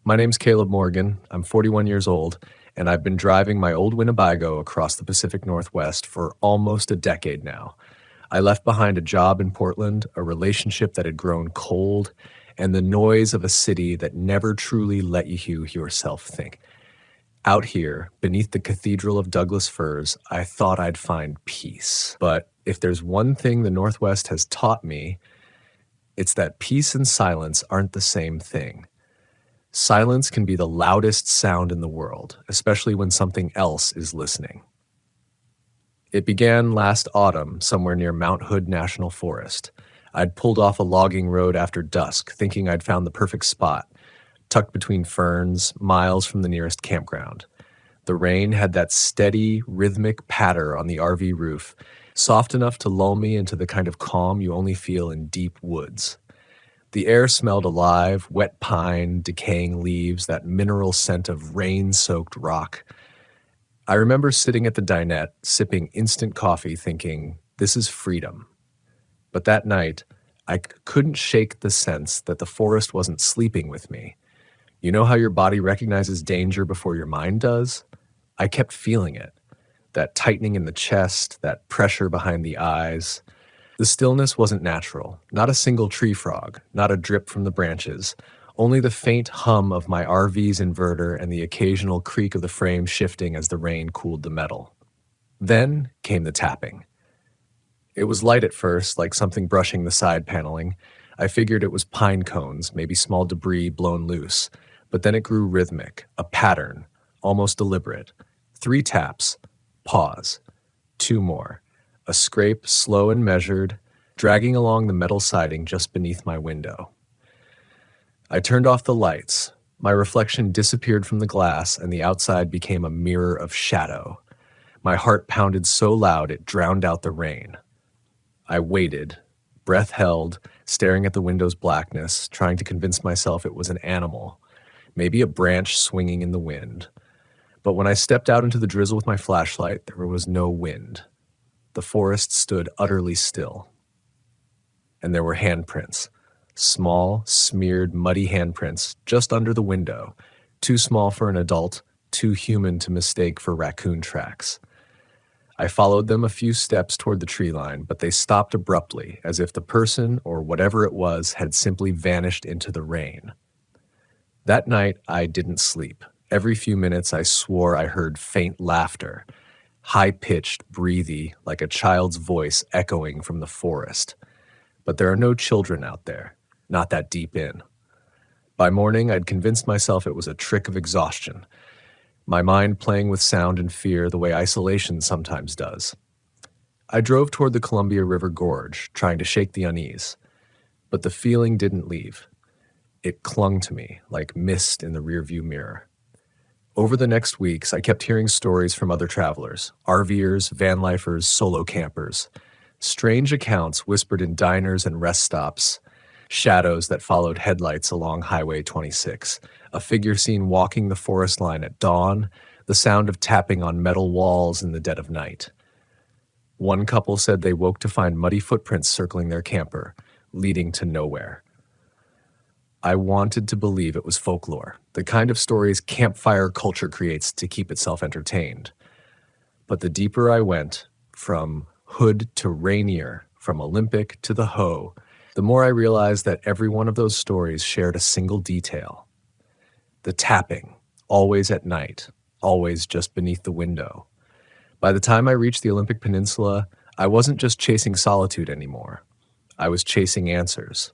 My name's Caleb Morgan. I'm 41 years old, and I've been driving my old Winnebago across the Pacific Northwest for almost a decade now. I left behind a job in Portland, a relationship that had grown cold, and the noise of a city that never truly let you yourself think. Out here, beneath the Cathedral of Douglas Firs, I thought I'd find peace. But if there's one thing the Northwest has taught me, it's that peace and silence aren't the same thing. Silence can be the loudest sound in the world, especially when something else is listening. It began last autumn, somewhere near Mount Hood National Forest. I'd pulled off a logging road after dusk, thinking I'd found the perfect spot, tucked between ferns, miles from the nearest campground. The rain had that steady, rhythmic patter on the RV roof, soft enough to lull me into the kind of calm you only feel in deep woods. The air smelled alive, wet pine, decaying leaves, that mineral scent of rain-soaked rock. I remember sitting at the dinette, sipping instant coffee, thinking, this is freedom. But that night, I couldn't shake the sense that the forest wasn't sleeping with me. You know how your body recognizes danger before your mind does? I kept feeling it. That tightening in the chest, that pressure behind the eyes. The stillness wasn't natural. Not a single tree frog, not a drip from the branches. Only the faint hum of my RV's inverter and the occasional creak of the frame shifting as the rain cooled the metal. Then came the tapping. It was light at first, like something brushing the side paneling. I figured it was pine cones, maybe small debris blown loose. But then it grew rhythmic, a pattern, almost deliberate. 3 taps, pause. 2 more. A scrape, slow and measured, dragging along the metal siding just beneath my window. I turned off the lights. My reflection disappeared from the glass, and the outside became a mirror of shadow. My heart pounded so loud it drowned out the rain. I waited, breath held, staring at the window's blackness, trying to convince myself it was an animal, maybe a branch swinging in the wind. But when I stepped out into the drizzle with my flashlight, there was no wind. The forest stood utterly still. And there were handprints. Small, smeared, muddy handprints just under the window, too small for an adult, too human to mistake for raccoon tracks. I followed them a few steps toward the tree line, but they stopped abruptly, as if the person, or whatever it was, had simply vanished into the rain. That night, I didn't sleep. Every few minutes, I swore I heard faint laughter, high-pitched, breathy, like a child's voice echoing from the forest. But there are no children out there, not that deep in. By morning, I'd convinced myself it was a trick of exhaustion, my mind playing with sound and fear the way isolation sometimes does. I drove toward the Columbia River Gorge, trying to shake the unease. But the feeling didn't leave. It clung to me, like mist in the rearview mirror. Over the next weeks, I kept hearing stories from other travelers, RVers, van lifers, solo campers. Strange accounts whispered in diners and rest stops, shadows that followed headlights along Highway 26, a figure seen walking the forest line at dawn, the sound of tapping on metal walls in the dead of night. One couple said they woke to find muddy footprints circling their camper, leading to nowhere. I wanted to believe it was folklore, the kind of stories campfire culture creates to keep itself entertained. But the deeper I went, from Hood to Rainier, from Olympic to the Hoe, the more I realized that every one of those stories shared a single detail. The tapping, always at night, always just beneath the window. By the time I reached the Olympic Peninsula, I wasn't just chasing solitude anymore. I was chasing answers.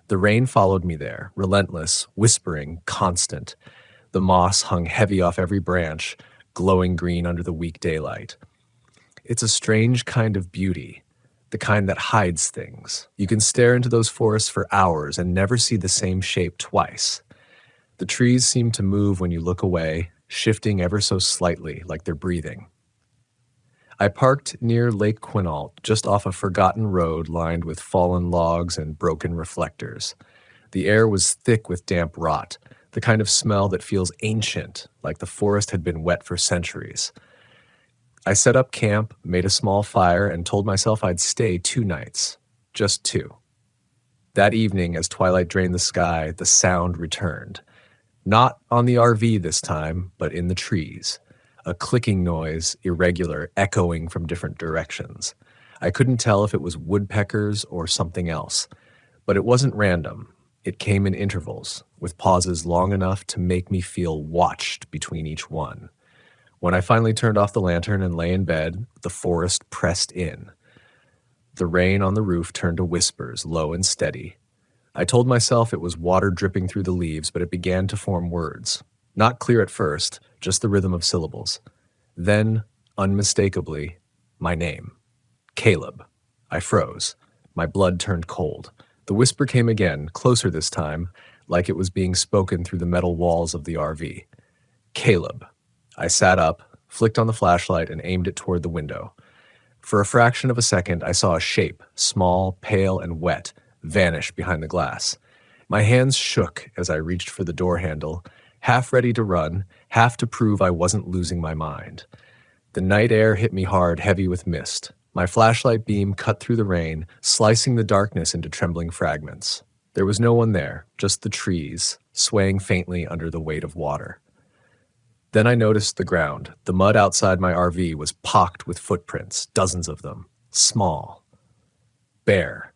The rain followed me there, relentless, whispering, constant. The moss hung heavy off every branch, glowing green under the weak daylight. It's a strange kind of beauty, the kind that hides things. You can stare into those forests for hours and never see the same shape twice. The trees seem to move when you look away, shifting ever so slightly, like they're breathing. I parked near Lake Quinault, just off a forgotten road lined with fallen logs and broken reflectors. The air was thick with damp rot, the kind of smell that feels ancient, like the forest had been wet for centuries. I set up camp, made a small fire, and told myself I'd stay 2 nights. Just 2. That evening, as twilight drained the sky, the sound returned. Not on the RV this time, but in the trees. A clicking noise, irregular, echoing from different directions. I couldn't tell if it was woodpeckers or something else, but it wasn't random. It came in intervals, with pauses long enough to make me feel watched between each one. When I finally turned off the lantern and lay in bed, the forest pressed in. The rain on the roof turned to whispers, low and steady. I told myself it was water dripping through the leaves, but it began to form words. Not clear at first, just the rhythm of syllables. Then, unmistakably, my name. Caleb. I froze. My blood turned cold. The whisper came again, closer this time, like it was being spoken through the metal walls of the RV. Caleb. I sat up, flicked on the flashlight, and aimed it toward the window. For a fraction of a second, I saw a shape, small, pale, and wet, vanish behind the glass. My hands shook as I reached for the door handle, half ready to run, half to prove I wasn't losing my mind. The night air hit me hard, heavy with mist. My flashlight beam cut through the rain, slicing the darkness into trembling fragments. There was no one there, just the trees, swaying faintly under the weight of water. Then I noticed the ground. The mud outside my RV was pocked with footprints, dozens of them, small, bare,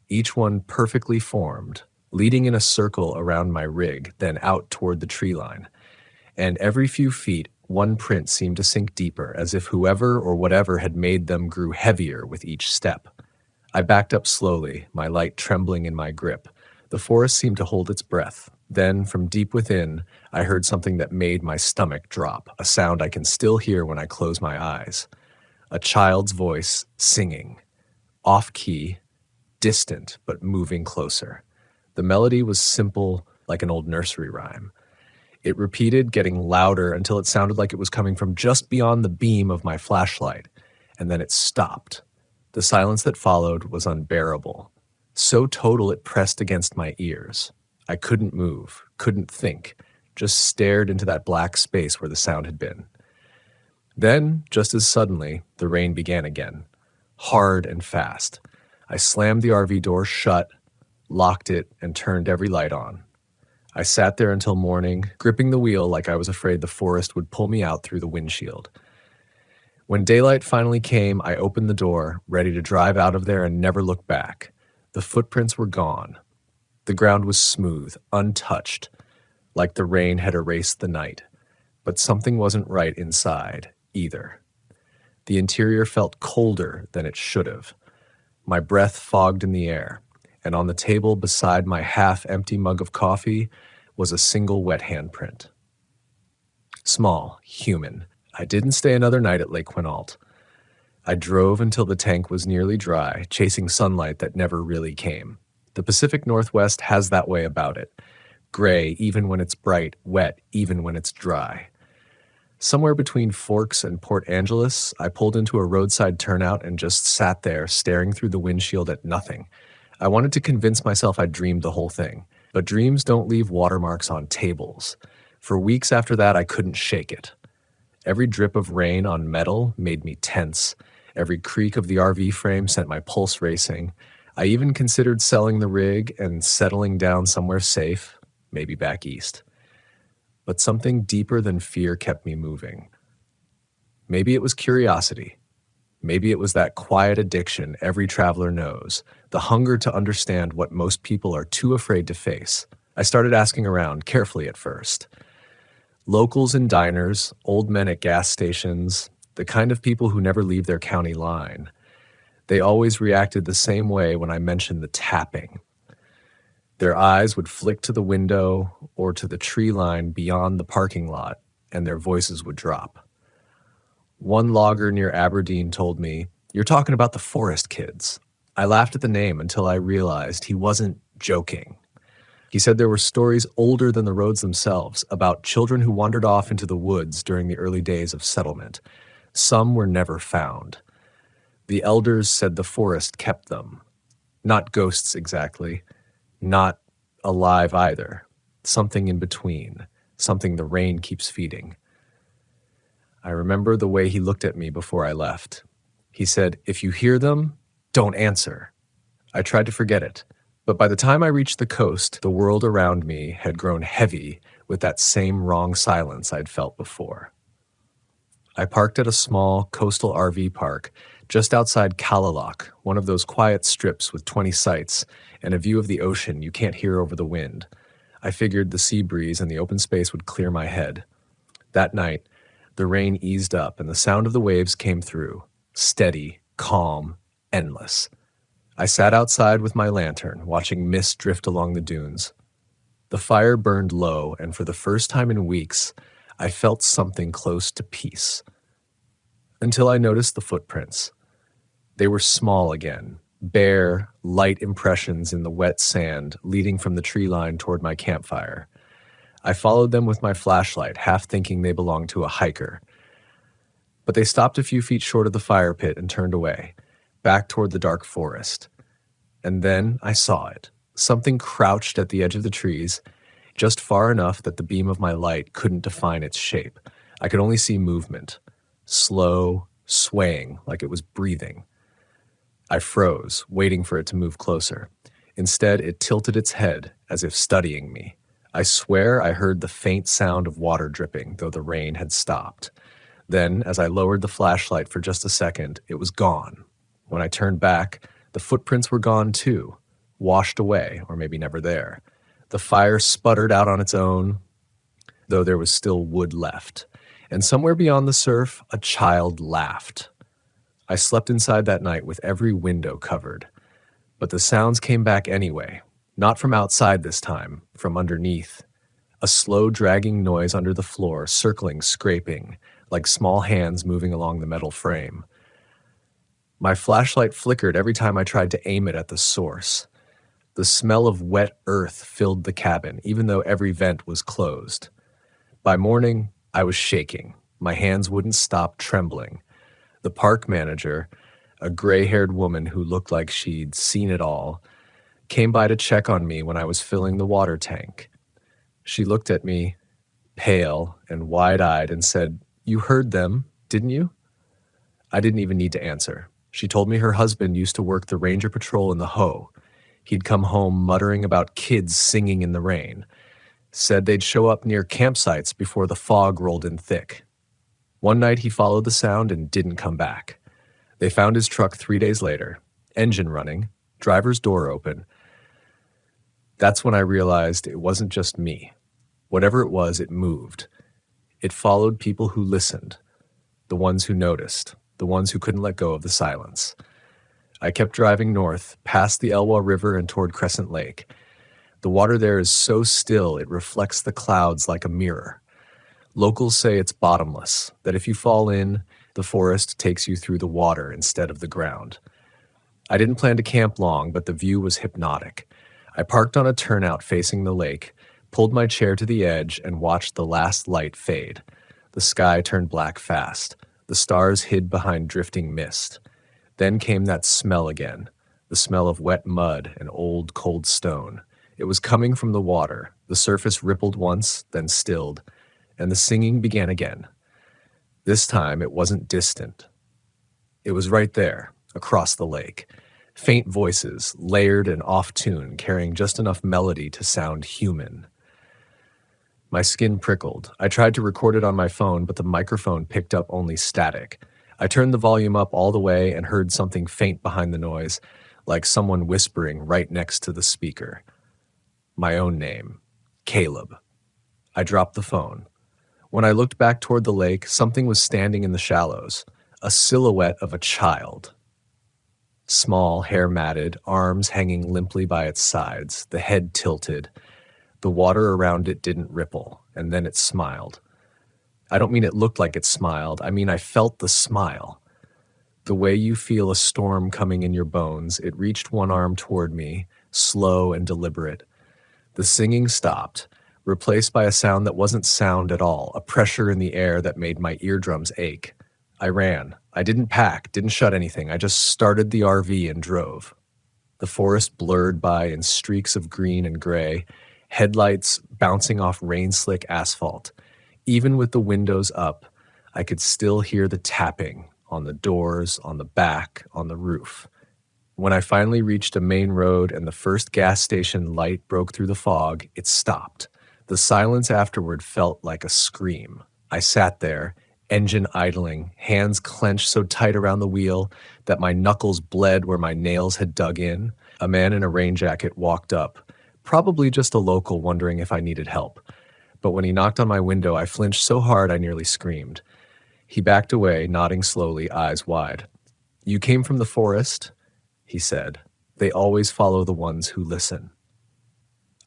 each one perfectly formed, leading in a circle around my rig, then out toward the tree line. And every few feet, one print seemed to sink deeper, as if whoever or whatever had made them grew heavier with each step. I backed up slowly, my light trembling in my grip. The forest seemed to hold its breath. Then, from deep within, I heard something that made my stomach drop, a sound I can still hear when I close my eyes. A child's voice singing, off-key, distant but moving closer. The melody was simple, like an old nursery rhyme. It repeated, getting louder until it sounded like it was coming from just beyond the beam of my flashlight, and then it stopped. The silence that followed was unbearable. So total it pressed against my ears. I couldn't move, couldn't think, just stared into that black space where the sound had been. Then, just as suddenly, the rain began again, hard and fast. I slammed the RV door shut, locked it, and turned every light on. I sat there until morning, gripping the wheel like I was afraid the forest would pull me out through the windshield. When daylight finally came, I opened the door, ready to drive out of there and never look back. The footprints were gone. The ground was smooth, untouched, like the rain had erased the night. But something wasn't right inside, either. The interior felt colder than it should have. My breath fogged in the air, and on the table beside my half-empty mug of coffee was a single wet handprint. Small, human. I didn't stay another night at Lake Quinault. I drove until the tank was nearly dry, chasing sunlight that never really came. The Pacific Northwest has that way about it. Gray even when it's bright, wet even when it's dry. Somewhere between Forks and Port Angeles, I pulled into a roadside turnout and just sat there staring through the windshield at nothing. I wanted to convince myself I'd dreamed the whole thing, but dreams don't leave watermarks on tables. For weeks after that, I couldn't shake it. Every drip of rain on metal made me tense. Every creak of the RV frame sent my pulse racing. I even considered selling the rig and settling down somewhere safe, maybe back east. But something deeper than fear kept me moving. Maybe it was curiosity. Maybe it was that quiet addiction every traveler knows, the hunger to understand what most people are too afraid to face. I started asking around, carefully at first. Locals in diners, old men at gas stations, the kind of people who never leave their county line. They always reacted the same way when I mentioned the tapping. Their eyes would flick to the window or to the tree line beyond the parking lot, and their voices would drop. One logger near Aberdeen told me, "You're talking about the forest kids." I laughed at the name until I realized he wasn't joking. He said there were stories older than the roads themselves about children who wandered off into the woods during the early days of settlement. Some were never found. The elders said the forest kept them. Not ghosts exactly, not alive either. Something in between, something the rain keeps feeding. I remember the way he looked at me before I left. He said, "If you hear them, don't answer." I tried to forget it, but by the time I reached the coast, the world around me had grown heavy with that same wrong silence I'd felt before. I parked at a small coastal RV park just outside Kalaloch, one of those quiet strips with 20 sites and a view of the ocean you can't hear over the wind. I figured the sea breeze and the open space would clear my head. That night, the rain eased up and the sound of the waves came through, steady, calm, endless. I sat outside with my lantern, watching mist drift along the dunes. The fire burned low, and for the first time in weeks, I felt something close to peace. Until I noticed the footprints. They were small again, bare, light impressions in the wet sand leading from the tree line toward my campfire. I followed them with my flashlight, half thinking they belonged to a hiker. But they stopped a few feet short of the fire pit and turned away, back toward the dark forest. And then I saw it. Something crouched at the edge of the trees, just far enough that the beam of my light couldn't define its shape. I could only see movement, slow, swaying like it was breathing. I froze, waiting for it to move closer. Instead, it tilted its head, as if studying me. I swear I heard the faint sound of water dripping, though the rain had stopped. Then, as I lowered the flashlight for just a second, it was gone. When I turned back, the footprints were gone too, washed away, or maybe never there. The fire sputtered out on its own, though there was still wood left. And somewhere beyond the surf, a child laughed. I slept inside that night with every window covered. But the sounds came back anyway, not from outside this time, from underneath. A slow dragging noise under the floor, circling, scraping, like small hands moving along the metal frame. My flashlight flickered every time I tried to aim it at the source. The smell of wet earth filled the cabin, even though every vent was closed. By morning, I was shaking. My hands wouldn't stop trembling. The park manager, a gray-haired woman who looked like she'd seen it all, came by to check on me when I was filling the water tank. She looked at me, pale and wide-eyed, and said, "You heard them, didn't you?" I didn't even need to answer. She told me her husband used to work the ranger patrol in the Ho. He'd come home muttering about kids singing in the rain. Said they'd show up near campsites before the fog rolled in thick. One night he followed the sound and didn't come back. They found his truck 3 days later, engine running, driver's door open. That's when I realized it wasn't just me. Whatever it was, it moved. It followed people who listened, the ones who noticed, the ones who couldn't let go of the silence. I kept driving north, past the Elwha River and toward Crescent Lake. The water there is so still it reflects the clouds like a mirror. Locals say it's bottomless, that if you fall in, the forest takes you through the water instead of the ground. I didn't plan to camp long, but the view was hypnotic. I parked on a turnout facing the lake, pulled my chair to the edge, and watched the last light fade. The sky turned black fast. The stars hid behind drifting mist. Then came that smell again, the smell of wet mud and old, cold stone. It was coming from the water. The surface rippled once, then stilled, and the singing began again. This time it wasn't distant. It was right there, across the lake. Faint voices, layered and off-tune, carrying just enough melody to sound human. My skin prickled. I tried to record it on my phone, but the microphone picked up only static. I turned the volume up all the way and heard something faint behind the noise, like someone whispering right next to the speaker. My own name, Caleb. I dropped the phone. When I looked back toward the lake, something was standing in the shallows, a silhouette of a child. Small, hair matted, arms hanging limply by its sides, the head tilted. The water around it didn't ripple, and then it smiled. I don't mean it looked like it smiled, I mean I felt the smile. The way you feel a storm coming in your bones, it reached one arm toward me, slow and deliberate. The singing stopped, replaced by a sound that wasn't sound at all, a pressure in the air that made my eardrums ache. I ran. I didn't pack, didn't shut anything. I just started the RV and drove. The forest blurred by in streaks of green and gray, headlights bouncing off rain-slick asphalt. Even with the windows up, I could still hear the tapping on the doors, on the back, on the roof. When I finally reached a main road and the first gas station light broke through the fog, it stopped. The silence afterward felt like a scream. I sat there, engine idling, hands clenched so tight around the wheel that my knuckles bled where my nails had dug in. A man in a rain jacket walked up, probably just a local wondering if I needed help. But when he knocked on my window, I flinched so hard I nearly screamed. He backed away, nodding slowly, eyes wide. "You came from the forest," he said. "They always follow the ones who listen."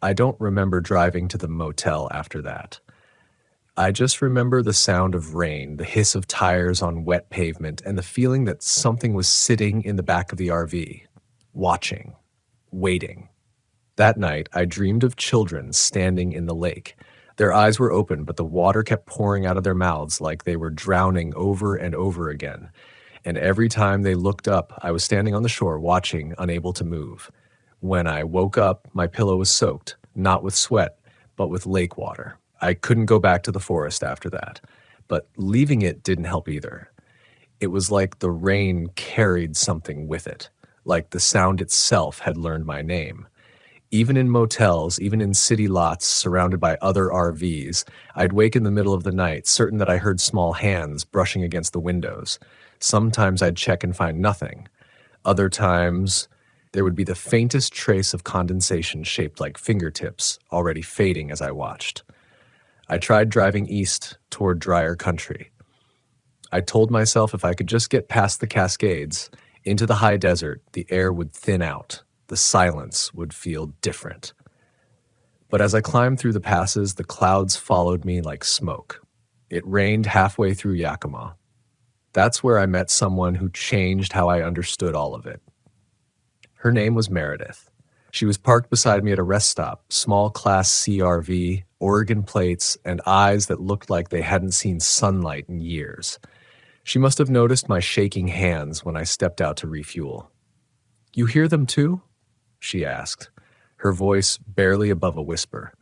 I don't remember driving to the motel after that. I just remember the sound of rain, the hiss of tires on wet pavement, and the feeling that something was sitting in the back of the RV, watching, waiting. That night, I dreamed of children standing in the lake. Their eyes were open, but the water kept pouring out of their mouths like they were drowning over and over again. And every time they looked up, I was standing on the shore watching, unable to move. When I woke up, my pillow was soaked, not with sweat, but with lake water. I couldn't go back to the forest after that, but leaving it didn't help either. It was like the rain carried something with it, like the sound itself had learned my name. Even in motels, even in city lots surrounded by other RVs, I'd wake in the middle of the night, certain that I heard small hands brushing against the windows. Sometimes I'd check and find nothing. Other times, there would be the faintest trace of condensation shaped like fingertips, already fading as I watched. I tried driving east toward drier country. I told myself if I could just get past the Cascades, into the high desert, the air would thin out. The silence would feel different. But as I climbed through the passes, the clouds followed me like smoke. It rained halfway through Yakima. That's where I met someone who changed how I understood all of it. Her name was Meredith. She was parked beside me at a rest stop, small class CRV, Oregon plates, and eyes that looked like they hadn't seen sunlight in years. She must have noticed my shaking hands when I stepped out to refuel. "You hear them too?" she asked, her voice barely above a whisper.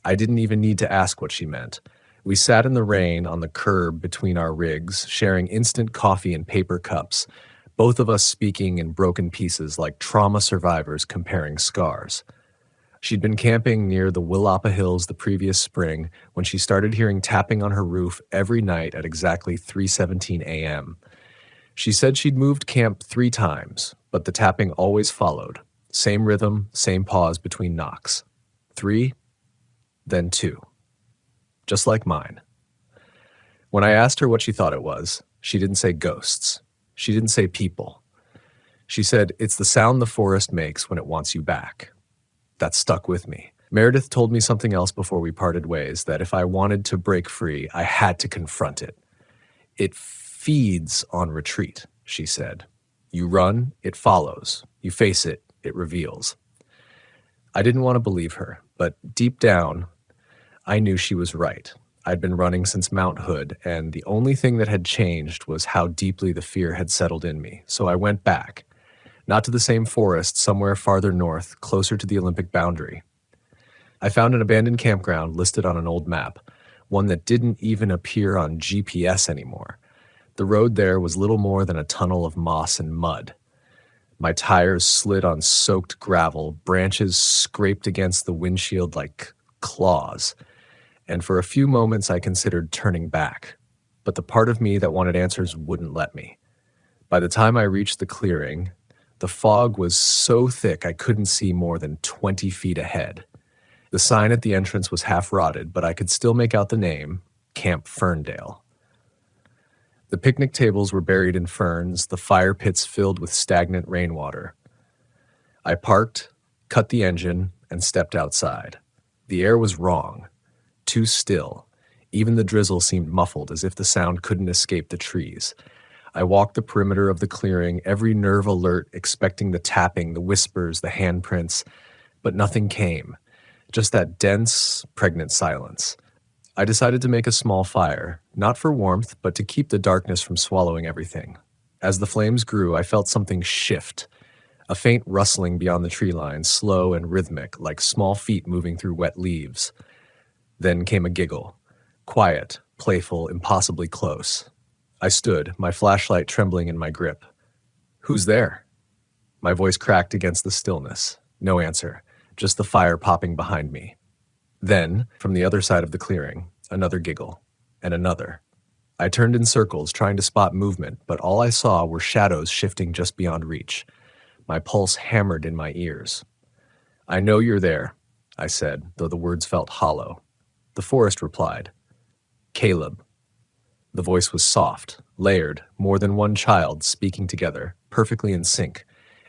I didn't even need to ask what she meant. We sat in the rain on the curb between our rigs, sharing instant coffee in paper cups, both of us speaking in broken pieces like trauma survivors comparing scars. She'd been camping near the Willapa Hills the previous spring when she started hearing tapping on her roof every night at exactly 3:17 a.m. She said she'd moved camp 3 times, but the tapping always followed. Same rhythm, same pause between knocks. 3, then 2. Just like mine. When I asked her what she thought it was, she didn't say ghosts. She didn't say people. She said, "It's the sound the forest makes when it wants you back." That stuck with me. Meredith told me something else before we parted ways, that if I wanted to break free, I had to confront it. "It feeds on retreat," she said. "You run, it follows. You face it, it reveals." I didn't want to believe her, but deep down, I knew she was right. I'd been running since Mount Hood, and the only thing that had changed was how deeply the fear had settled in me. So I went back. Not to the same forest, somewhere farther north, closer to the Olympic boundary. I found an abandoned campground listed on an old map, one that didn't even appear on GPS anymore. The road there was little more than a tunnel of moss and mud. My tires slid on soaked gravel, branches scraped against the windshield like claws. And for a few moments I considered turning back, but the part of me that wanted answers wouldn't let me. By the time I reached the clearing, the fog was so thick I couldn't see more than 20 feet ahead. The sign at the entrance was half rotted, but I could still make out the name, Camp Ferndale. The picnic tables were buried in ferns, the fire pits filled with stagnant rainwater. I parked, cut the engine, and stepped outside. The air was wrong. Too still. Even the drizzle seemed muffled, as if the sound couldn't escape the trees. I walked the perimeter of the clearing, every nerve alert, expecting the tapping, the whispers, the handprints, but nothing came. Just that dense, pregnant silence. I decided to make a small fire, not for warmth, but to keep the darkness from swallowing everything. As the flames grew, I felt something shift. A faint rustling beyond the tree line, slow and rhythmic, like small feet moving through wet leaves. Then came a giggle. Quiet, playful, impossibly close. I stood, my flashlight trembling in my grip. "Who's there?" My voice cracked against the stillness. No answer, just the fire popping behind me. Then, from the other side of the clearing, another giggle, and another. I turned in circles, trying to spot movement, but all I saw were shadows shifting just beyond reach. My pulse hammered in my ears. "I know you're there," I said, though the words felt hollow. The forest replied, "Caleb." The voice was soft, layered, more than one child speaking together, perfectly in sync.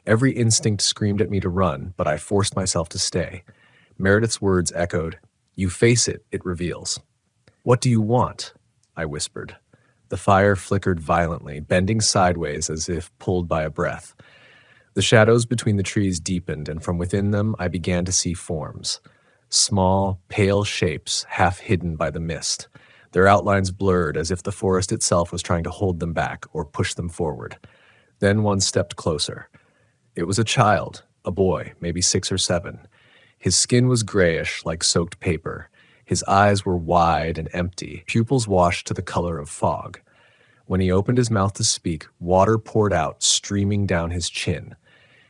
Every instinct screamed at me to run, but I forced myself to stay. Meredith's words echoed, "You face it, it reveals." "What do you want?" I whispered. The fire flickered violently, bending sideways as if pulled by a breath. The shadows between the trees deepened, and from within them I began to see forms. Small, pale shapes, half hidden by the mist. Their outlines blurred as if the forest itself was trying to hold them back or push them forward. Then one stepped closer. It was a child, a boy, maybe 6 or 7. His skin was grayish, like soaked paper. His eyes were wide and empty, pupils washed to the color of fog. When he opened his mouth to speak, water poured out, streaming down his chin.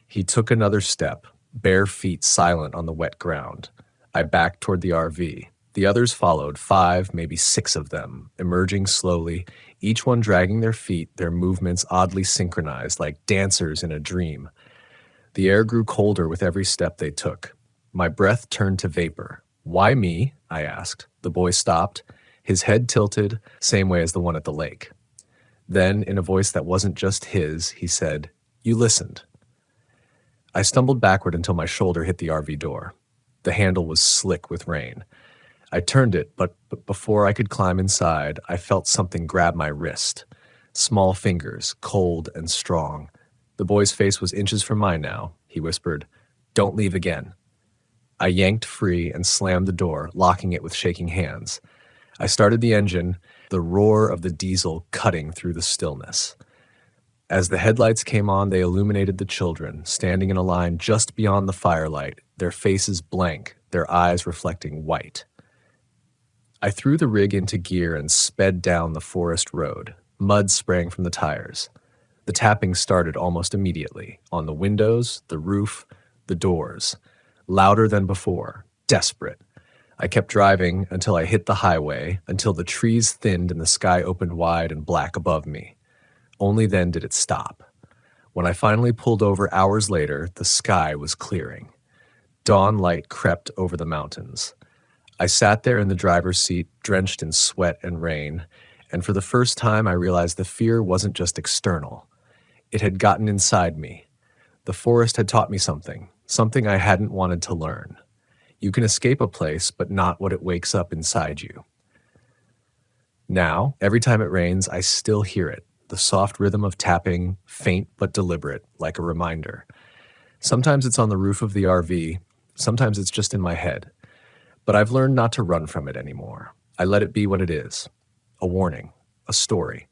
He took another step, bare feet silent on the wet ground. I backed toward the RV. The others followed, 5, maybe 6 of them, emerging slowly, each one dragging their feet, their movements oddly synchronized, like dancers in a dream. The air grew colder with every step they took. My breath turned to vapor. "Why me?" I asked. The boy stopped, his head tilted, same way as the one at the lake. Then, in a voice that wasn't just his, he said, "You listened." I stumbled backward until my shoulder hit the RV door. The handle was slick with rain. I turned it, but before I could climb inside, I felt something grab my wrist. Small fingers, cold and strong. The boy's face was inches from mine now. He whispered, "Don't leave again." I yanked free and slammed the door, locking it with shaking hands. I started the engine, the roar of the diesel cutting through the stillness. As the headlights came on, they illuminated the children, standing in a line just beyond the firelight, their faces blank, their eyes reflecting white. I threw the rig into gear and sped down the forest road, mud spraying from the tires. The tapping started almost immediately, on the windows, the roof, the doors. Louder than before, desperate. I kept driving until I hit the highway, until the trees thinned and the sky opened wide and black above me. Only then did it stop. When I finally pulled over hours later, the sky was clearing. Dawn light crept over the mountains. I sat there in the driver's seat, drenched in sweat and rain, and for the first time I realized the fear wasn't just external. It had gotten inside me. The forest had taught me something I hadn't wanted to learn. You can escape a place, but not what it wakes up inside you. Now, every time it rains, I still hear it, the soft rhythm of tapping, faint but deliberate, like a reminder. Sometimes it's on the roof of the RV, sometimes it's just in my head. But I've learned not to run from it anymore. I let it be what it is, a warning, a story.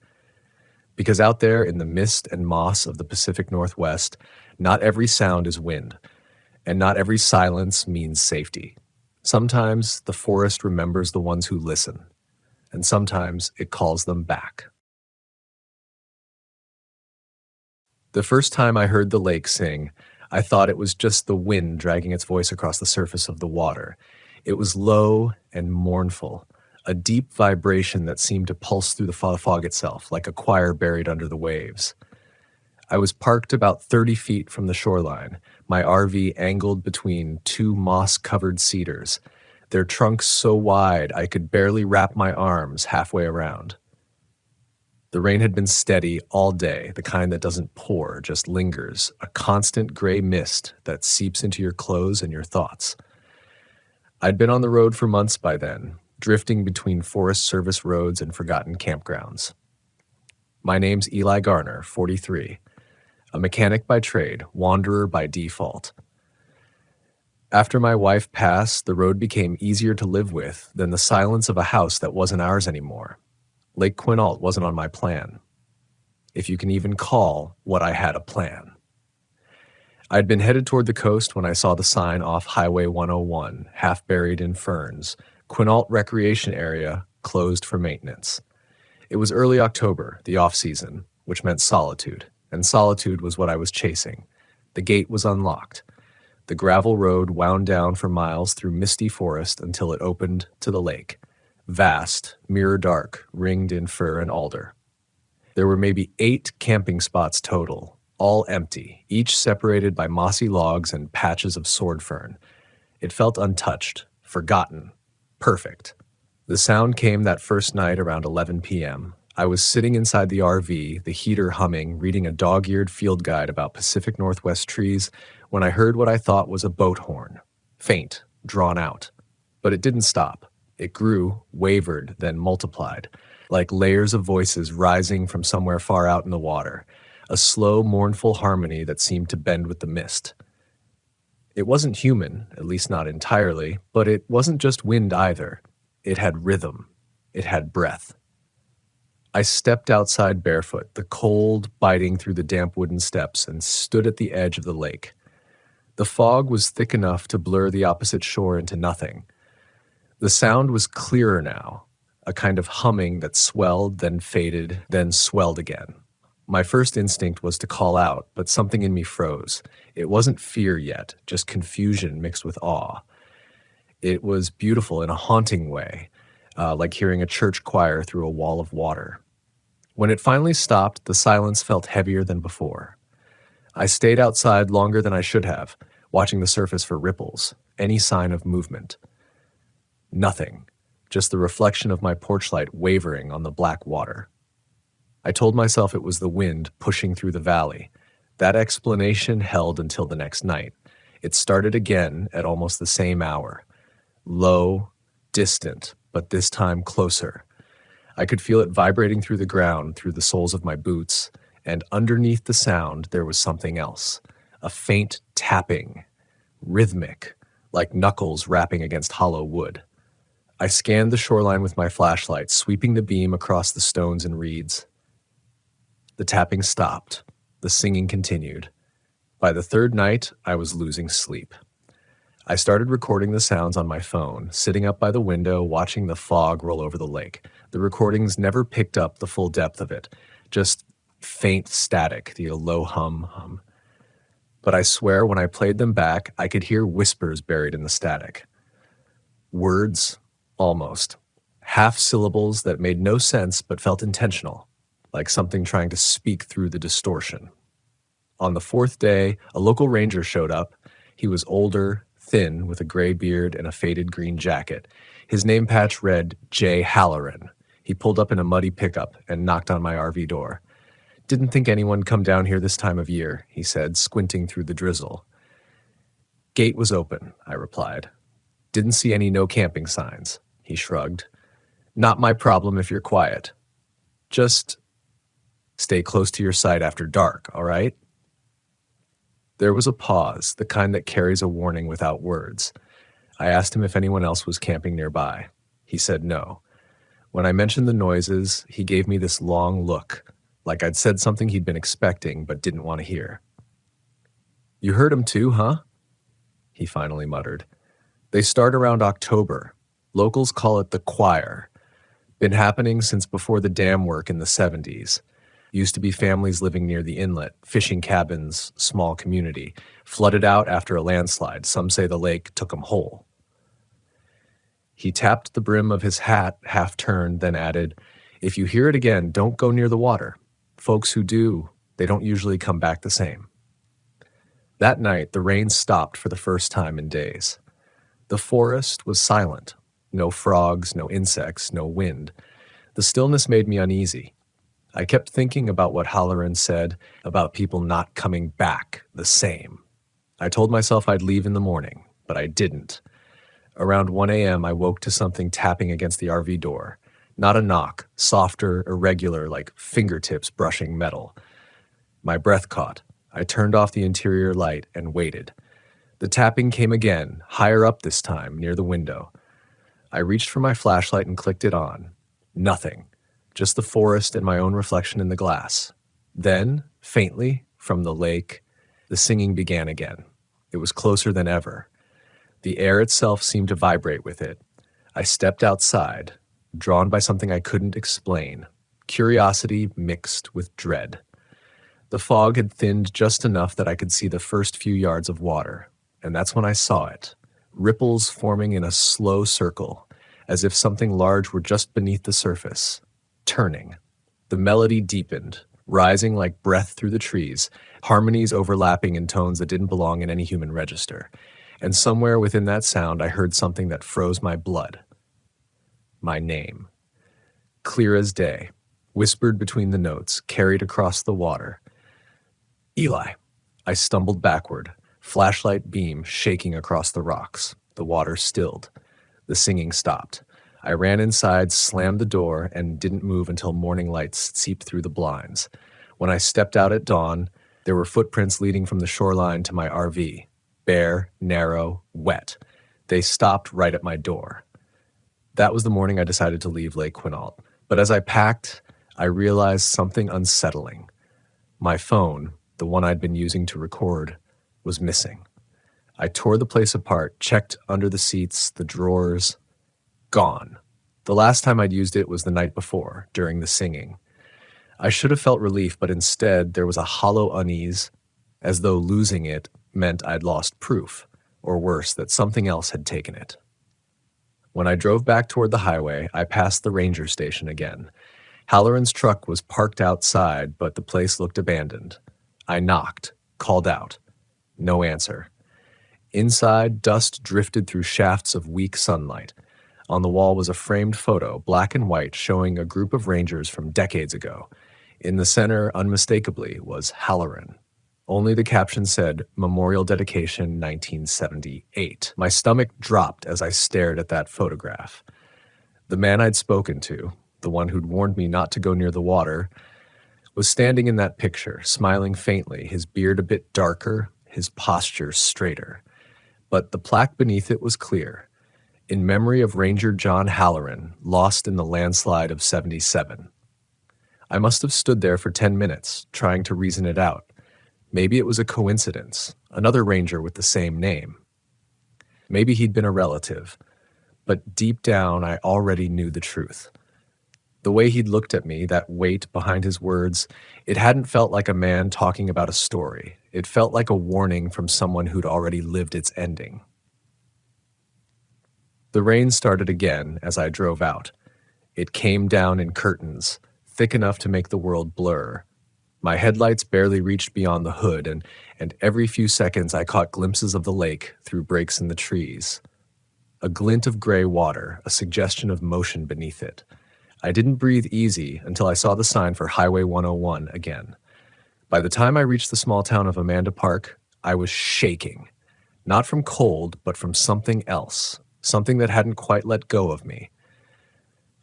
Because out there in the mist and moss of the Pacific Northwest, not every sound is wind, and not every silence means safety. Sometimes the forest remembers the ones who listen, and sometimes it calls them back. The first time I heard the lake sing, I thought it was just the wind dragging its voice across the surface of the water. It was low and mournful, a deep vibration that seemed to pulse through the fog itself, like a choir buried under the waves. I was parked about 30 feet from the shoreline, my RV angled between 2 moss-covered cedars, their trunks so wide I could barely wrap my arms halfway around. The rain had been steady all day, the kind that doesn't pour, just lingers, a constant gray mist that seeps into your clothes and your thoughts. I'd been on the road for months by then, drifting between Forest Service roads and forgotten campgrounds. My name's Eli Garner, 43, a mechanic by trade, wanderer by default. After my wife passed, the road became easier to live with than the silence of a house that wasn't ours anymore. Lake Quinault wasn't on my plan, if you can even call what I had a plan. I'd been headed toward the coast when I saw the sign off Highway 101, half buried in ferns, Quinault Recreation Area, closed for maintenance. It was early October, the off-season, which meant solitude, and solitude was what I was chasing. The gate was unlocked. The gravel road wound down for miles through misty forest until it opened to the lake. Vast, mirror dark, ringed in fir and alder. There were maybe 8 camping spots total, all empty, each separated by mossy logs and patches of sword fern. It felt untouched, forgotten, perfect. The sound came that first night around 11 p.m. I was sitting inside the RV, the heater humming, reading a dog-eared field guide about Pacific Northwest trees, when I heard what I thought was a boat horn. Faint, drawn out. But it didn't stop. It grew, wavered, then multiplied, like layers of voices rising from somewhere far out in the water, a slow, mournful harmony that seemed to bend with the mist. It wasn't human, at least not entirely, but it wasn't just wind either. It had rhythm. It had breath. I stepped outside barefoot, the cold biting through the damp wooden steps, and stood at the edge of the lake. The fog was thick enough to blur the opposite shore into nothing. The sound was clearer now, a kind of humming that swelled, then faded, then swelled again. My first instinct was to call out, but something in me froze. It wasn't fear yet, just confusion mixed with awe. It was beautiful in a haunting way, like hearing a church choir through a wall of water. When it finally stopped, the silence felt heavier than before. I stayed outside longer than I should have, watching the surface for ripples, any sign of movement. Nothing, just the reflection of my porch light wavering on the black water. I told myself it was the wind pushing through the valley. That explanation held until the next night. It started again at almost the same hour. Low, distant, but this time closer. I could feel it vibrating through the ground, through the soles of my boots, and underneath the sound there was something else. A faint tapping, rhythmic, like knuckles rapping against hollow wood. I scanned the shoreline with my flashlight, sweeping the beam across the stones and reeds. The tapping stopped. The singing continued. By the third night, I was losing sleep. I started recording the sounds on my phone, sitting up by the window, watching the fog roll over the lake. The recordings never picked up the full depth of it, just faint static, the low hum. But I swear when I played them back, I could hear whispers buried in the static. Words, almost. Half syllables that made no sense but felt intentional, like something trying to speak through the distortion. On the 4th day, a local ranger showed up. He was older, thin, with a gray beard and a faded green jacket. His name patch read J. Halloran. He pulled up in a muddy pickup and knocked on my RV door. "Didn't think anyone come down here this time of year," he said, squinting through the drizzle. "Gate was open," I replied. "Didn't see any no camping signs," he shrugged. "Not my problem if you're quiet. Just stay close to your site after dark, all right?" There was a pause, the kind that carries a warning without words. I asked him if anyone else was camping nearby. He said no. When I mentioned the noises, he gave me this long look, like I'd said something he'd been expecting but didn't want to hear. "You heard 'em too, huh?" he finally muttered. "They start around October. Locals call it the choir. Been happening since before the dam work in the 70s. Used to be families living near the inlet, fishing cabins, small community. Flooded out after a landslide. Some say the lake took 'em whole." He tapped the brim of his hat, half turned, then added, "If you hear it again, don't go near the water. Folks who do, they don't usually come back the same." That night, the rain stopped for the first time in days. The forest was silent. No frogs, no insects, no wind. The stillness made me uneasy. I kept thinking about what Halloran said about people not coming back the same. I told myself I'd leave in the morning, but I didn't. Around 1 a.m., I woke to something tapping against the RV door. Not a knock, softer, irregular, like fingertips brushing metal. My breath caught. I turned off the interior light and waited. The tapping came again, higher up this time, near the window. I reached for my flashlight and clicked it on. Nothing. Just the forest and my own reflection in the glass. Then, faintly, from the lake, the singing began again. It was closer than ever. The air itself seemed to vibrate with it. I stepped outside, drawn by something I couldn't explain, curiosity mixed with dread. The fog had thinned just enough that I could see the first few yards of water. and that's when I saw it. Ripples forming in a slow circle, as if something large were just beneath the surface, turning. The melody deepened, rising like breath through the trees, harmonies overlapping in tones that didn't belong in any human register. And somewhere within that sound, I heard something that froze my blood. My name. Clear as day, whispered between the notes, carried across the water. Eli. I stumbled backward, flashlight beam shaking across the rocks. The water stilled. The singing stopped. I ran inside, slammed the door, and didn't move until morning lights seeped through the blinds. When I stepped out at dawn, there were footprints leading from the shoreline to my RV. Bare, narrow, wet. They stopped right at my door. That was the morning I decided to leave Lake Quinault. But as I packed, I realized something unsettling. My phone, the one I'd been using to record, was missing. I tore the place apart, checked under the seats, the drawers. Gone. The last time I'd used it was the night before, during the singing. I should have felt relief, but instead there was a hollow unease, as though losing it meant I'd lost proof, or worse, that something else had taken it. When I drove back toward the highway, I passed the ranger station again. Halloran's truck was parked outside, but the place looked abandoned. I knocked, called out. No answer. Inside, dust drifted through shafts of weak sunlight. On the wall was a framed photo, black and white, showing a group of rangers from decades ago. In the center, unmistakably, was Halloran. Only the caption said, Memorial Dedication 1978. My stomach dropped as I stared at that photograph. The man I'd spoken to, the one who'd warned me not to go near the water, was standing in that picture, smiling faintly, his beard a bit darker, his posture straighter. But the plaque beneath it was clear. In memory of Ranger John Halloran, lost in the landslide of 77. I must have stood there for 10 minutes, trying to reason it out. Maybe it was a coincidence, another ranger with the same name. Maybe he'd been a relative, but deep down I already knew the truth. The way he'd looked at me, that weight behind his words, it hadn't felt like a man talking about a story. It felt like a warning from someone who'd already lived its ending. The rain started again as I drove out. It came down in curtains, thick enough to make the world blur. My headlights barely reached beyond the hood, and every few seconds I caught glimpses of the lake through breaks in the trees. A glint of gray water, a suggestion of motion beneath it. I didn't breathe easy until I saw the sign for Highway 101 again. By the time I reached the small town of Amanda Park, I was shaking. Not from cold, but from something else, something that hadn't quite let go of me.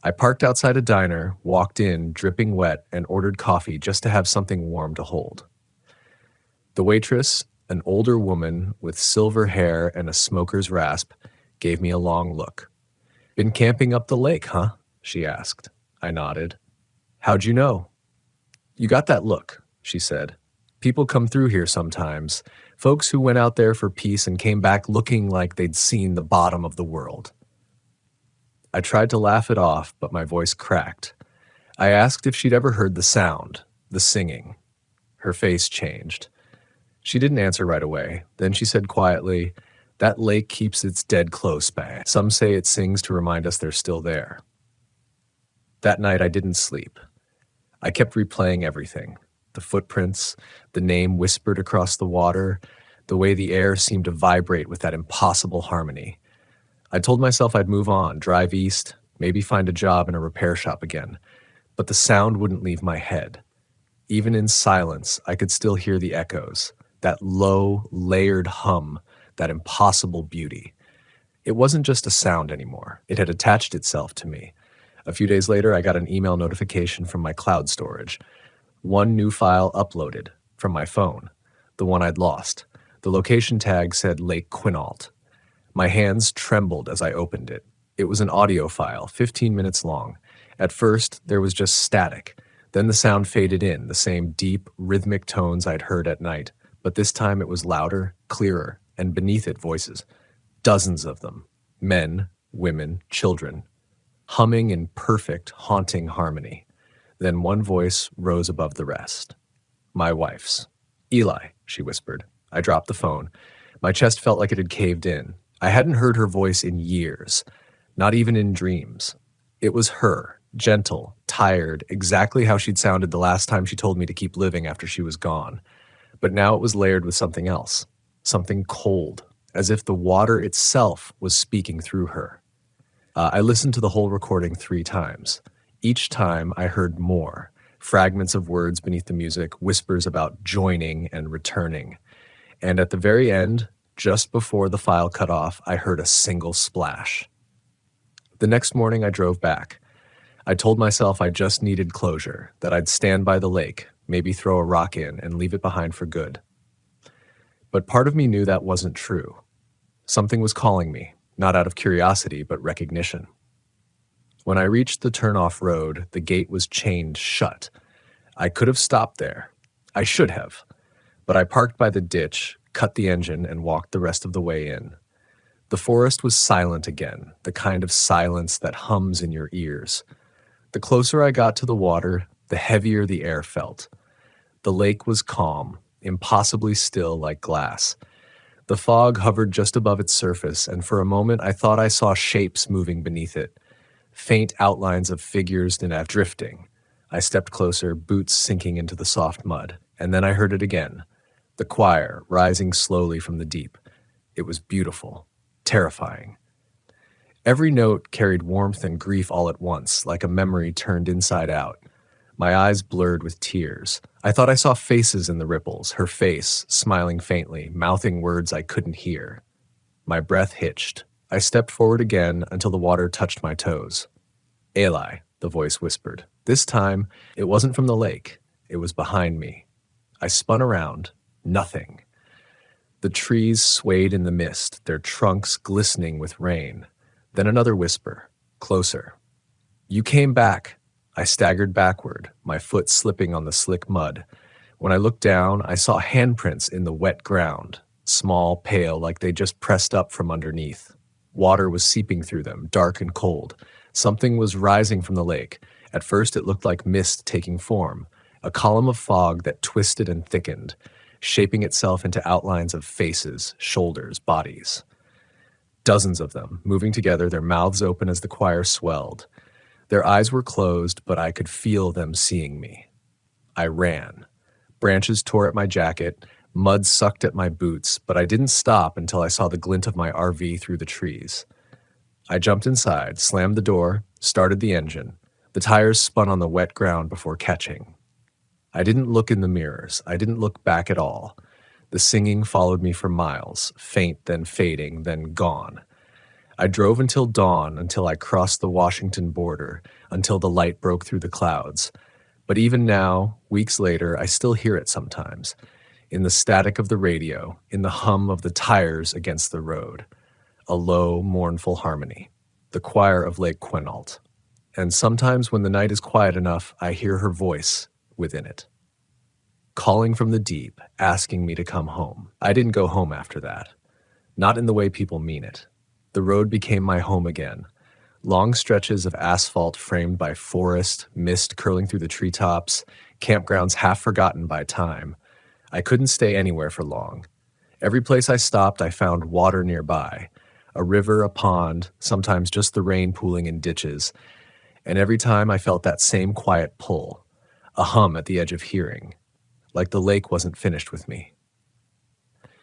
I parked outside a diner, walked in, dripping wet, and ordered coffee just to have something warm to hold. The waitress, an older woman with silver hair and a smoker's rasp, gave me a long look. "Been camping up the lake, huh?" she asked. I nodded. "How'd you know?" "You got that look," she said. "People come through here sometimes, folks who went out there for peace and came back looking like they'd seen the bottom of the world." I tried to laugh it off, but my voice cracked. I asked if she'd ever heard the sound, the singing. Her face changed. She didn't answer right away. Then she said quietly, "That lake keeps its dead close, bae. Some say it sings to remind us they're still there." That night I didn't sleep. I kept replaying everything. The footprints, the name whispered across the water, the way the air seemed to vibrate with that impossible harmony. I told myself I'd move on, drive east, maybe find a job in a repair shop again. But the sound wouldn't leave my head. Even in silence, I could still hear the echoes, that low, layered hum, that impossible beauty. It wasn't just a sound anymore. It had attached itself to me. A few days later, I got an email notification from my cloud storage. One new file uploaded from my phone, the one I'd lost. The location tag said Lake Quinault. My hands trembled as I opened it. It was an audio file, 15 minutes long. At first, there was just static. Then the sound faded in, the same deep, rhythmic tones I'd heard at night. But this time it was louder, clearer, and beneath it voices. Dozens of them. Men, women, children. Humming in perfect, haunting harmony. Then one voice rose above the rest. My wife's. "Eli," she whispered. I dropped the phone. My chest felt like it had caved in. I hadn't heard her voice in years, not even in dreams. It was her, gentle, tired, exactly how she'd sounded the last time she told me to keep living after she was gone. But now it was layered with something else, something cold, as if the water itself was speaking through her. I listened to the whole recording 3 times. Each time I heard more, fragments of words beneath the music, whispers about joining and returning. And at the very end, just before the file cut off, I heard a single splash. The next morning I drove back. I told myself I just needed closure, that I'd stand by the lake, maybe throw a rock in and leave it behind for good. But part of me knew that wasn't true. Something was calling me, not out of curiosity, but recognition. When I reached the turn-off road, the gate was chained shut. I could have stopped there. I should have. But I parked by the ditch, cut the engine, and walked the rest of the way in. The forest was silent again, the kind of silence that hums in your ears. The closer I got to the water, the heavier the air felt. The lake was calm, impossibly still like glass. The fog hovered just above its surface, and for a moment I thought I saw shapes moving beneath it, faint outlines of figures drifting. I stepped closer, boots sinking into the soft mud, and then I heard it again, the choir rising slowly from the deep. It was beautiful, terrifying. Every note carried warmth and grief all at once, like a memory turned inside out. My eyes blurred with tears. I thought I saw faces in the ripples, her face, smiling faintly, mouthing words I couldn't hear. My breath hitched. I stepped forward again until the water touched my toes. Eli, the voice whispered. This time, it wasn't from the lake. It was behind me. I spun around. Nothing. The trees swayed in the mist, their trunks glistening with rain. Then another whisper, closer. You came back. I staggered backward, my foot slipping on the slick mud. When I looked down, I saw handprints in the wet ground, small, pale, like they just pressed up from underneath. Water was seeping through them, dark and cold. Something was rising from the lake. At first it looked like mist taking form, a column of fog that twisted and thickened, shaping itself into outlines of faces, shoulders, bodies. Dozens of them, moving together, their mouths open as the choir swelled. Their eyes were closed, but I could feel them seeing me. I ran. Branches tore at my jacket, mud sucked at my boots, but I didn't stop until I saw the glint of my RV through the trees. I jumped inside, slammed the door, started the engine. The tires spun on the wet ground before catching. I didn't look in the mirrors. I didn't look back at all. The singing followed me for miles, faint, then fading, then gone. I drove until dawn, until I crossed the Washington border, until the light broke through the clouds. But even now, weeks later, I still hear it sometimes, in the static of the radio, in the hum of the tires against the road, a low, mournful harmony, the choir of Lake Quinault. And sometimes when the night is quiet enough, I hear her voice within it, calling from the deep, asking me to come home. I didn't go home after that, not in the way people mean it. The road became my home again. Long stretches of asphalt framed by forest, mist curling through the treetops, campgrounds half forgotten by time. I couldn't stay anywhere for long. Every place I stopped, I found water nearby. A river, a pond, sometimes just the rain pooling in ditches. And every time I felt that same quiet pull, a hum at the edge of hearing, like the lake wasn't finished with me.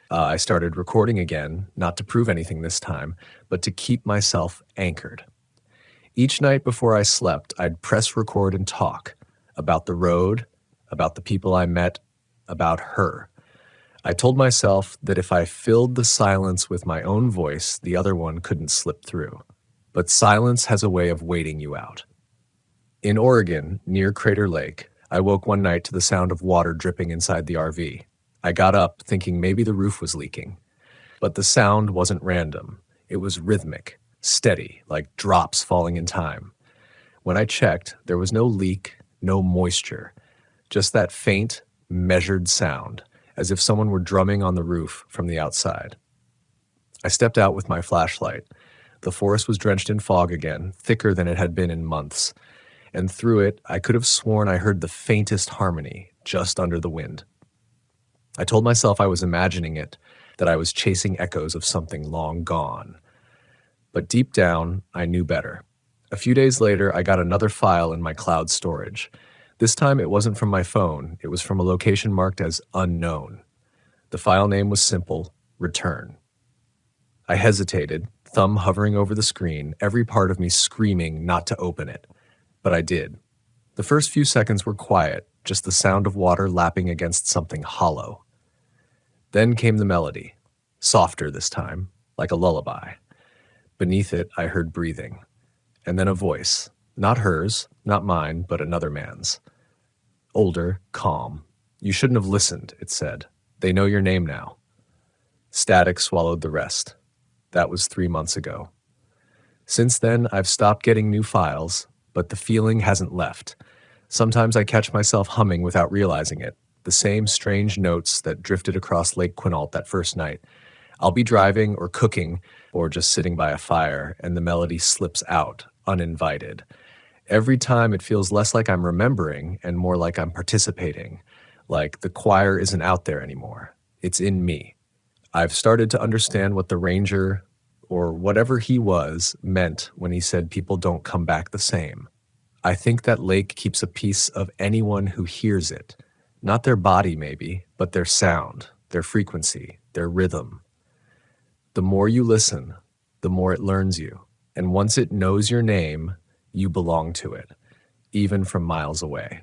I started recording again, not to prove anything this time, but to keep myself anchored. Each night before I slept, I'd press record and talk about the road, about the people I met, about her. I told myself that if I filled the silence with my own voice, the other one couldn't slip through. But silence has a way of waiting you out. In Oregon, near Crater Lake, I woke one night to the sound of water dripping inside the RV. I got up thinking maybe the roof was leaking. But the sound wasn't random. It was rhythmic, steady, like drops falling in time. When I checked, there was no leak, no moisture, just that faint, measured sound, as if someone were drumming on the roof from the outside. I stepped out with my flashlight. The forest was drenched in fog again, thicker than it had been in months, and through it, I could have sworn I heard the faintest harmony just under the wind. I told myself I was imagining it, that I was chasing echoes of something long gone. But deep down, I knew better. A few days later, I got another file in my cloud storage. This time, it wasn't from my phone. It was from a location marked as unknown. The file name was simple: return. I hesitated, thumb hovering over the screen, every part of me screaming not to open it. But I did. The first few seconds were quiet, just the sound of water lapping against something hollow. Then came the melody, softer this time, like a lullaby. Beneath it, I heard breathing. And then a voice, not hers, not mine, but another man's. Older, calm. You shouldn't have listened, it said. They know your name now. Static swallowed the rest. That was 3 months ago. Since then, I've stopped getting new files, but the feeling hasn't left. Sometimes I catch myself humming without realizing it, the same strange notes that drifted across Lake Quinault that first night. I'll be driving or cooking or just sitting by a fire, and the melody slips out, uninvited. Every time it feels less like I'm remembering and more like I'm participating, like the choir isn't out there anymore. It's in me. I've started to understand what the ranger, or whatever he was, meant when he said people don't come back the same. I think that lake keeps a piece of anyone who hears it. Not their body, maybe, but their sound, their frequency, their rhythm. The more you listen, the more it learns you. And once it knows your name, you belong to it, even from miles away.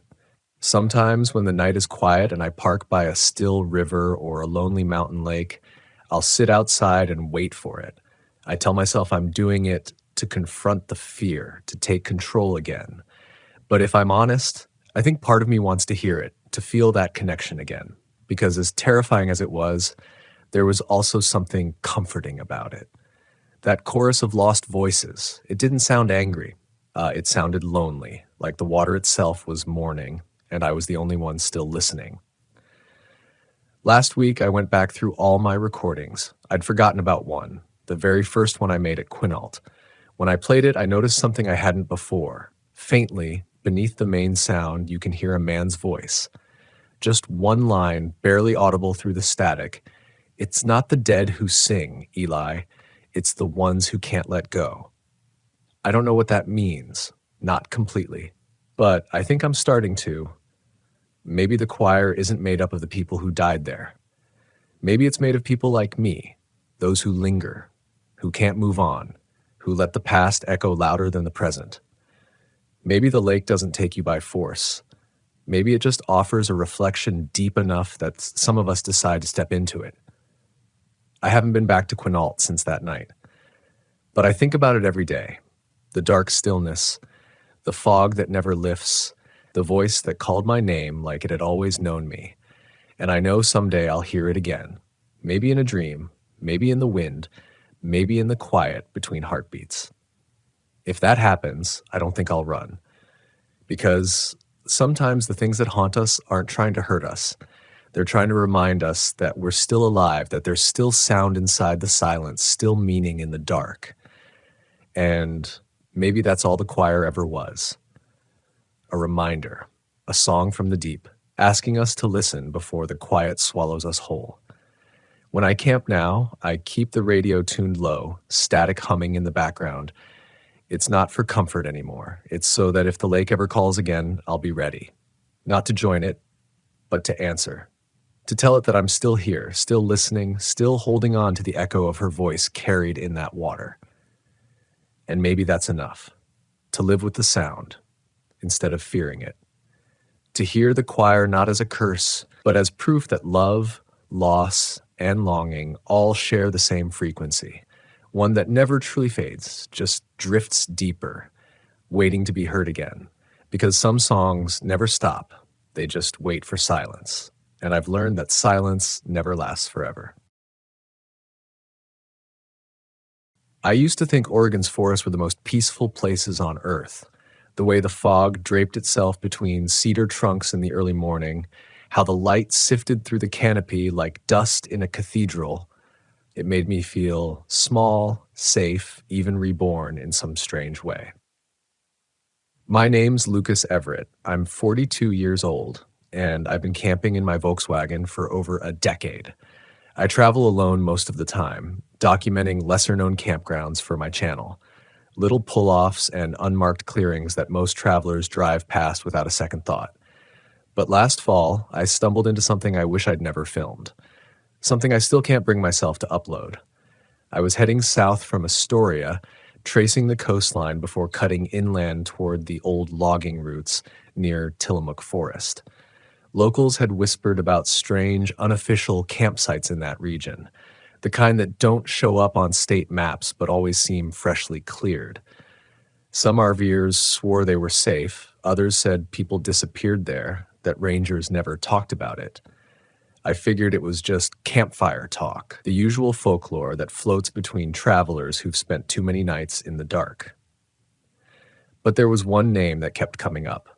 Sometimes when the night is quiet and I park by a still river or a lonely mountain lake, I'll sit outside and wait for it. I tell myself I'm doing it to confront the fear, to take control again. But if I'm honest, I think part of me wants to hear it, to feel that connection again. Because as terrifying as it was, there was also something comforting about it. That chorus of lost voices, it didn't sound angry. It sounded lonely, like the water itself was mourning, and I was the only one still listening. Last week, I went back through all my recordings. I'd forgotten about one, the very first one I made at Quinault. When I played it, I noticed something I hadn't before. Faintly, beneath the main sound, you can hear a man's voice. Just one line, barely audible through the static. It's not the dead who sing, Eli. It's the ones who can't let go. I don't know what that means, not completely, but I think I'm starting to. Maybe the choir isn't made up of the people who died there. Maybe it's made of people like me, those who linger, who can't move on, who let the past echo louder than the present. Maybe the lake doesn't take you by force. Maybe it just offers a reflection deep enough that some of us decide to step into it. I haven't been back to Quinault since that night, but I think about it every day. The dark stillness, the fog that never lifts, the voice that called my name like it had always known me. And I know someday I'll hear it again, maybe in a dream, maybe in the wind, maybe in the quiet between heartbeats. If that happens, I don't think I'll run. Because sometimes the things that haunt us aren't trying to hurt us. They're trying to remind us that we're still alive, that there's still sound inside the silence, still meaning in the dark. And maybe that's all the choir ever was. A reminder, a song from the deep, asking us to listen before the quiet swallows us whole. When I camp now, I keep the radio tuned low, static humming in the background. It's not for comfort anymore. It's so that if the lake ever calls again, I'll be ready. Not to join it, but to answer. To tell it that I'm still here, still listening, still holding on to the echo of her voice carried in that water. And maybe that's enough. To live with the sound, instead of fearing it. To hear the choir not as a curse, but as proof that love, loss, and longing all share the same frequency. One that never truly fades, just drifts deeper, waiting to be heard again. Because some songs never stop, they just wait for silence. And I've learned that silence never lasts forever. I used to think Oregon's forests were the most peaceful places on Earth. The way the fog draped itself between cedar trunks in the early morning, how the light sifted through the canopy like dust in a cathedral. It made me feel small, safe, even reborn in some strange way. My name's Lucas Everett. I'm 42 years old, and I've been camping in my Volkswagen for over a decade. I travel alone most of the time, documenting lesser-known campgrounds for my channel, little pull-offs and unmarked clearings that most travelers drive past without a second thought. But last fall, I stumbled into something I wish I'd never filmed, something I still can't bring myself to upload. I was heading south from Astoria, tracing the coastline before cutting inland toward the old logging routes near Tillamook Forest. Locals had whispered about strange, unofficial campsites in that region, the kind that don't show up on state maps but always seem freshly cleared. Some RVers swore they were safe, others said people disappeared there, that rangers never talked about it. I figured it was just campfire talk, the usual folklore that floats between travelers who've spent too many nights in the dark. But there was one name that kept coming up.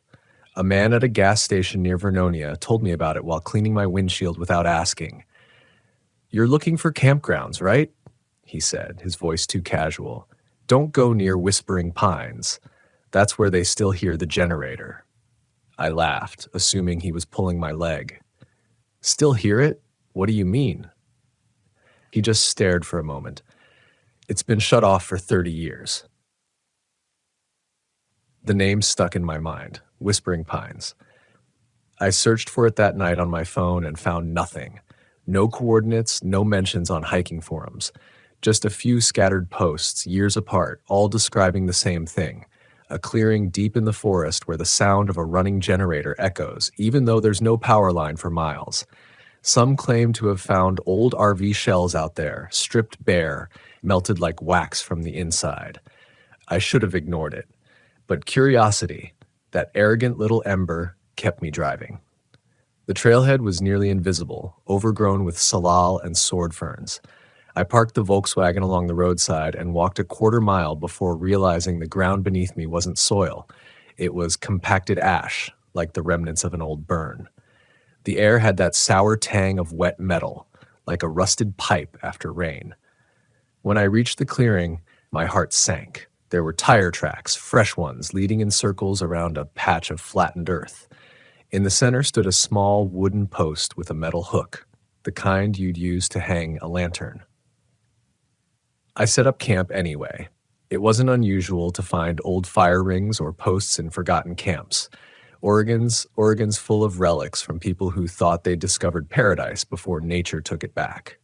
A man at a gas station near Vernonia told me about it while cleaning my windshield without asking. "You're looking for campgrounds, right?" he said, his voice too casual. "Don't go near Whispering Pines. That's where they still hear the generator." I laughed, assuming he was pulling my leg. "Still hear it? What do you mean?" He just stared for a moment. "It's been shut off for 30 years. The name stuck in my mind, Whispering Pines. I searched for it that night on my phone and found nothing. No coordinates, no mentions on hiking forums. Just a few scattered posts, years apart, all describing the same thing. A clearing deep in the forest where the sound of a running generator echoes, even though there's no power line for miles. Some claim to have found old RV shells out there, stripped bare, melted like wax from the inside. I should have ignored it. But curiosity, that arrogant little ember, kept me driving. The trailhead was nearly invisible, overgrown with salal and sword ferns. I parked the Volkswagen along the roadside and walked a quarter mile before realizing the ground beneath me wasn't soil. It was compacted ash, like the remnants of an old burn. The air had that sour tang of wet metal, like a rusted pipe after rain. When I reached the clearing, my heart sank. There were tire tracks, fresh ones, leading in circles around a patch of flattened earth. In the center stood a small wooden post with a metal hook, the kind you'd use to hang a lantern. I set up camp anyway. It wasn't unusual to find old fire rings or posts in forgotten camps. Oregon's full of relics from people who thought they'd discovered paradise before nature took it back.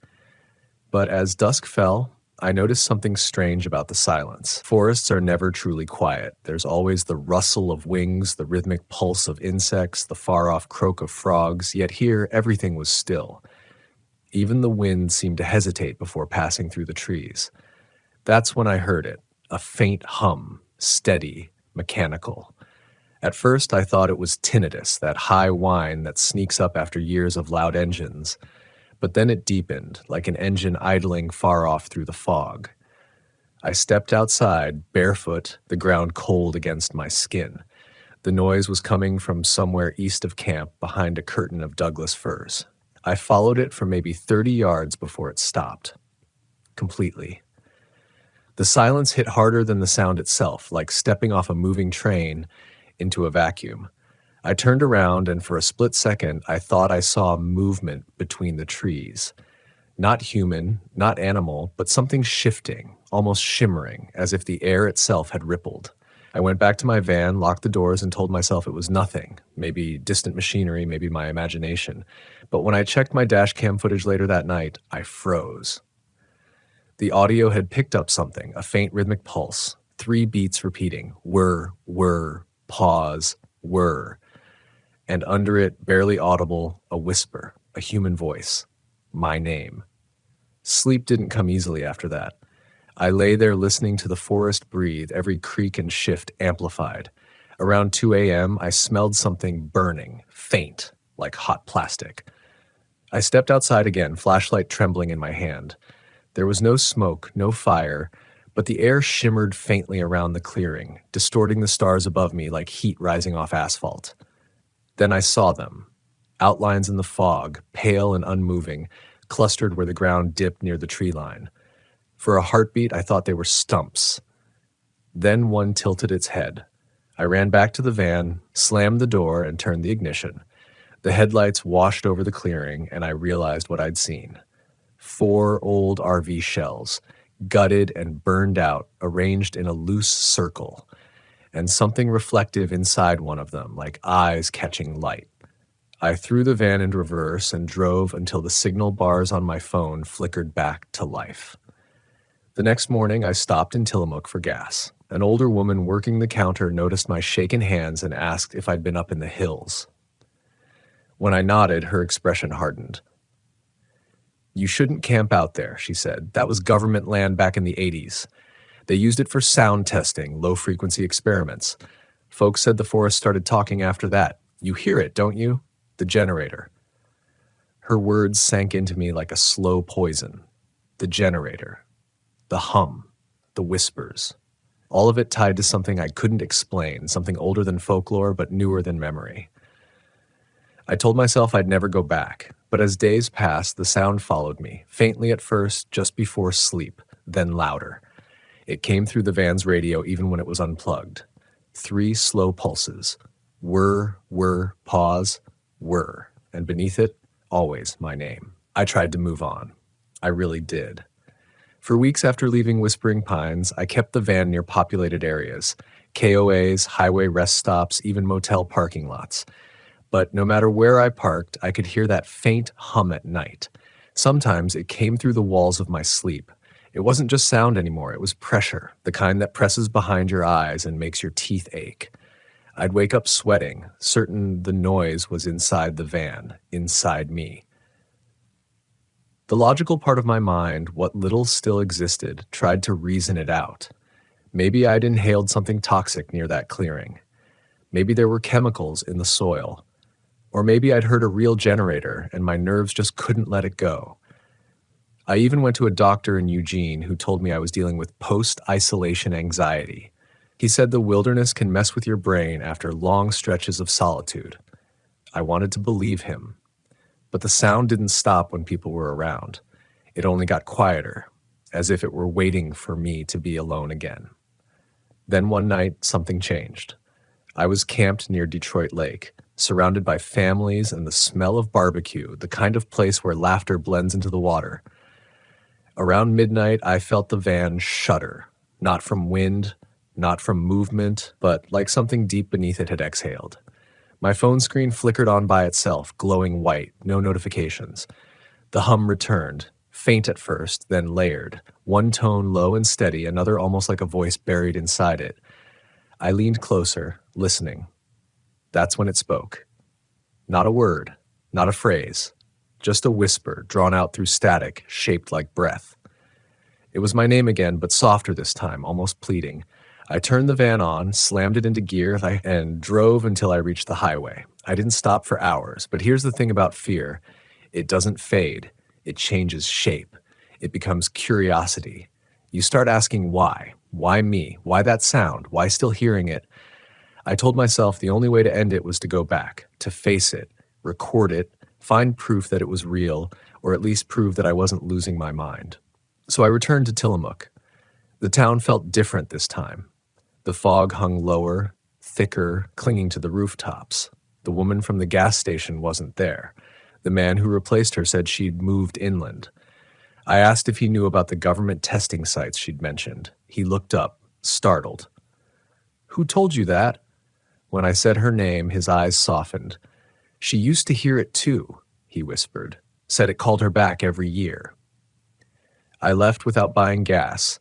But as dusk fell, I noticed something strange about the silence. Forests are never truly quiet. There's always the rustle of wings, the rhythmic pulse of insects, the far-off croak of frogs, yet here everything was still. Even the wind seemed to hesitate before passing through the trees. That's when I heard it, a faint hum, steady, mechanical. At first I thought it was tinnitus, that high whine that sneaks up after years of loud engines. But then it deepened, like an engine idling far off through the fog. I stepped outside, barefoot, the ground cold against my skin. The noise was coming from somewhere east of camp, behind a curtain of Douglas firs. I followed it for maybe 30 yards before it stopped. Completely. The silence hit harder than the sound itself, like stepping off a moving train into a vacuum. I turned around, and for a split second, I thought I saw movement between the trees. Not human, not animal, but something shifting, almost shimmering, as if the air itself had rippled. I went back to my van, locked the doors, and told myself it was nothing. Maybe distant machinery, maybe my imagination. But when I checked my dash cam footage later that night, I froze. The audio had picked up something, a faint rhythmic pulse, 3 beats repeating, whir, pause, whir. And under it, barely audible, a whisper, a human voice, my name. Sleep didn't come easily after that. I lay there listening to the forest breathe, every creak and shift amplified. Around 2 a.m., I smelled something burning, faint, like hot plastic. I stepped outside again, flashlight trembling in my hand. There was no smoke, no fire, but the air shimmered faintly around the clearing, distorting the stars above me like heat rising off asphalt. Then I saw them, outlines in the fog, pale and unmoving, clustered where the ground dipped near the tree line. For a heartbeat, I thought they were stumps. Then one tilted its head. I ran back to the van, slammed the door, and turned the ignition. The headlights washed over the clearing, and I realized what I'd seen. 4 old RV shells, gutted and burned out, arranged in a loose circle, and something reflective inside one of them, like eyes catching light. I threw the van into reverse and drove until the signal bars on my phone flickered back to life. The next morning, I stopped in Tillamook for gas. An older woman working the counter noticed my shaken hands and asked if I'd been up in the hills. When I nodded, her expression hardened. "You shouldn't camp out there," she said. "That was government land back in the 80s. They used it for sound testing, low-frequency experiments. Folks said the forest started talking after that. You hear it, don't you? The generator." Her words sank into me like a slow poison. The generator. The hum. The whispers. All of it tied to something I couldn't explain, something older than folklore but newer than memory. I told myself I'd never go back, but as days passed, the sound followed me, faintly at first, just before sleep, then louder. It came through the van's radio even when it was unplugged. 3 slow pulses. Whir, whir, pause, whir. And beneath it, always my name. I tried to move on. I really did. For weeks after leaving Whispering Pines, I kept the van near populated areas, KOAs, highway rest stops, even motel parking lots. But no matter where I parked, I could hear that faint hum at night. Sometimes it came through the walls of my sleep. It wasn't just sound anymore, it was pressure, the kind that presses behind your eyes and makes your teeth ache. I'd wake up sweating, certain the noise was inside the van, inside me. The logical part of my mind, what little still existed, tried to reason it out. Maybe I'd inhaled something toxic near that clearing. Maybe there were chemicals in the soil. Or maybe I'd heard a real generator and my nerves just couldn't let it go. I even went to a doctor in Eugene who told me I was dealing with post-isolation anxiety. He said the wilderness can mess with your brain after long stretches of solitude. I wanted to believe him. But the sound didn't stop when people were around. It only got quieter, as if it were waiting for me to be alone again. Then one night, something changed. I was camped near Detroit Lake, surrounded by families and the smell of barbecue, the kind of place where laughter blends into the water. Around midnight, I felt the van shudder, not from wind, not from movement, but like something deep beneath it had exhaled. My phone screen flickered on by itself, glowing white, no notifications. The hum returned, faint at first, then layered, one tone low and steady, another almost like a voice buried inside it. I leaned closer, listening. That's when it spoke. Not a word, not a phrase, just a whisper drawn out through static, shaped like breath. It was my name again, but softer this time, almost pleading. I turned the van on, slammed it into gear, and drove until I reached the highway. I didn't stop for hours, but here's the thing about fear. It doesn't fade. It changes shape. It becomes curiosity. You start asking why. Why me? Why that sound? Why still hearing it? I told myself the only way to end it was to go back, to face it, record it, find proof that it was real, or at least prove that I wasn't losing my mind. So I returned to Tillamook. The town felt different this time. The fog hung lower, thicker, clinging to the rooftops. The woman from the gas station wasn't there. The man who replaced her said she'd moved inland. I asked if he knew about the government testing sites she'd mentioned. He looked up, startled. "Who told you that?" When I said her name, his eyes softened. "She used to hear it too," he whispered. Said it called her back every year. I left without buying gas.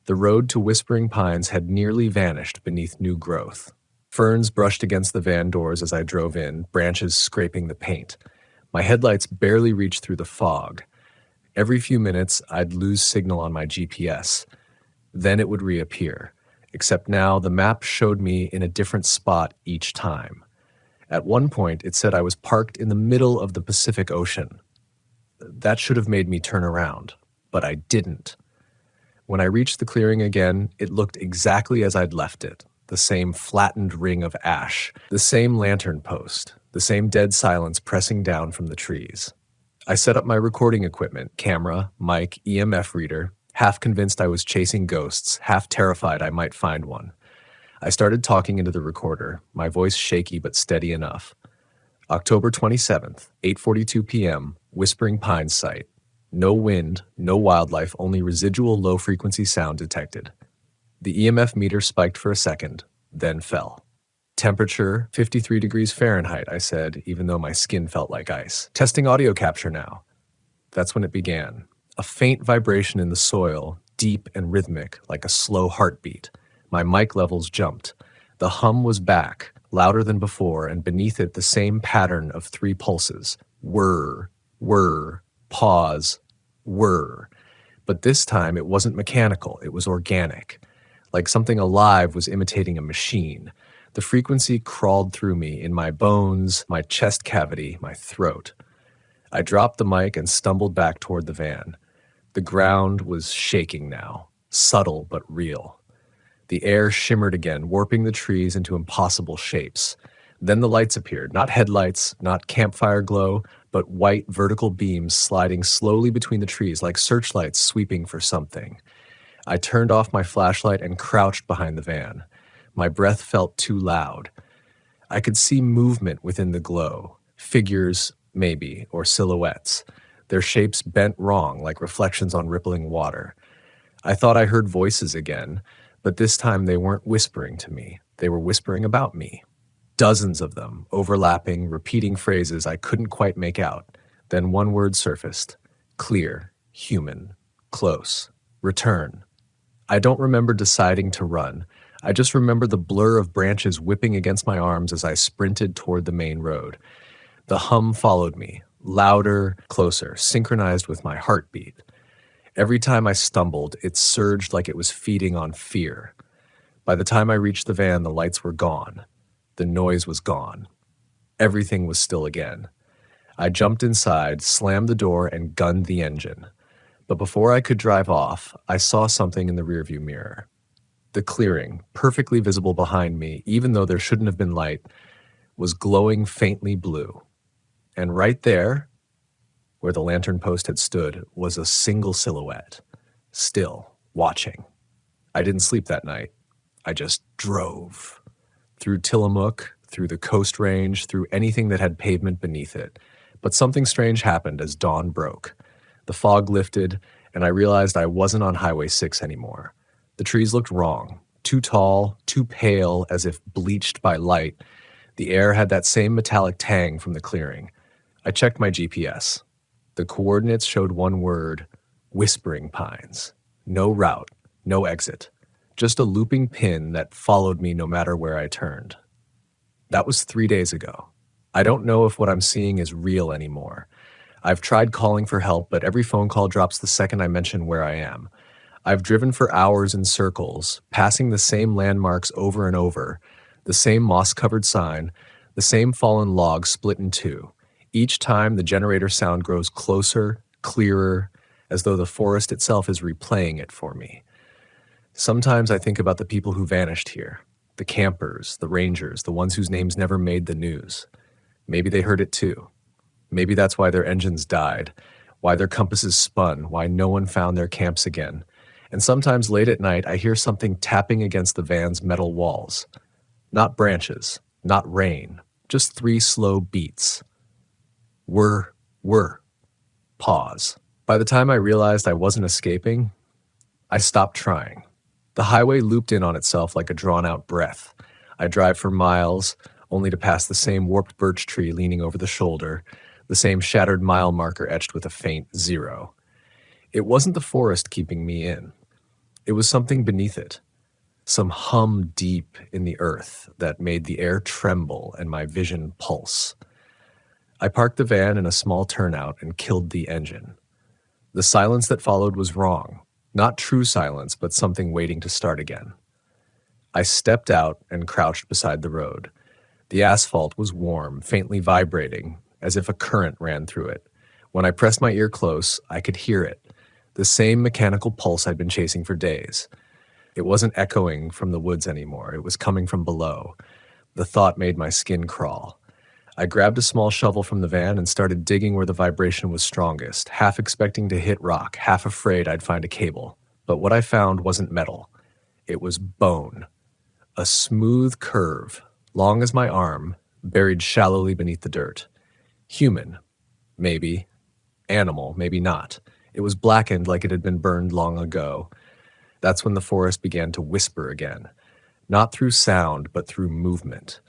The road to Whispering Pines had nearly vanished beneath new growth. Ferns brushed against the van doors as I drove in, branches scraping the paint. My headlights barely reached through the fog. Every few minutes, I'd lose signal on my GPS. Then it would reappear, except now the map showed me in a different spot each time. At one point, it said I was parked in the middle of the Pacific Ocean. That should have made me turn around, but I didn't. When I reached the clearing again, it looked exactly as I'd left it. The same flattened ring of ash, the same lantern post, the same dead silence pressing down from the trees. I set up my recording equipment, camera, mic, EMF reader, half convinced I was chasing ghosts, half terrified I might find one. I started talking into the recorder, my voice shaky but steady enough. October 27th, 8:42 p.m., Whispering Pines site. No wind, no wildlife, only residual low-frequency sound detected. The EMF meter spiked for a second, then fell. Temperature, 53 degrees Fahrenheit, I said, even though my skin felt like ice. Testing audio capture now. That's when it began. A faint vibration in the soil, deep and rhythmic, like a slow heartbeat. My mic levels jumped. The hum was back, louder than before, and beneath it the same pattern of 3 pulses. Whir, whir, pause, whir. But this time it wasn't mechanical, it was organic. Like something alive was imitating a machine. The frequency crawled through me, in my bones, my chest cavity, my throat. I dropped the mic and stumbled back toward the van. The ground was shaking now, subtle but real. The air shimmered again, warping the trees into impossible shapes. Then the lights appeared, not headlights, not campfire glow, but white vertical beams sliding slowly between the trees like searchlights sweeping for something. I turned off my flashlight and crouched behind the van. My breath felt too loud. I could see movement within the glow. Figures, maybe, or silhouettes. Their shapes bent wrong, like reflections on rippling water. I thought I heard voices again, but this time they weren't whispering to me. They were whispering about me. Dozens of them, overlapping, repeating phrases I couldn't quite make out. Then one word surfaced. Clear, human, close, return. I don't remember deciding to run. I just remember the blur of branches whipping against my arms as I sprinted toward the main road. The hum followed me, louder, closer, synchronized with my heartbeat. Every time I stumbled, it surged like it was feeding on fear. By the time I reached the van, the lights were gone. The noise was gone. Everything was still again. I jumped inside, slammed the door, and gunned the engine. But before I could drive off, I saw something in the rearview mirror. The clearing, perfectly visible behind me, even though there shouldn't have been light, was glowing faintly blue. And right there, where the lantern post had stood, was a single silhouette, still, watching. I didn't sleep that night. I just drove. Through Tillamook, through the Coast Range, through anything that had pavement beneath it. But something strange happened as dawn broke. The fog lifted, and I realized I wasn't on Highway 6 anymore. The trees looked wrong, too tall, too pale, as if bleached by light. The air had that same metallic tang from the clearing. I checked my GPS. The coordinates showed one word, Whispering Pines. No route, no exit. Just a looping pin that followed me no matter where I turned. That was 3 days ago. I don't know if what I'm seeing is real anymore. I've tried calling for help, but every phone call drops the second I mention where I am. I've driven for hours in circles, passing the same landmarks over and over, the same moss-covered sign, the same fallen log split in two. Each time, the generator sound grows closer, clearer, as though the forest itself is replaying it for me. Sometimes I think about the people who vanished here, the campers, the rangers, the ones whose names never made the news. Maybe they heard it too. Maybe that's why their engines died, why their compasses spun, why no one found their camps again. And sometimes late at night, I hear something tapping against the van's metal walls. Not branches, not rain, just 3 slow beats. Whir, whir, pause. By the time I realized I wasn't escaping, I stopped trying. The highway looped in on itself like a drawn-out breath. I drive for miles, only to pass the same warped birch tree leaning over the shoulder, the same shattered mile marker etched with a faint 0. It wasn't the forest keeping me in. It was something beneath it, some hum deep in the earth that made the air tremble and my vision pulse. I parked the van in a small turnout and killed the engine. The silence that followed was wrong. Not true silence, but something waiting to start again. I stepped out and crouched beside the road. The asphalt was warm, faintly vibrating, as if a current ran through it. When I pressed my ear close, I could hear it, the same mechanical pulse I'd been chasing for days. It wasn't echoing from the woods anymore. It was coming from below. The thought made my skin crawl. I grabbed a small shovel from the van and started digging where the vibration was strongest, half expecting to hit rock, half afraid I'd find a cable. But what I found wasn't metal. It was bone. A smooth curve, long as my arm, buried shallowly beneath the dirt. Human, maybe. Animal, maybe not. It was blackened like it had been burned long ago. That's when the forest began to whisper again, not through sound, but through movement.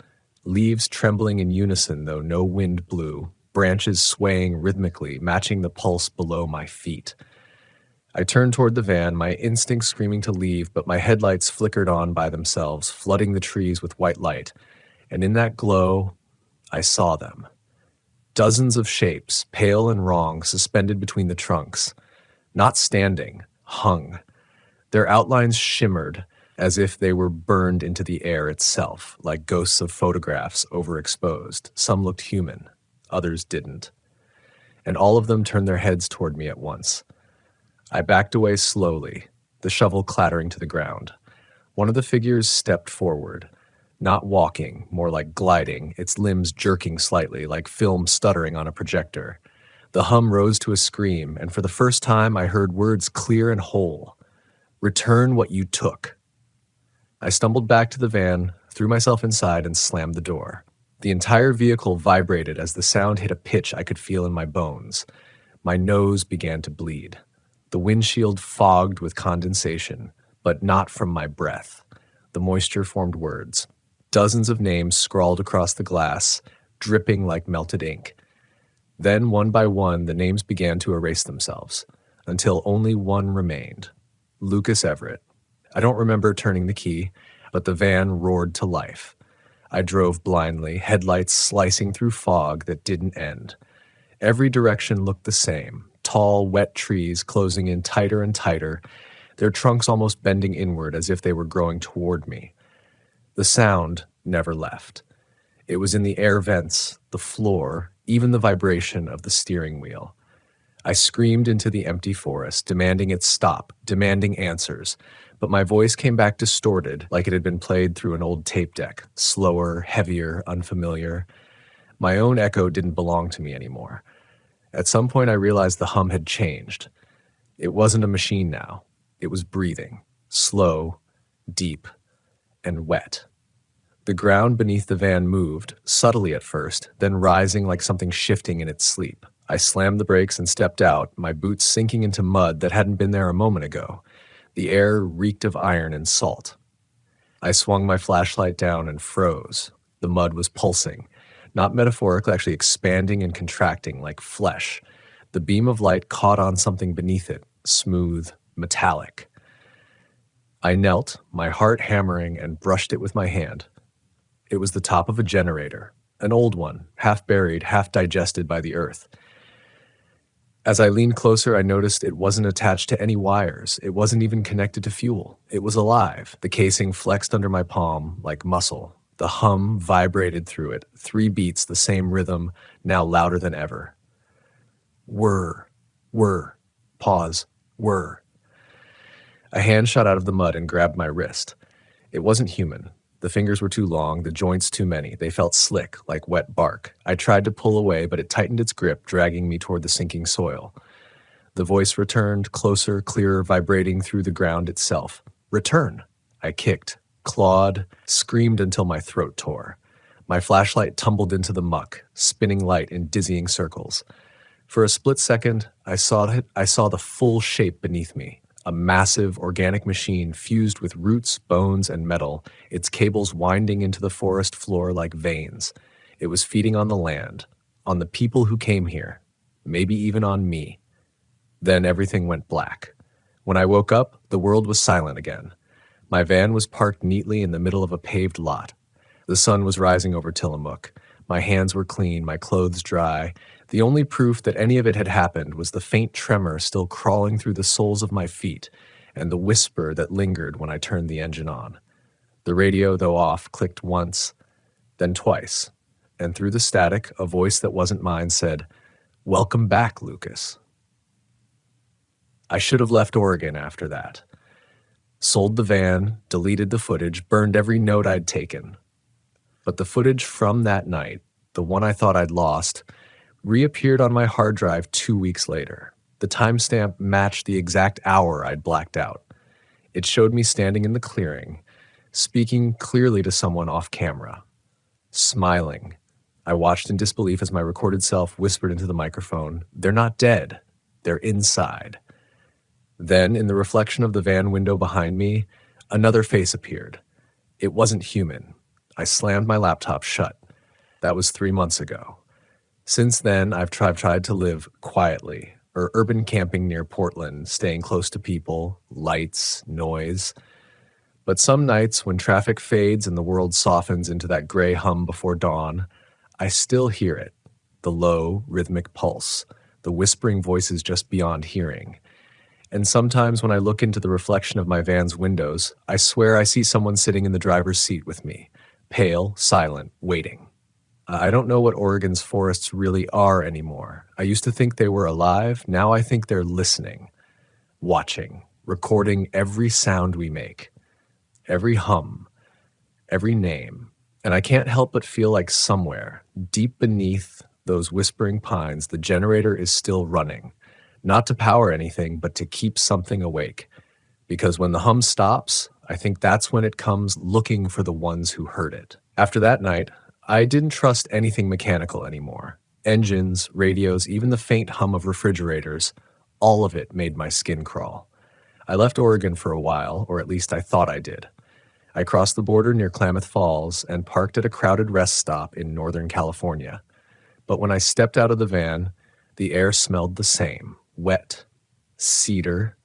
Leaves trembling in unison, though no wind blew, branches swaying rhythmically, matching the pulse below my feet. I turned toward the van, my instincts screaming to leave, but my headlights flickered on by themselves, flooding the trees with white light. And in that glow, I saw them. Dozens of shapes, pale and wrong, suspended between the trunks. Not standing, hung. Their outlines shimmered as if they were burned into the air itself, like ghosts of photographs overexposed. Some looked human, others didn't. And all of them turned their heads toward me at once. I backed away slowly, the shovel clattering to the ground. One of the figures stepped forward, not walking, more like gliding, its limbs jerking slightly, like film stuttering on a projector. The hum rose to a scream, and for the first time I heard words clear and whole. Return what you took. I stumbled back to the van, threw myself inside, and slammed the door. The entire vehicle vibrated as the sound hit a pitch I could feel in my bones. My nose began to bleed. The windshield fogged with condensation, but not from my breath. The moisture formed words. Dozens of names scrawled across the glass, dripping like melted ink. Then, one by one, the names began to erase themselves, until only one remained. Lucas Everett. I don't remember turning the key, but the van roared to life. I drove blindly, headlights slicing through fog that didn't end. Every direction looked the same, tall, wet trees closing in tighter and tighter, their trunks almost bending inward as if they were growing toward me. The sound never left. It was in the air vents, the floor, even the vibration of the steering wheel. I screamed into the empty forest, demanding it stop, demanding answers, but my voice came back distorted, like it had been played through an old tape deck, slower, heavier, unfamiliar. My own echo didn't belong to me anymore. At some point I realized the hum had changed. It wasn't a machine now. It was breathing, slow, deep, and wet. The ground beneath the van moved, subtly at first, then rising like something shifting in its sleep. I slammed the brakes and stepped out, my boots sinking into mud that hadn't been there a moment ago. The air reeked of iron and salt. I swung my flashlight down and froze. The mud was pulsing, not metaphorically, actually expanding and contracting like flesh. The beam of light caught on something beneath it, smooth, metallic. I knelt, my heart hammering, and brushed it with my hand. It was the top of a generator, an old one, half buried, half digested by the earth. As I leaned closer, I noticed it wasn't attached to any wires. It wasn't even connected to fuel. It was alive. The casing flexed under my palm like muscle. The hum vibrated through it, 3 beats, the same rhythm, now louder than ever. Whir, whir, pause, whir. A hand shot out of the mud and grabbed my wrist. It wasn't human. The fingers were too long, the joints too many. They felt slick, like wet bark. I tried to pull away, but it tightened its grip, dragging me toward the sinking soil. The voice returned, closer, clearer, vibrating through the ground itself. Return! I kicked, clawed, screamed until my throat tore. My flashlight tumbled into the muck, spinning light in dizzying circles. For a split second, I saw the full shape beneath me. A massive, organic machine fused with roots, bones, and metal, its cables winding into the forest floor like veins. It was feeding on the land, on the people who came here, maybe even on me. Then everything went black. When I woke up, the world was silent again. My van was parked neatly in the middle of a paved lot. The sun was rising over Tillamook. My hands were clean, my clothes dry. The only proof that any of it had happened was the faint tremor still crawling through the soles of my feet and the whisper that lingered when I turned the engine on. The radio, though off, clicked once, then twice, and through the static, a voice that wasn't mine said, "Welcome back, Lucas." I should have left Oregon after that. Sold the van, deleted the footage, burned every note I'd taken. But the footage from that night, the one I thought I'd lost, reappeared on my hard drive 2 weeks later. The timestamp matched the exact hour I'd blacked out. It showed me standing in the clearing, speaking clearly to someone off camera, smiling. I watched in disbelief as my recorded self whispered into the microphone, "They're not dead. They're inside. Then, in the reflection of the van window behind me, another face appeared. It wasn't human. I slammed my laptop shut. That was 3 months ago. Since then, I've tried to live quietly, or urban camping near Portland, staying close to people, lights, noise. But some nights, when traffic fades and the world softens into that gray hum before dawn, I still hear it, the low, rhythmic pulse, the whispering voices just beyond hearing. And sometimes when I look into the reflection of my van's windows, I swear I see someone sitting in the driver's seat with me, pale, silent, waiting. I don't know what Oregon's forests really are anymore. I used to think they were alive. Now I think they're listening, watching, recording every sound we make, every hum, every name. And I can't help but feel like somewhere, deep beneath those whispering pines, the generator is still running. Not to power anything, but to keep something awake. Because when the hum stops, I think that's when it comes looking for the ones who heard it. After that night, I didn't trust anything mechanical anymore. Engines, radios, even the faint hum of refrigerators, all of it made my skin crawl. I left Oregon for a while, or at least I thought I did. I crossed the border near Klamath Falls and parked at a crowded rest stop in Northern California. But when I stepped out of the van, the air smelled the same. Wet, cedar,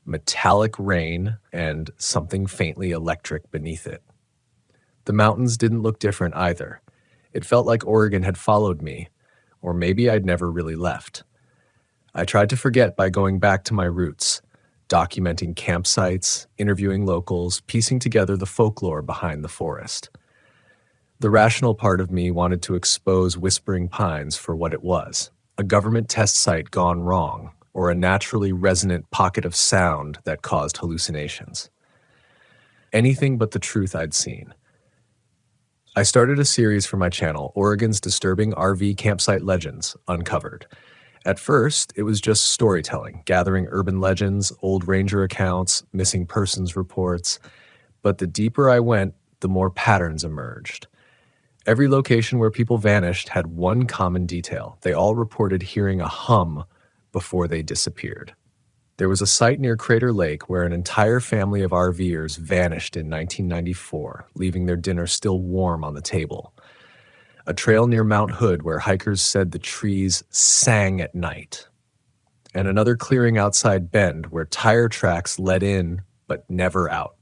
metallic rain, and something faintly electric beneath it. The mountains didn't look different either. It felt like Oregon had followed me, or maybe I'd never really left. I tried to forget by going back to my roots, documenting campsites, interviewing locals, piecing together the folklore behind the forest. The rational part of me wanted to expose Whispering Pines for what it was, a government test site gone wrong, or a naturally resonant pocket of sound that caused hallucinations. Anything but the truth I'd seen. I started a series for my channel, Oregon's Disturbing RV Campsite Legends, Uncovered. At first, it was just storytelling, gathering urban legends, old ranger accounts, missing persons reports. But the deeper I went, the more patterns emerged. Every location where people vanished had one common detail. They all reported hearing a hum before they disappeared. There was a site near Crater Lake where an entire family of RVers vanished in 1994, leaving their dinner still warm on the table. A trail near Mount Hood where hikers said the trees sang at night. And another clearing outside Bend where tire tracks led in but never out.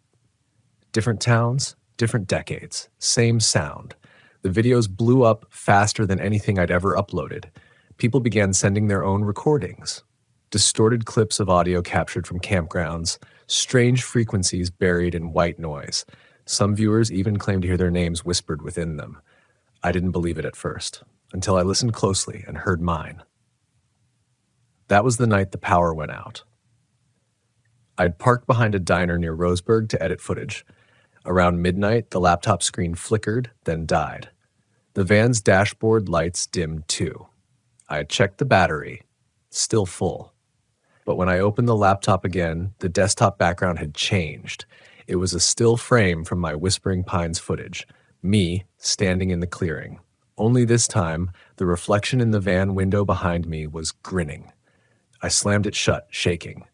Different towns, different decades, same sound. The videos blew up faster than anything I'd ever uploaded. People began sending their own recordings. Distorted clips of audio captured from campgrounds, strange frequencies buried in white noise. Some viewers even claimed to hear their names whispered within them. I didn't believe it at first, until I listened closely and heard mine. That was the night the power went out. I'd parked behind a diner near Roseburg to edit footage. Around midnight, the laptop screen flickered, then died. The van's dashboard lights dimmed too. I had checked the battery, still full. But when I opened the laptop again, the desktop background had changed. It was a still frame from my Whispering Pines footage, me standing in the clearing. Only this time, the reflection in the van window behind me was grinning. I slammed it shut, shaking.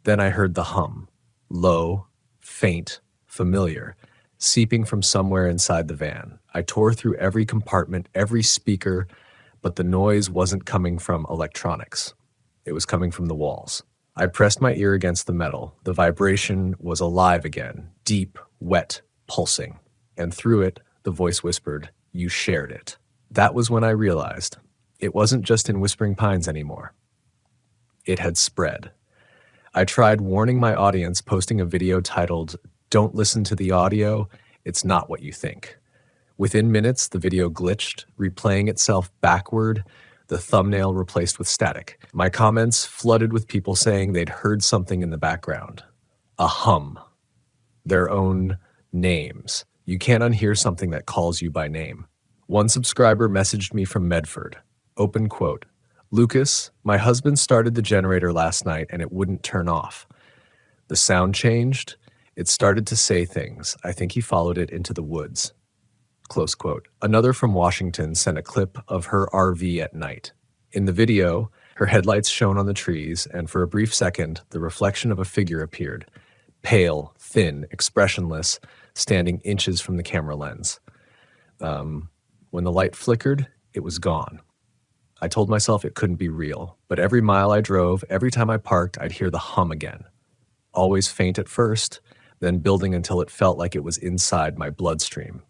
Then I heard the hum, low, faint, familiar, seeping from somewhere inside the van. I tore through every compartment, every speaker, but the noise wasn't coming from electronics. It was coming from the walls. I pressed my ear against the metal. The vibration was alive again, deep, wet, pulsing. And through it, the voice whispered, "You shared it." That was when I realized it wasn't just in Whispering Pines anymore. It had spread. I tried warning my audience, posting a video titled, "Don't listen to the audio, it's not what you think." Within minutes, the video glitched, replaying itself backward, the thumbnail replaced with static. My comments flooded with people saying they'd heard something in the background. A hum. Their own names. You can't unhear something that calls you by name. One subscriber messaged me from Medford. Open quote. "Lucas, my husband started the generator last night and it wouldn't turn off. The sound changed. It started to say things. I think he followed it into the woods." Close quote. Another from Washington sent a clip of her RV at night. In the video, Her headlights shone on the trees, and for a brief second, the reflection of a figure appeared, pale, thin, expressionless, standing inches from the camera lens. When the light flickered, it was gone. I told myself it couldn't be real, but every mile I drove, every time I parked, I'd hear the hum again. Always faint at first, then building until it felt like it was inside my bloodstream.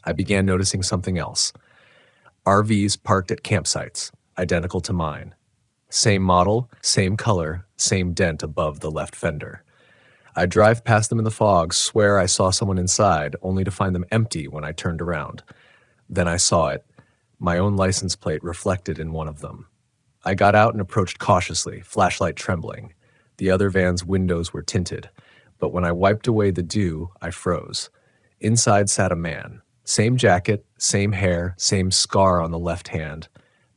I began noticing something else. RVs parked at campsites, identical to mine. Same model, same color, same dent above the left fender. I'd drive past them in the fog, swear I saw someone inside, only to find them empty when I turned around. Then I saw it, my own license plate reflected in one of them. I got out and approached cautiously, flashlight trembling. The other van's windows were tinted, but when I wiped away the dew, I froze. Inside sat a man. Same jacket, same hair, same scar on the left hand.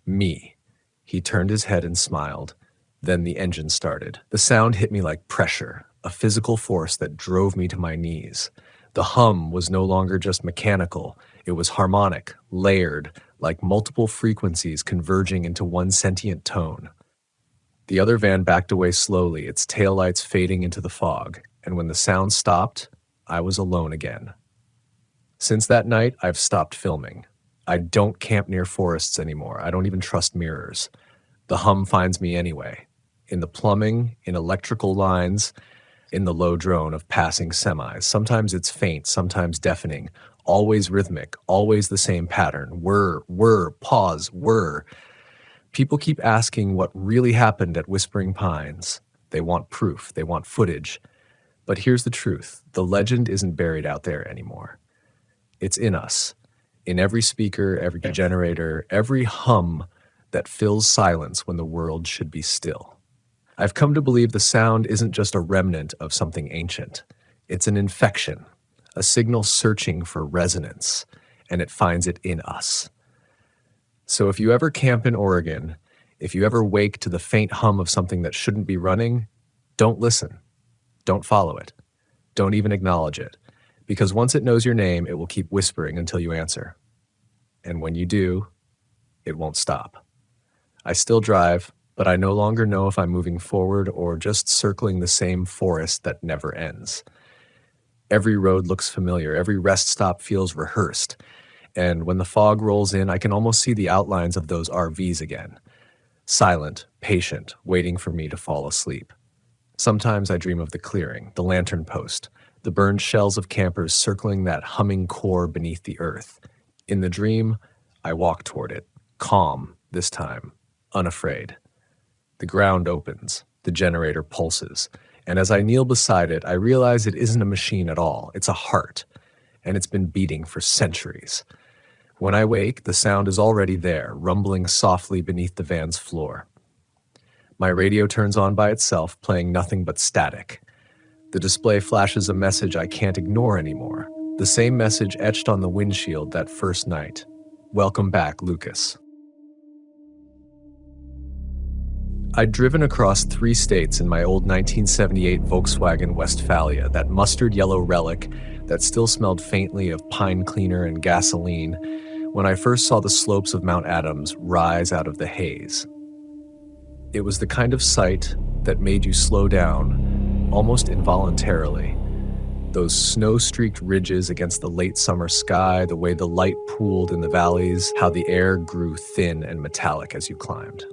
Me. He turned his head and smiled. Then the engine started. The sound hit me like pressure, a physical force that drove me to my knees. The hum was no longer just mechanical. It was harmonic, layered, like multiple frequencies converging into one sentient tone. The other van backed away slowly, its taillights fading into the fog, and when the sound stopped, I was alone again. Since that night, I've stopped filming. I don't camp near forests anymore. I don't even trust mirrors. The hum finds me anyway. In the plumbing, in electrical lines, in the low drone of passing semis. Sometimes it's faint, sometimes deafening, always rhythmic, always the same pattern. Whir, pause, whir. People keep asking what really happened at Whispering Pines. They want proof, they want footage. But here's the truth. The legend isn't buried out there anymore. It's in us, in every speaker, every generator, every hum that fills silence when the world should be still. I've come to believe the sound isn't just a remnant of something ancient. It's an infection, a signal searching for resonance, and it finds it in us. So if you ever camp in Oregon, if you ever wake to the faint hum of something that shouldn't be running, don't listen. Don't follow it. Don't even acknowledge it. Because once it knows your name, it will keep whispering until you answer. And when you do, it won't stop. I still drive, but I no longer know if I'm moving forward or just circling the same forest that never ends. Every road looks familiar, every rest stop feels rehearsed, and when the fog rolls in, I can almost see the outlines of those RVs again. Silent, patient, waiting for me to fall asleep. Sometimes I dream of the clearing, the lantern post, the burned shells of campers circling that humming core beneath the earth. In the dream, I walk toward it, calm this time, unafraid. The ground opens, the generator pulses, and as I kneel beside it, I realize it isn't a machine at all. It's a heart, and it's been beating for centuries. When I wake, the sound is already there, rumbling softly beneath the van's floor. My radio turns on by itself, playing nothing but static. The display flashes a message I can't ignore anymore. The same message etched on the windshield that first night. Welcome back, Lucas. I'd driven across 3 states in my old 1978 Volkswagen Westphalia, that mustard yellow relic that still smelled faintly of pine cleaner and gasoline, when I first saw the slopes of Mount Adams rise out of the haze. It was the kind of sight that made you slow down, almost involuntarily. Those snow-streaked ridges against the late summer sky, the way the light pooled in the valleys, how the air grew thin and metallic as you climbed.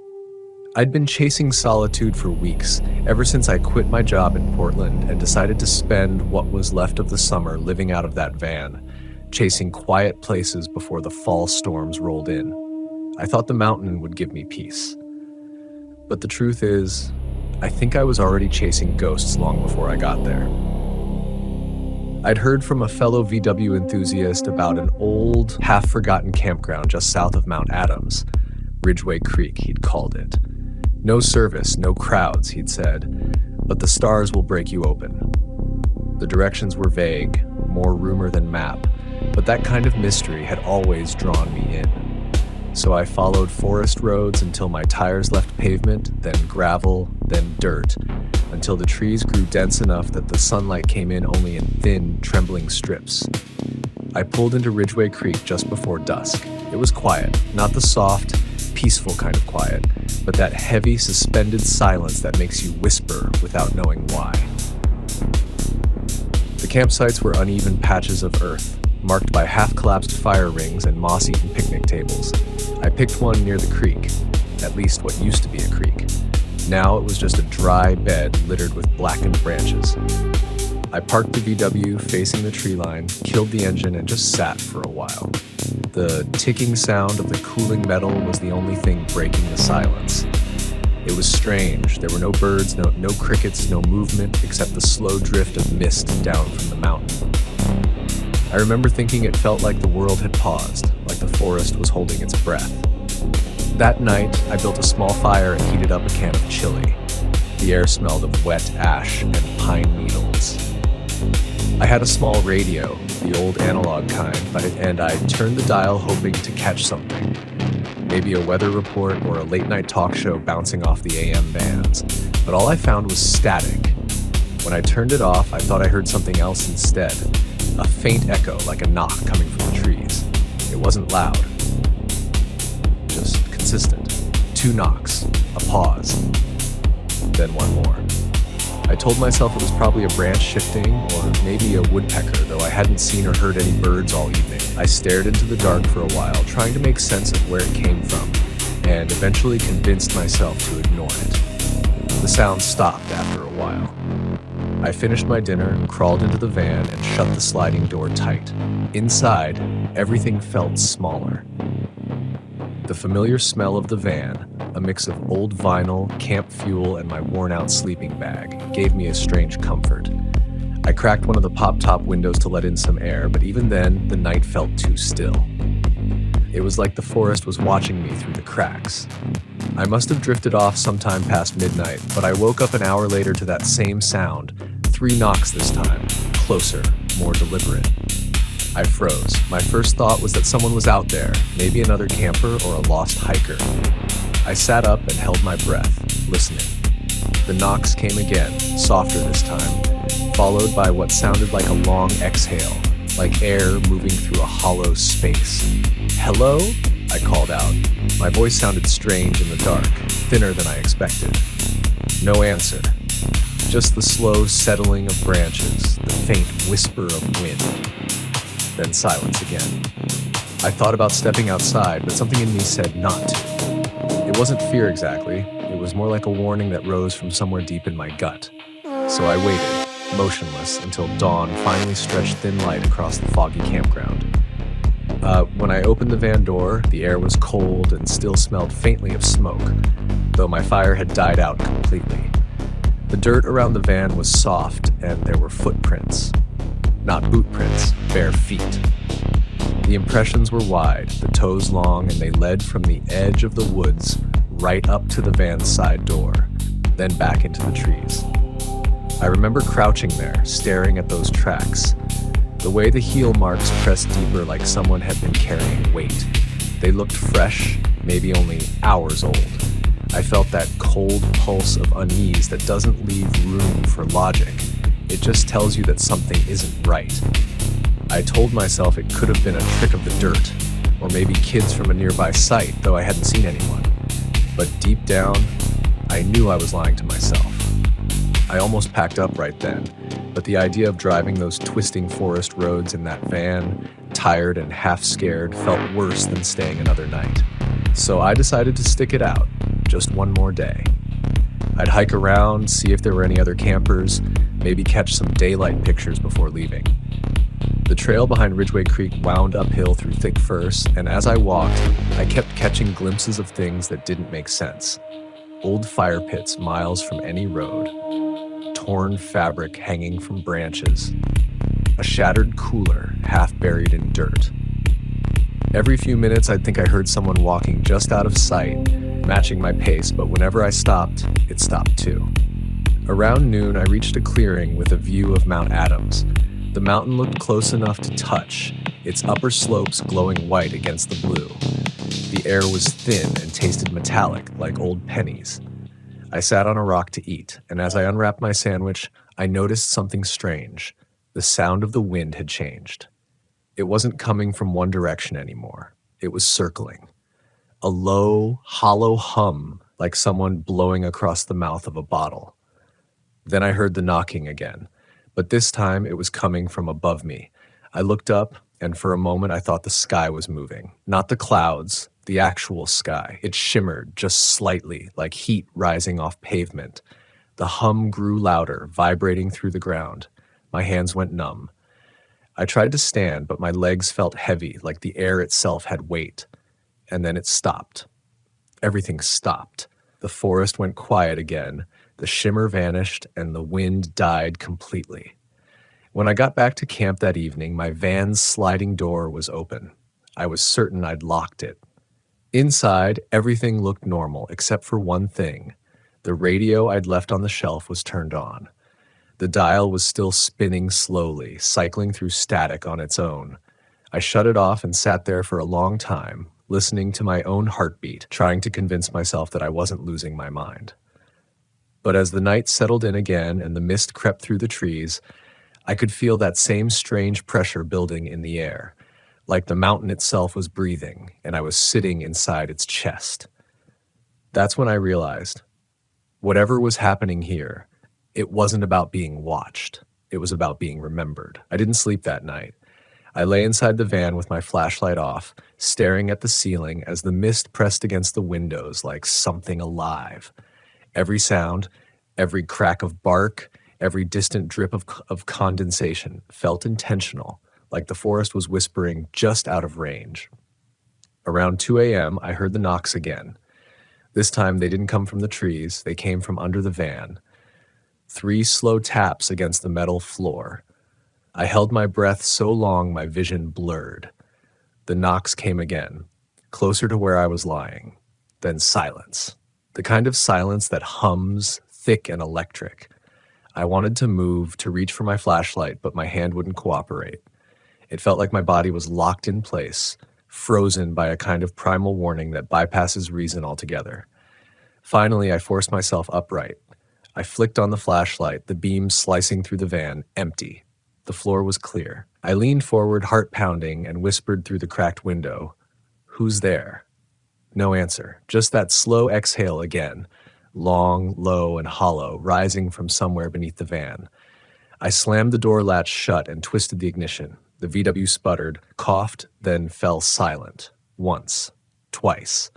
I'd been chasing solitude for weeks, ever since I quit my job in Portland and decided to spend what was left of the summer living out of that van, chasing quiet places before the fall storms rolled in. I thought the mountain would give me peace. But the truth is, I think I was already chasing ghosts long before I got there. I'd heard from a fellow VW enthusiast about an old, half-forgotten campground just south of Mount Adams. Ridgway Creek, he'd called it. No service, no crowds, he'd said, but the stars will break you open. The directions were vague, more rumor than map, but that kind of mystery had always drawn me in. So I followed forest roads until my tires left pavement, then gravel, then dirt, until the trees grew dense enough that the sunlight came in only in thin, trembling strips. I pulled into Ridgway Creek just before dusk. It was quiet, not the soft, peaceful kind of quiet, but that heavy, suspended silence that makes you whisper without knowing why. The campsites were uneven patches of earth, marked by half-collapsed fire rings and moss-eaten picnic tables. I picked one near the creek, at least what used to be a creek. Now it was just a dry bed littered with blackened branches. I parked the VW facing the tree line, killed the engine, and just sat for a while. The ticking sound of the cooling metal was the only thing breaking the silence. It was strange. There were no birds, no crickets, no movement, except the slow drift of mist down from the mountain. I remember thinking it felt like the world had paused, like the forest was holding its breath. That night, I built a small fire and heated up a can of chili. The air smelled of wet ash and pine needles. I had a small radio, the old analog kind, and I turned the dial hoping to catch something. Maybe a weather report or a late-night talk show bouncing off the AM bands. But all I found was static. When I turned it off, I thought I heard something else instead. A faint echo, like a knock coming from the trees. It wasn't loud. Just consistent. 2 knocks, a pause, then one more. I told myself it was probably a branch shifting or maybe a woodpecker, though I hadn't seen or heard any birds all evening. I stared into the dark for a while, trying to make sense of where it came from, and eventually convinced myself to ignore it. The sound stopped after a while. I finished my dinner, crawled into the van, and shut the sliding door tight. Inside, everything felt smaller. The familiar smell of the van, a mix of old vinyl, camp fuel, and my worn-out sleeping bag, gave me a strange comfort. I cracked one of the pop-top windows to let in some air, but even then, the night felt too still. It was like the forest was watching me through the cracks. I must have drifted off sometime past midnight, but I woke up an hour later to that same sound, 3 knocks this time, closer, more deliberate. I froze. My first thought was that someone was out there, maybe another camper or a lost hiker. I sat up and held my breath, listening. The knocks came again, softer this time, followed by what sounded like a long exhale, like air moving through a hollow space. "Hello?" I called out. My voice sounded strange in the dark, thinner than I expected. No answer. Just the slow settling of branches, the faint whisper of wind. Then silence again. I thought about stepping outside, but something in me said not to. It wasn't fear exactly. It was more like a warning that rose from somewhere deep in my gut. So I waited, motionless, until dawn finally stretched thin light across the foggy campground. When I opened the van door, the air was cold and still smelled faintly of smoke, though my fire had died out completely. The dirt around the van was soft, and there were footprints. Not boot prints, bare feet. The impressions were wide, the toes long, and they led from the edge of the woods right up to the van's side door, then back into the trees. I remember crouching there, staring at those tracks. The way the heel marks pressed deeper like someone had been carrying weight. They looked fresh, maybe only hours old. I felt that cold pulse of unease that doesn't leave room for logic. It just tells you that something isn't right. I told myself it could have been a trick of the dirt, or maybe kids from a nearby site, though I hadn't seen anyone. But deep down, I knew I was lying to myself. I almost packed up right then, but the idea of driving those twisting forest roads in that van, tired and half scared, felt worse than staying another night. So I decided to stick it out, just one more day. I'd hike around, see if there were any other campers, maybe catch some daylight pictures before leaving. The trail behind Ridgeway Creek wound uphill through thick firs, and as I walked, I kept catching glimpses of things that didn't make sense. Old fire pits miles from any road, torn fabric hanging from branches, a shattered cooler half buried in dirt. Every few minutes I'd think I heard someone walking just out of sight, matching my pace, but whenever I stopped, it stopped too. Around noon, I reached a clearing with a view of Mount Adams. The mountain looked close enough to touch, its upper slopes glowing white against the blue. The air was thin and tasted metallic, like old pennies. I sat on a rock to eat, and as I unwrapped my sandwich, I noticed something strange. The sound of the wind had changed. It wasn't coming from one direction anymore. It was circling. A low, hollow hum like someone blowing across the mouth of a bottle. Then I heard the knocking again, but this time it was coming from above me. I looked up, and for a moment I thought the sky was moving. Not the clouds, the actual sky. It shimmered just slightly, like heat rising off pavement. The hum grew louder, vibrating through the ground. My hands went numb. I tried to stand, but my legs felt heavy, like the air itself had weight. And then it stopped. Everything stopped. The forest went quiet again. The shimmer vanished, and the wind died completely. When I got back to camp that evening, my van's sliding door was open. I was certain I'd locked it. Inside, everything looked normal, except for one thing. The radio I'd left on the shelf was turned on. The dial was still spinning slowly, cycling through static on its own. I shut it off and sat there for a long time, listening to my own heartbeat, trying to convince myself that I wasn't losing my mind. But as the night settled in again and the mist crept through the trees, I could feel that same strange pressure building in the air, like the mountain itself was breathing, and I was sitting inside its chest. That's when I realized, whatever was happening here, it wasn't about being watched. It was about being remembered. I didn't sleep that night. I lay inside the van with my flashlight off, staring at the ceiling as the mist pressed against the windows like something alive. Every sound, every crack of bark, every distant drip of condensation felt intentional, like the forest was whispering just out of range. Around 2 a.m., I heard the knocks again. This time they didn't come from the trees, they came from under the van. 3 slow taps against the metal floor. I held my breath so long my vision blurred. The knocks came again, closer to where I was lying. Then silence. The kind of silence that hums, thick and electric. I wanted to move, to reach for my flashlight, but my hand wouldn't cooperate. It felt like my body was locked in place, frozen by a kind of primal warning that bypasses reason altogether. Finally, I forced myself upright. I flicked on the flashlight, the beam slicing through the van, empty. The floor was clear. I leaned forward, heart pounding, and whispered through the cracked window, "Who's there?" No answer, just that slow exhale again, long, low, and hollow, rising from somewhere beneath the van. I slammed the door latch shut and twisted the ignition. The VW sputtered, coughed, then fell silent. Once. Twice.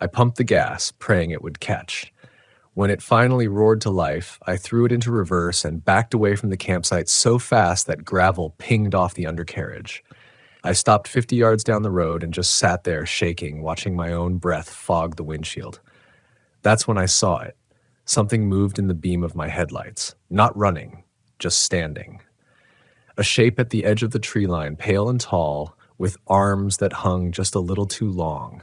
I pumped the gas, praying it would catch. When it finally roared to life, I threw it into reverse and backed away from the campsite so fast that gravel pinged off the undercarriage. I stopped 50 yards down the road and just sat there shaking, watching my own breath fog the windshield. That's when I saw it. Something moved in the beam of my headlights. Not running, just standing. A shape at the edge of the tree line, pale and tall, with arms that hung just a little too long.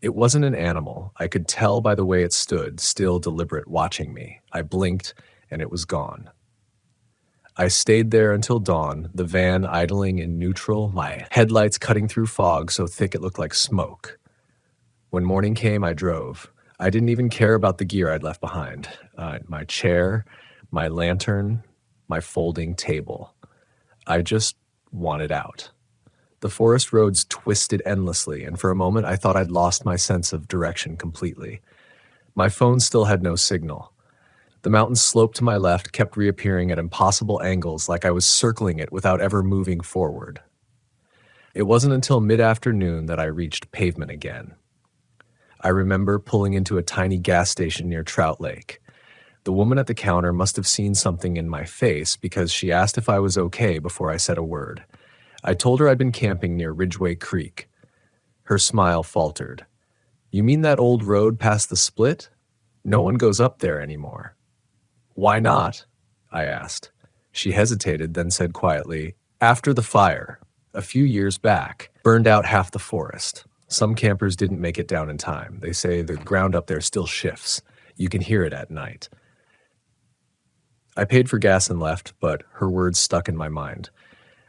It wasn't an animal. I could tell by the way it stood, still deliberate, watching me. I blinked, and it was gone. I stayed there until dawn, the van idling in neutral, my headlights cutting through fog so thick it looked like smoke. When morning came, I drove. I didn't even care about the gear I'd left behind. My chair, my lantern, my folding table. I just wanted out. The forest roads twisted endlessly, and for a moment I thought I'd lost my sense of direction completely. My phone still had no signal. The mountain slope to my left kept reappearing at impossible angles, like I was circling it without ever moving forward. It wasn't until mid-afternoon that I reached pavement again. I remember pulling into a tiny gas station near Trout Lake. The woman at the counter must have seen something in my face because she asked if I was okay before I said a word. I told her I'd been camping near Ridgeway Creek. Her smile faltered. "You mean that old road past the split? No one goes up there anymore." "Why not?" I asked. She hesitated, then said quietly, "After the fire, a few years back, burned out half the forest. Some campers didn't make it down in time. They say the ground up there still shifts. You can hear it at night." I paid for gas and left, but her words stuck in my mind.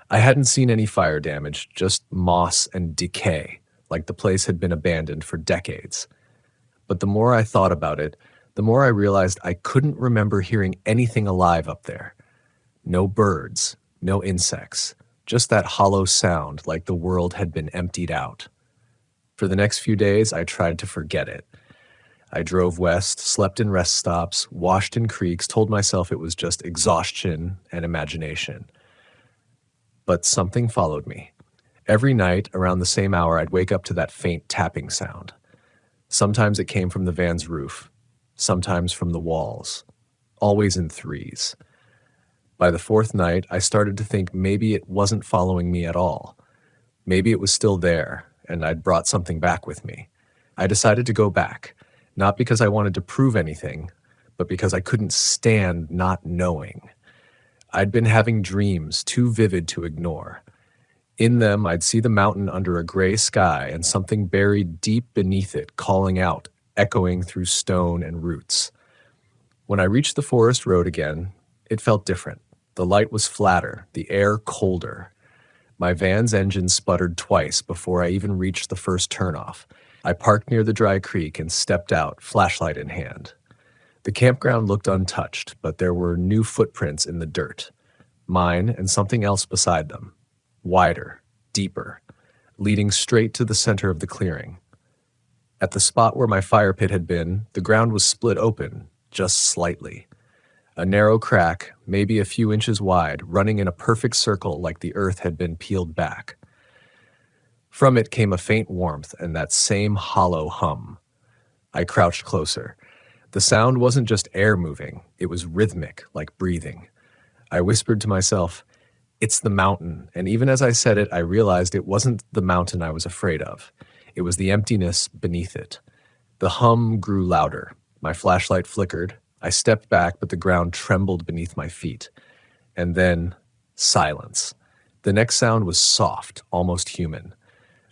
I hadn't seen any fire damage, just moss and decay, like the place had been abandoned for decades. But the more I thought about it, the more I realized I couldn't remember hearing anything alive up there. No birds, no insects, just that hollow sound like the world had been emptied out. For the next few days, I tried to forget it. I drove west, slept in rest stops, washed in creeks, told myself it was just exhaustion and imagination. But something followed me. Every night, around the same hour, I'd wake up to that faint tapping sound. Sometimes it came from the van's roof, sometimes from the walls, always in threes. By the fourth night, I started to think maybe it wasn't following me at all. Maybe it was still there, and I'd brought something back with me. I decided to go back, not because I wanted to prove anything, but because I couldn't stand not knowing. I'd been having dreams too vivid to ignore. In them, I'd see the mountain under a gray sky and something buried deep beneath it calling out, echoing through stone and roots. When I reached the forest road again, it felt different. The light was flatter, the air colder. My van's engine sputtered twice before I even reached the first turnoff. I parked near the dry creek and stepped out, flashlight in hand. The campground looked untouched, but there were new footprints in the dirt. Mine and something else beside them. Wider, deeper, leading straight to the center of the clearing. At the spot where my fire pit had been, the ground was split open, just slightly. A narrow crack, maybe a few inches wide, running in a perfect circle like the earth had been peeled back. From it came a faint warmth and that same hollow hum. I crouched closer. The sound wasn't just air moving, it was rhythmic, like breathing. I whispered to myself, "It's the mountain," and even as I said it, I realized it wasn't the mountain I was afraid of. It was the emptiness beneath it. The hum grew louder. My flashlight flickered. I stepped back, but the ground trembled beneath my feet. And then, silence. The next sound was soft, almost human.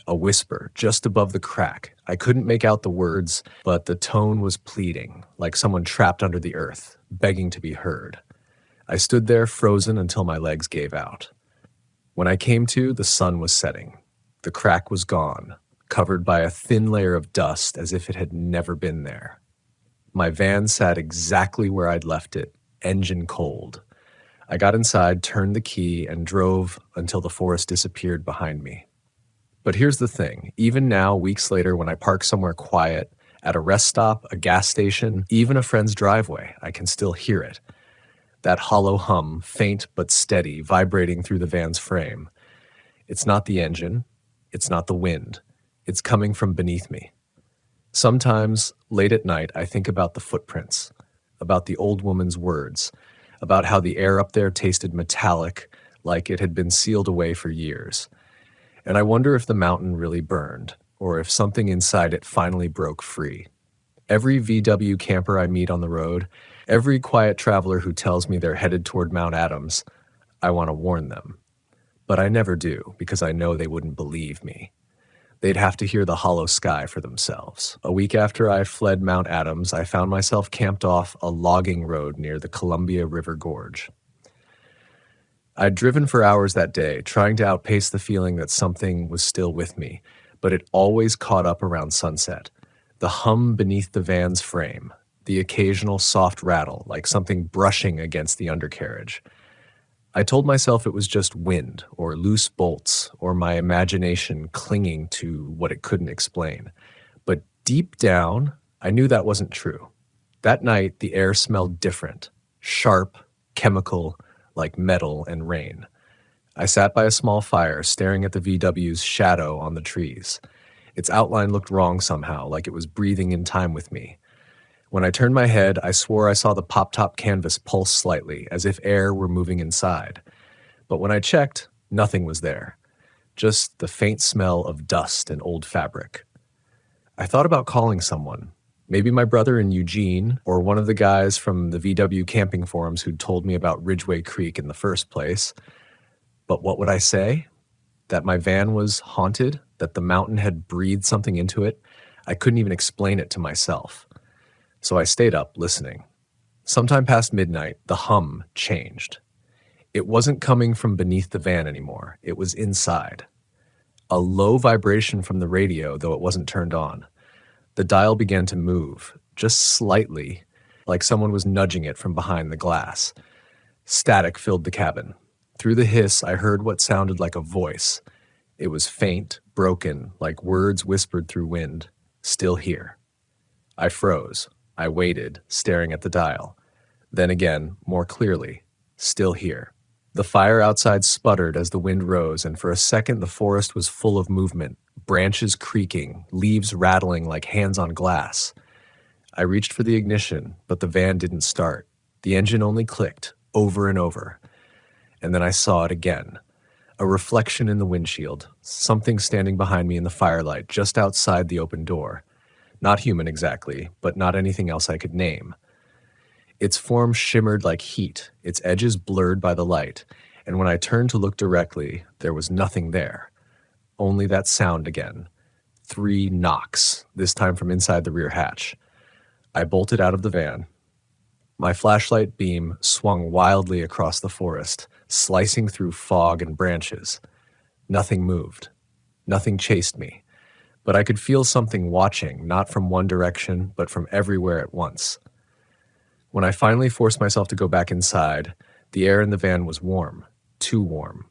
A whisper, just above the crack. I couldn't make out the words, but the tone was pleading, like someone trapped under the earth, begging to be heard. I stood there frozen until my legs gave out. When I came to, the sun was setting. The crack was gone, covered by a thin layer of dust as if it had never been there. My van sat exactly where I'd left it, engine cold. I got inside, turned the key, and drove until the forest disappeared behind me. But here's the thing. Even now, weeks later, when I park somewhere quiet, at a rest stop, a gas station, even a friend's driveway, I can still hear it. That hollow hum, faint but steady, vibrating through the van's frame. It's not the engine. It's not the wind. It's coming from beneath me. Sometimes, late at night, I think about the footprints, about the old woman's words, about how the air up there tasted metallic, like it had been sealed away for years. And I wonder if the mountain really burned, or if something inside it finally broke free. Every VW camper I meet on the road, every quiet traveler who tells me they're headed toward Mount Adams, I want to warn them. But I never do, because I know they wouldn't believe me. They'd have to hear the hollow sky for themselves. A week after I fled Mount Adams, I found myself camped off a logging road near the Columbia River Gorge. I'd driven for hours that day, trying to outpace the feeling that something was still with me, but it always caught up around sunset. The hum beneath the van's frame, the occasional soft rattle, like something brushing against the undercarriage. I told myself it was just wind, or loose bolts, or my imagination clinging to what it couldn't explain. But deep down, I knew that wasn't true. That night, the air smelled different, sharp, chemical, like metal and rain. I sat by a small fire, staring at the VW's shadow on the trees. Its outline looked wrong somehow, like it was breathing in time with me. When I turned my head, I swore I saw the pop-top canvas pulse slightly, as if air were moving inside. But when I checked, nothing was there. Just the faint smell of dust and old fabric. I thought about calling someone. Maybe my brother in Eugene, or one of the guys from the VW camping forums who'd told me about Ridgeway Creek in the first place. But what would I say? That my van was haunted? That the mountain had breathed something into it? I couldn't even explain it to myself. So I stayed up, listening. Sometime past midnight, the hum changed. It wasn't coming from beneath the van anymore. It was inside. A low vibration from the radio, though it wasn't turned on. The dial began to move, just slightly, like someone was nudging it from behind the glass. Static filled the cabin. Through the hiss, I heard what sounded like a voice. It was faint, broken, like words whispered through wind. Still here. I froze. I waited, staring at the dial. Then again, more clearly, still here. The fire outside sputtered as the wind rose, and for a second the forest was full of movement, branches creaking, leaves rattling like hands on glass. I reached for the ignition, but the van didn't start. The engine only clicked, over and over. And then I saw it again. A reflection in the windshield, something standing behind me in the firelight just outside the open door. Not human exactly, but not anything else I could name. Its form shimmered like heat, its edges blurred by the light, and when I turned to look directly, there was nothing there. Only that sound again. 3 knocks, this time from inside the rear hatch. I bolted out of the van. My flashlight beam swung wildly across the forest, slicing through fog and branches. Nothing moved. Nothing chased me. But I could feel something watching, not from one direction, but from everywhere at once. When I finally forced myself to go back inside, the air in the van was warm, too warm.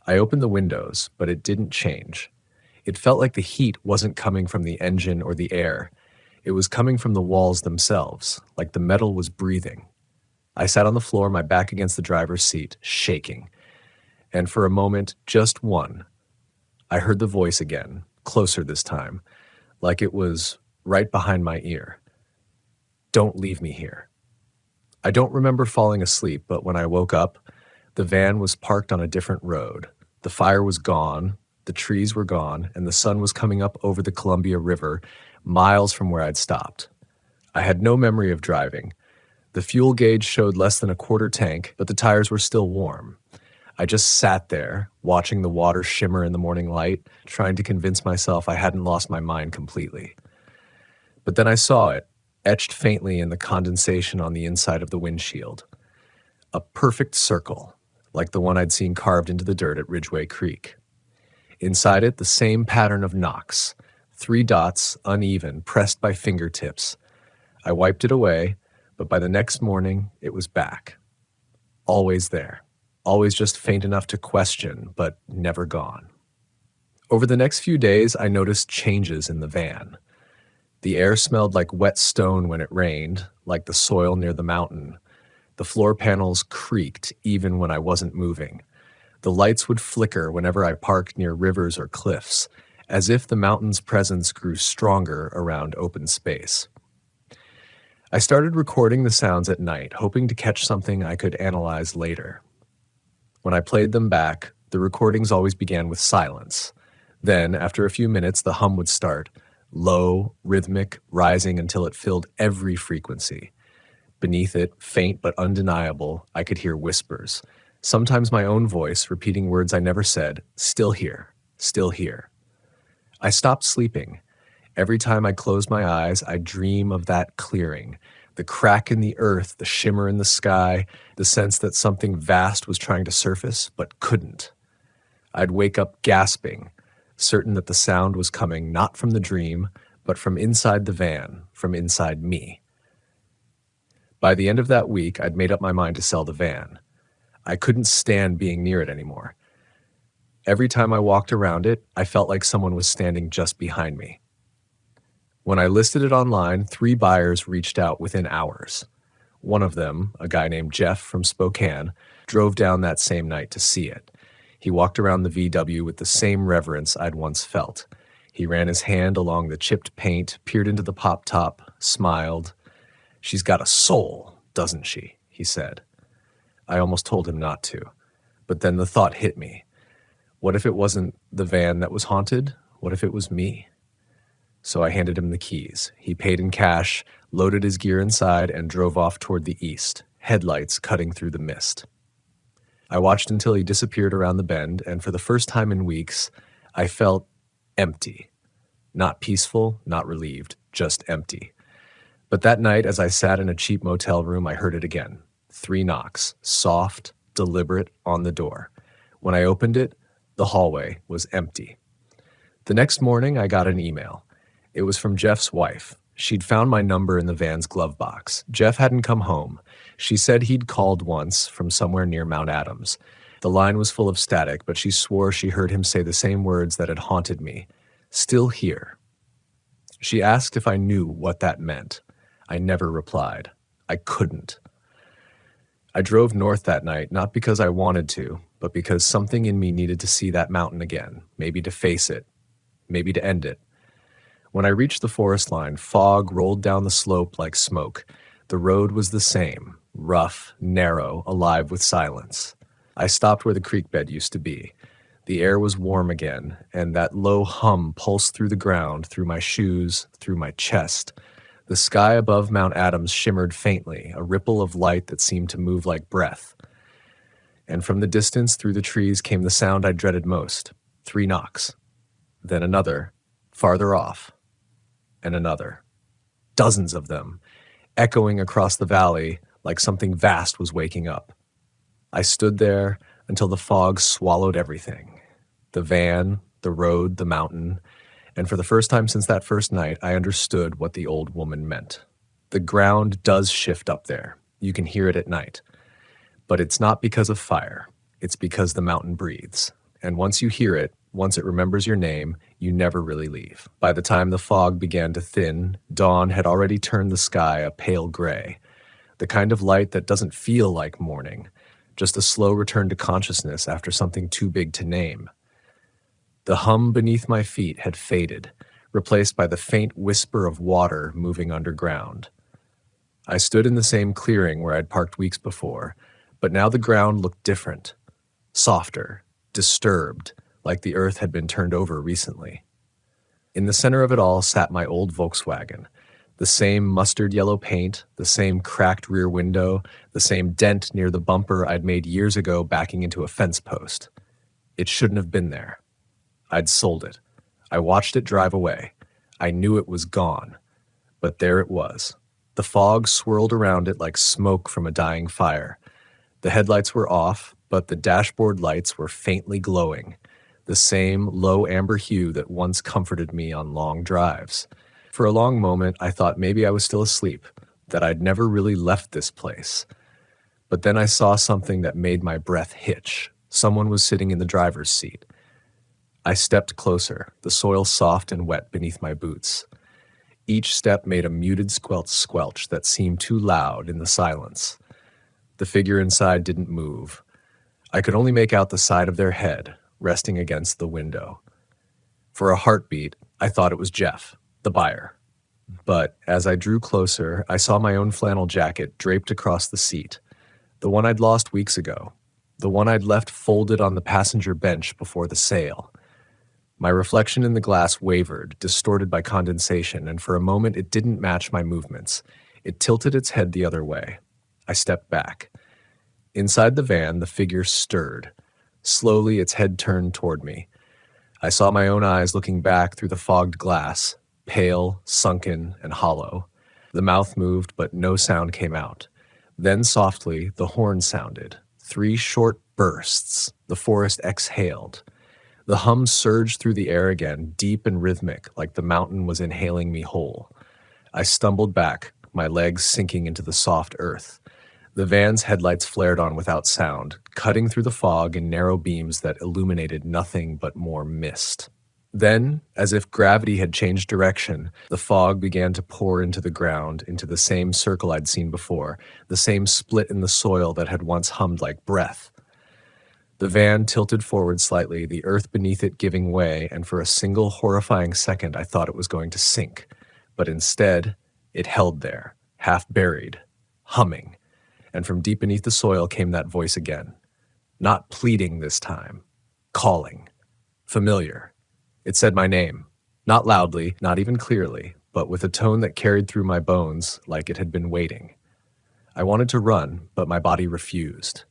I opened the windows, but it didn't change. It felt like the heat wasn't coming from the engine or the air. It was coming from the walls themselves, like the metal was breathing. I sat on the floor, my back against the driver's seat, shaking. And for a moment, just one, I heard the voice again, closer this time, like it was right behind my ear. Don't leave me here. I don't remember falling asleep, but when I woke up, the van was parked on a different road. The fire was gone, the trees were gone, and the sun was coming up over the Columbia River, miles from where I'd stopped. I had no memory of driving. The fuel gauge showed less than a quarter tank, but the tires were still warm. I just sat there, watching the water shimmer in the morning light, trying to convince myself I hadn't lost my mind completely. But then I saw it, etched faintly in the condensation on the inside of the windshield. A perfect circle, like the one I'd seen carved into the dirt at Ridgway Creek. Inside it, the same pattern of knocks, 3 dots, uneven, pressed by fingertips. I wiped it away, but by the next morning, it was back. Always there. Always just faint enough to question, but never gone. Over the next few days, I noticed changes in the van. The air smelled like wet stone when it rained, like the soil near the mountain. The floor panels creaked even when I wasn't moving. The lights would flicker whenever I parked near rivers or cliffs, as if the mountain's presence grew stronger around open space. I started recording the sounds at night, hoping to catch something I could analyze later. When I played them back, the recordings always began with silence. Then, after a few minutes, the hum would start, low, rhythmic, rising until it filled every frequency. Beneath it, faint but undeniable, I could hear whispers. Sometimes my own voice, repeating words I never said, still here, still here. I stopped sleeping. Every time I closed my eyes, I'd dream of that clearing, the crack in the earth, the shimmer in the sky, the sense that something vast was trying to surface but couldn't. I'd wake up gasping, certain that the sound was coming not from the dream, but from inside the van, from inside me. By the end of that week, I'd made up my mind to sell the van. I couldn't stand being near it anymore. Every time I walked around it, I felt like someone was standing just behind me. When I listed it online, 3 buyers reached out within hours. One of them, a guy named Jeff from Spokane, drove down that same night to see it. He walked around the VW with the same reverence I'd once felt. He ran his hand along the chipped paint, peered into the pop top, smiled. "She's got a soul, doesn't she?" he said. I almost told him not to. But then the thought hit me. What if it wasn't the van that was haunted? What if it was me? So I handed him the keys. He paid in cash, loaded his gear inside, and drove off toward the east, headlights cutting through the mist. I watched until he disappeared around the bend, and for the first time in weeks, I felt empty. Not peaceful, not relieved, just empty. But that night, as I sat in a cheap motel room, I heard it again. 3 knocks, soft, deliberate, on the door. When I opened it, the hallway was empty. The next morning, I got an email. It was from Jeff's wife. She'd found my number in the van's glove box. Jeff hadn't come home. She said he'd called once from somewhere near Mount Adams. The line was full of static, but she swore she heard him say the same words that had haunted me. Still here. She asked if I knew what that meant. I never replied. I couldn't. I drove north that night, not because I wanted to, but because something in me needed to see that mountain again, maybe to face it, maybe to end it. When I reached the forest line, fog rolled down the slope like smoke. The road was the same, rough, narrow, alive with silence. I stopped where the creek bed used to be. The air was warm again, and that low hum pulsed through the ground, through my shoes, through my chest. The sky above Mount Adams shimmered faintly, a ripple of light that seemed to move like breath. And from the distance, through the trees, came the sound I dreaded most. 3 knocks. Then another, farther off. And another. Dozens of them, echoing across the valley like something vast was waking up. I stood there until the fog swallowed everything. The van, the road, the mountain, and for the first time since that first night, I understood what the old woman meant. The ground does shift up there. You can hear it at night. But it's not because of fire. It's because the mountain breathes. And once you hear it, once it remembers your name, you never really leave. By the time the fog began to thin, dawn had already turned the sky a pale gray. The kind of light that doesn't feel like morning, just a slow return to consciousness after something too big to name. The hum beneath my feet had faded, replaced by the faint whisper of water moving underground. I stood in the same clearing where I'd parked weeks before, but now the ground looked different, softer, disturbed, like the earth had been turned over recently. In the center of it all sat my old Volkswagen, the same mustard yellow paint, the same cracked rear window, the same dent near the bumper I'd made years ago backing into a fence post. It shouldn't have been there. I'd sold it. I watched it drive away. I knew it was gone. But there it was. The fog swirled around it like smoke from a dying fire. The headlights were off, but the dashboard lights were faintly glowing, the same low amber hue that once comforted me on long drives. For a long moment, I thought maybe I was still asleep, that I'd never really left this place. But then I saw something that made my breath hitch. Someone was sitting in the driver's seat. I stepped closer, the soil soft and wet beneath my boots. Each step made a muted squelch that seemed too loud in the silence. The figure inside didn't move. I could only make out the side of their head, resting against the window. For a heartbeat, I thought it was Jeff, the buyer. But as I drew closer, I saw my own flannel jacket draped across the seat, the one I'd lost weeks ago, the one I'd left folded on the passenger bench before the sale. My reflection in the glass wavered, distorted by condensation, and for a moment it didn't match my movements. It tilted its head the other way. I stepped back. Inside the van, the figure stirred. Slowly, its head turned toward me. I saw my own eyes looking back through the fogged glass, pale, sunken, and hollow. The mouth moved, but no sound came out. Then softly, the horn sounded. 3 short bursts. The forest exhaled. The hum surged through the air again, deep and rhythmic, like the mountain was inhaling me whole. I stumbled back, my legs sinking into the soft earth. The van's headlights flared on without sound, cutting through the fog in narrow beams that illuminated nothing but more mist. Then, as if gravity had changed direction, the fog began to pour into the ground, into the same circle I'd seen before, the same split in the soil that had once hummed like breath. The van tilted forward slightly, the earth beneath it giving way, and for a single horrifying second I thought it was going to sink. But instead, it held there, half buried, humming. And from deep beneath the soil came that voice again. Not pleading this time. Calling. Familiar. It said my name. Not loudly, not even clearly, but with a tone that carried through my bones like it had been waiting. I wanted to run, but my body refused.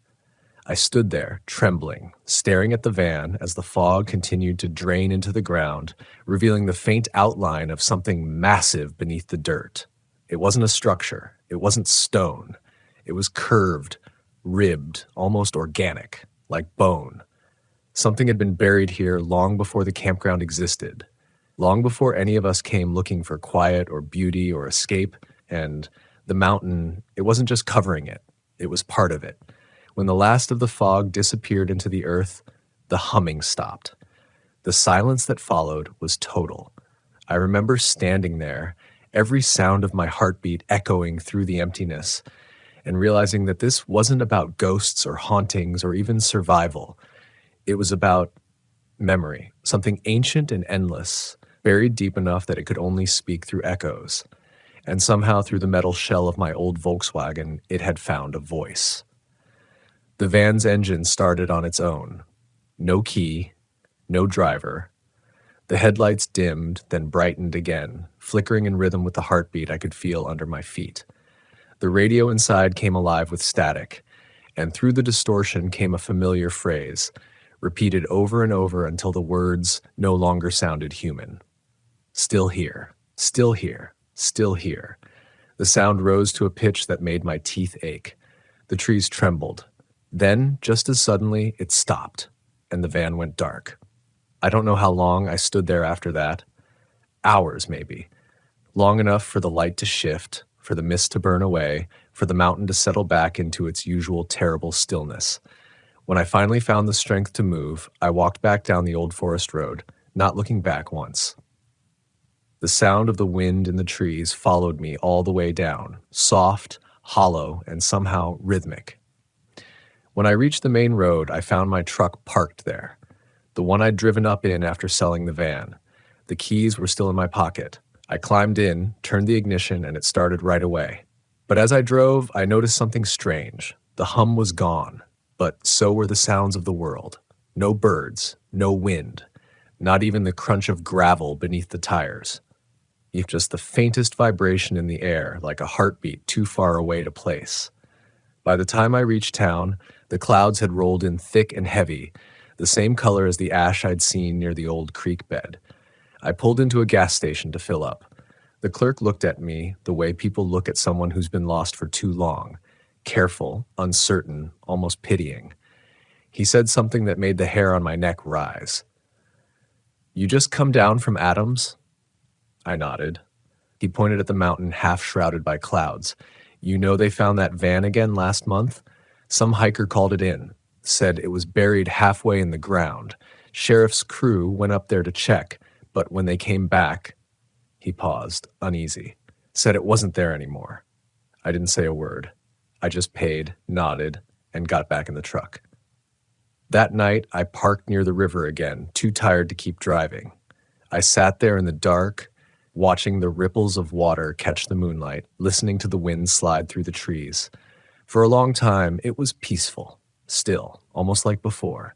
I stood there, trembling, staring at the van as the fog continued to drain into the ground, revealing the faint outline of something massive beneath the dirt. It wasn't a structure. It wasn't stone. It was curved, ribbed, almost organic, like bone. Something had been buried here long before the campground existed, long before any of us came looking for quiet or beauty or escape, and the mountain, it wasn't just covering it, it was part of it. When the last of the fog disappeared into the earth, the humming stopped. The silence that followed was total. I remember standing there, every sound of my heartbeat echoing through the emptiness, and realizing that this wasn't about ghosts or hauntings or even survival. It was about memory, something ancient and endless, buried deep enough that it could only speak through echoes. And somehow, through the metal shell of my old Volkswagen, it had found a voice. The van's engine started on its own. No key, no driver. The headlights dimmed, then brightened again, flickering in rhythm with the heartbeat I could feel under my feet. The radio inside came alive with static, and through the distortion came a familiar phrase, repeated over and over until the words no longer sounded human. Still here, still here, still here. The sound rose to a pitch that made my teeth ache. The trees trembled. Then, just as suddenly, it stopped, and the van went dark. I don't know how long I stood there after that. Hours, maybe. Long enough for the light to shift, for the mist to burn away, for the mountain to settle back into its usual terrible stillness. When I finally found the strength to move, I walked back down the old forest road, not looking back once. The sound of the wind in the trees followed me all the way down, soft, hollow, and somehow rhythmic. When I reached the main road, I found my truck parked there, the one I'd driven up in after selling the van. The keys were still in my pocket. I climbed in, turned the ignition, and it started right away. But as I drove, I noticed something strange. The hum was gone, but so were the sounds of the world. No birds, no wind, not even the crunch of gravel beneath the tires. Just the faintest vibration in the air, like a heartbeat too far away to place. By the time I reached town, the clouds had rolled in thick and heavy, the same color as the ash I'd seen near the old creek bed. I pulled into a gas station to fill up. The clerk looked at me the way people look at someone who's been lost for too long, careful, uncertain, almost pitying. He said something that made the hair on my neck rise. "You just come down from Adams?" I nodded. He pointed at the mountain half shrouded by clouds. "You know they found that van again last month? Some hiker called it in, said it was buried halfway in the ground. Sheriff's crew went up there to check, but when they came back," he paused, uneasy, "said it wasn't there anymore." I didn't say a word. I just paid, nodded, and got back in the truck. That night, I parked near the river again, too tired to keep driving. I sat there in the dark, watching the ripples of water catch the moonlight, listening to the wind slide through the trees. For a long time, it was peaceful, still, almost like before.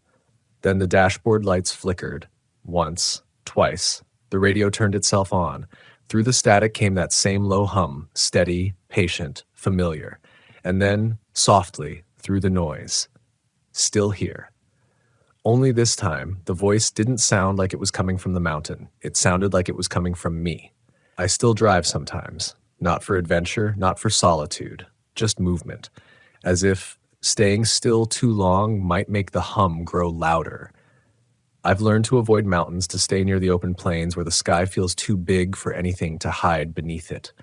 Then the dashboard lights flickered. Once, twice. The radio turned itself on. Through the static came that same low hum, steady, patient, familiar. And then, softly, through the noise. Still here. Only this time, the voice didn't sound like it was coming from the mountain. It sounded like it was coming from me. I still drive sometimes. Not for adventure, not for solitude. Just movement. As if staying still too long might make the hum grow louder. I've learned to avoid mountains, to stay near the open plains where the sky feels too big for anything to hide beneath it.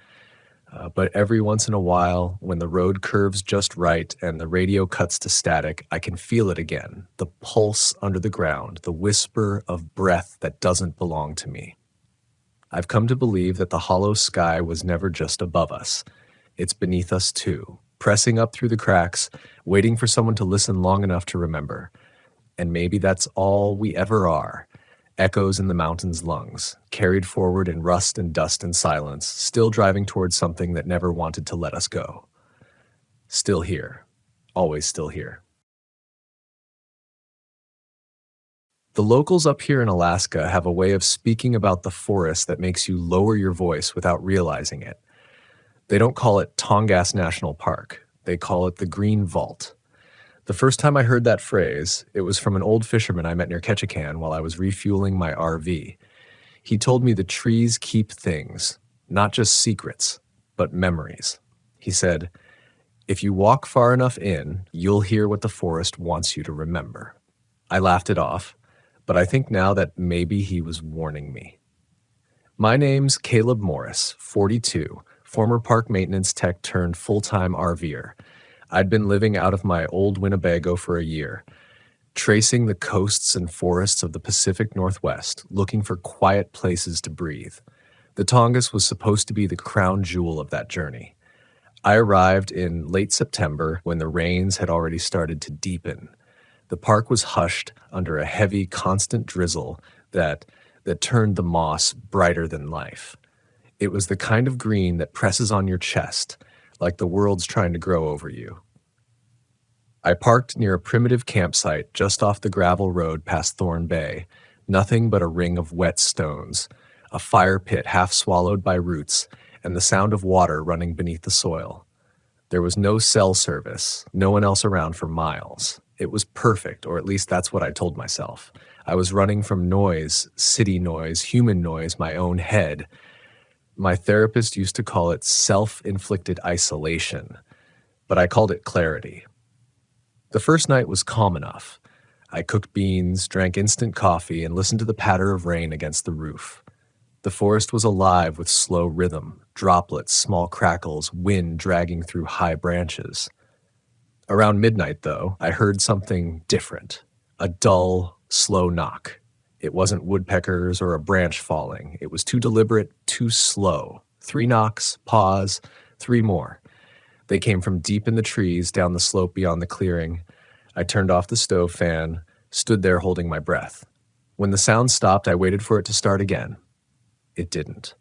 But every once in a while, when the road curves just right and the radio cuts to static, I can feel it again, the pulse under the ground, the whisper of breath that doesn't belong to me. I've come to believe that the hollow sky was never just above us. It's beneath us too, pressing up through the cracks, waiting for someone to listen long enough to remember. And maybe that's all we ever are. Echoes in the mountain's lungs, carried forward in rust and dust and silence, still driving towards something that never wanted to let us go. Still here, always still here. The locals up here in Alaska have a way of speaking about the forest that makes you lower your voice without realizing it. They don't call it Tongass National Park. They call it the Green Vault. The first time I heard that phrase, it was from an old fisherman I met near Ketchikan while I was refueling my RV. He told me the trees keep things, not just secrets, but memories. He said, "If you walk far enough in, you'll hear what the forest wants you to remember." I laughed it off, but I think now that maybe he was warning me. My name's Caleb Morris, 42, former park maintenance tech turned full-time RVer. I'd been living out of my old Winnebago for a year, tracing the coasts and forests of the Pacific Northwest, looking for quiet places to breathe. The Tongass was supposed to be the crown jewel of that journey. I arrived in late September when the rains had already started to deepen. The park was hushed under a heavy, constant drizzle that turned the moss brighter than life. It was the kind of green that presses on your chest, like the world's trying to grow over you. I parked near a primitive campsite just off the gravel road past Thorn Bay, nothing but a ring of wet stones, a fire pit half swallowed by roots, and the sound of water running beneath the soil. There was no cell service, no one else around for miles. It was perfect, or at least that's what I told myself. I was running from noise, city noise, human noise, my own head. My therapist used to call it self-inflicted isolation, but I called it clarity. The first night was calm enough. I cooked beans, drank instant coffee, and listened to the patter of rain against the roof. The forest was alive with slow rhythm, droplets, small crackles, wind dragging through high branches. Around midnight, though, I heard something different, a dull, slow knock. It wasn't woodpeckers or a branch falling. It was too deliberate, too slow. 3 knocks, pause, 3 more. They came from deep in the trees down the slope beyond the clearing. I turned off the stove fan, stood there holding my breath. When the sound stopped, I waited for it to start again. It didn't.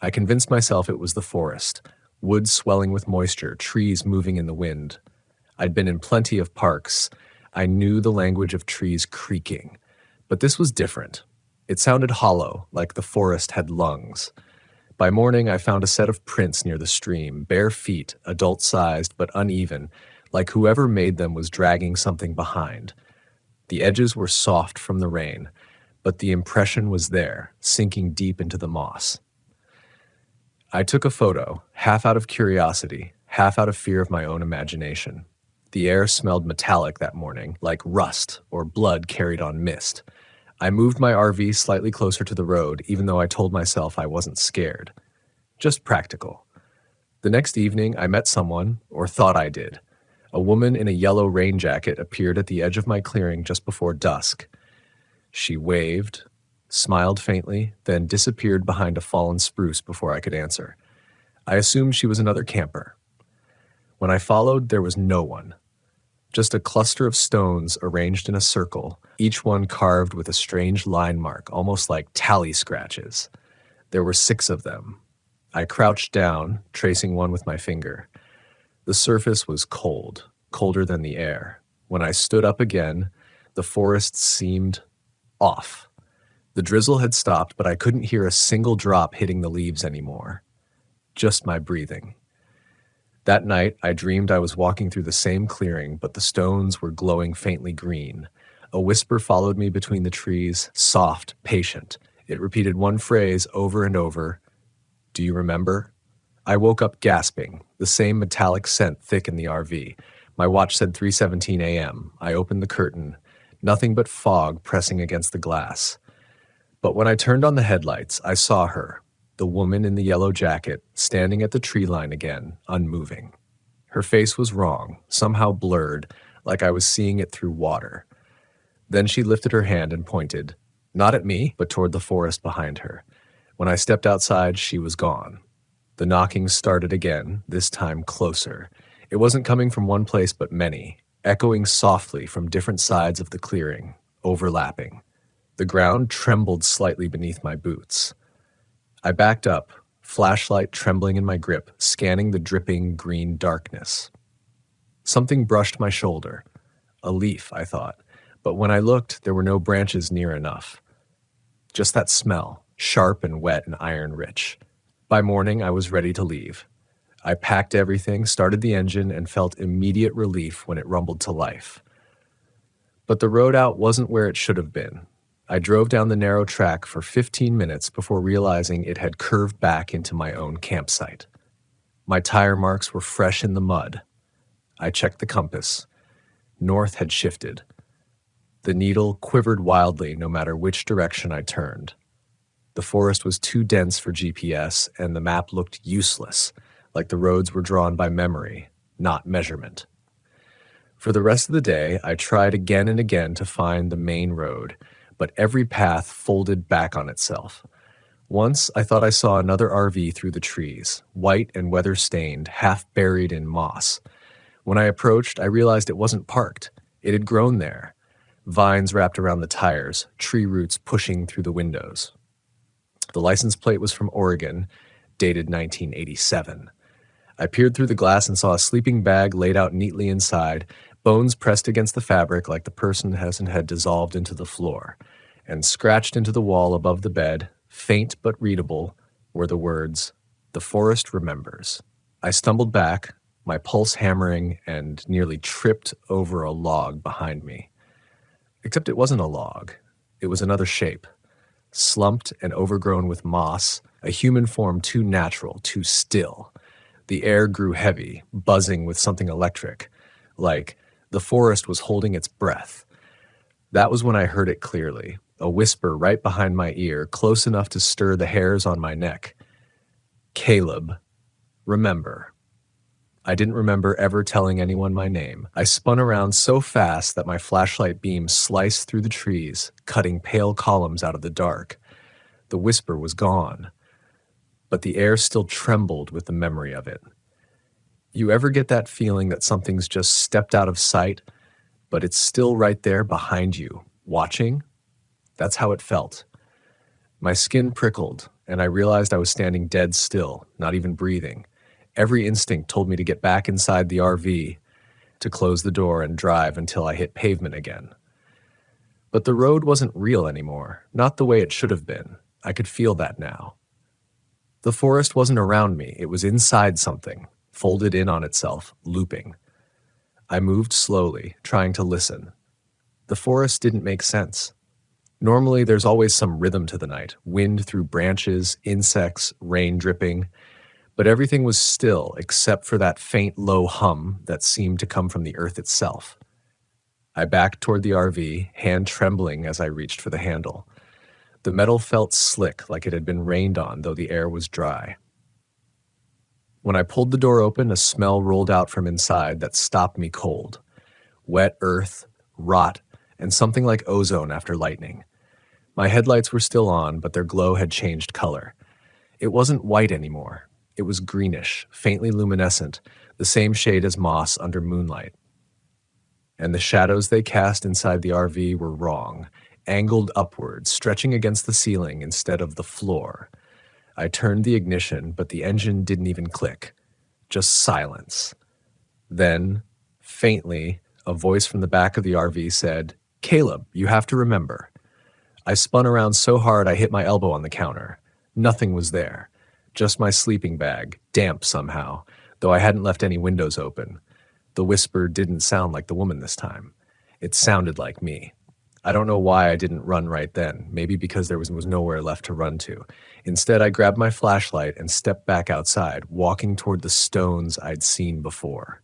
I convinced myself it was the forest, woods swelling with moisture, trees moving in the wind. I'd been in plenty of parks. I knew the language of trees creaking. But this was different. It sounded hollow, like the forest had lungs. By morning, I found a set of prints near the stream, bare feet, adult-sized but uneven, like whoever made them was dragging something behind. The edges were soft from the rain, but the impression was there, sinking deep into the moss. I took a photo, half out of curiosity, half out of fear of my own imagination. The air smelled metallic that morning, like rust or blood carried on mist. I moved my RV slightly closer to the road, even though I told myself I wasn't scared. Just practical. The next evening, I met someone, or thought I did. A woman in a yellow rain jacket appeared at the edge of my clearing just before dusk. She waved, smiled faintly, then disappeared behind a fallen spruce before I could answer. I assumed she was another camper. When I followed, there was no one. Just a cluster of stones arranged in a circle, each one carved with a strange line mark, almost like tally scratches. There were 6 of them. I crouched down, tracing one with my finger. The surface was cold, colder than the air. When I stood up again, the forest seemed off. The drizzle had stopped, but I couldn't hear a single drop hitting the leaves anymore. Just my breathing. That night, I dreamed I was walking through the same clearing, but the stones were glowing faintly green. A whisper followed me between the trees, soft, patient. It repeated one phrase over and over. Do you remember? I woke up gasping, the same metallic scent thick in the RV. My watch said 3:17 a.m. I opened the curtain. Nothing but fog pressing against the glass. But when I turned on the headlights, I saw her. The woman in the yellow jacket, standing at the tree line again, unmoving. Her face was wrong, somehow blurred, like I was seeing it through water. Then she lifted her hand and pointed, not at me, but toward the forest behind her. When I stepped outside, she was gone. The knocking started again, this time closer. It wasn't coming from one place but many, echoing softly from different sides of the clearing, overlapping. The ground trembled slightly beneath my boots. I backed up, flashlight trembling in my grip, scanning the dripping green darkness. Something brushed my shoulder. A leaf, I thought, but when I looked, there were no branches near enough. Just that smell, sharp and wet and iron-rich. By morning, I was ready to leave. I packed everything, started the engine, and felt immediate relief when it rumbled to life. But the road out wasn't where it should have been. I drove down the narrow track for 15 minutes before realizing it had curved back into my own campsite. My tire marks were fresh in the mud. I checked the compass. North had shifted. The needle quivered wildly no matter which direction I turned. The forest was too dense for GPS, and the map looked useless, like the roads were drawn by memory, not measurement. For the rest of the day, I tried again and again to find the main road, but every path folded back on itself. Once I thought I saw another RV through the trees, white and weather-stained, half buried in moss. When I approached, I realized it wasn't parked. It had grown there. Vines wrapped around the tires, tree roots pushing through the windows. The license plate was from Oregon, dated 1987. I peered through the glass and saw a sleeping bag laid out neatly inside, bones pressed against the fabric like the person had dissolved into the floor. And scratched into the wall above the bed, faint but readable, were the words, "The forest remembers." I stumbled back, my pulse hammering, and nearly tripped over a log behind me. Except it wasn't a log. It was another shape. Slumped and overgrown with moss, a human form too natural, too still. The air grew heavy, buzzing with something electric, like the forest was holding its breath. That was when I heard it clearly, a whisper right behind my ear, close enough to stir the hairs on my neck. "Caleb, remember." I didn't remember ever telling anyone my name. I spun around so fast that my flashlight beam sliced through the trees, cutting pale columns out of the dark. The whisper was gone, but the air still trembled with the memory of it. You ever get that feeling that something's just stepped out of sight, but it's still right there behind you, watching? That's how it felt. My skin prickled, and I realized I was standing dead still, not even breathing. Every instinct told me to get back inside the RV, to close the door and drive until I hit pavement again. But the road wasn't real anymore, not the way it should have been. I could feel that now. The forest wasn't around me, it was inside something, folded in on itself, looping. I moved slowly, trying to listen. The forest didn't make sense. Normally, there's always some rhythm to the night, wind through branches, insects, rain dripping. But everything was still except for that faint low hum that seemed to come from the earth itself. I backed toward the RV, hand trembling as I reached for the handle. The metal felt slick, like it had been rained on, though the air was dry. When I pulled the door open, a smell rolled out from inside that stopped me cold. Wet earth, rot, and something like ozone after lightning. My headlights were still on, but their glow had changed color. It wasn't white anymore. It was greenish, faintly luminescent, the same shade as moss under moonlight. And the shadows they cast inside the RV were wrong, angled upward, stretching against the ceiling instead of the floor. I turned the ignition, but the engine didn't even click. Just silence. Then, faintly, a voice from the back of the RV said, "Caleb, you have to remember." I spun around so hard I hit my elbow on the counter. Nothing was there. Just my sleeping bag, damp somehow, though I hadn't left any windows open. The whisper didn't sound like the woman this time. It sounded like me. I don't know why I didn't run right then, maybe because there was nowhere left to run to. Instead, I grabbed my flashlight and stepped back outside, walking toward the stones I'd seen before.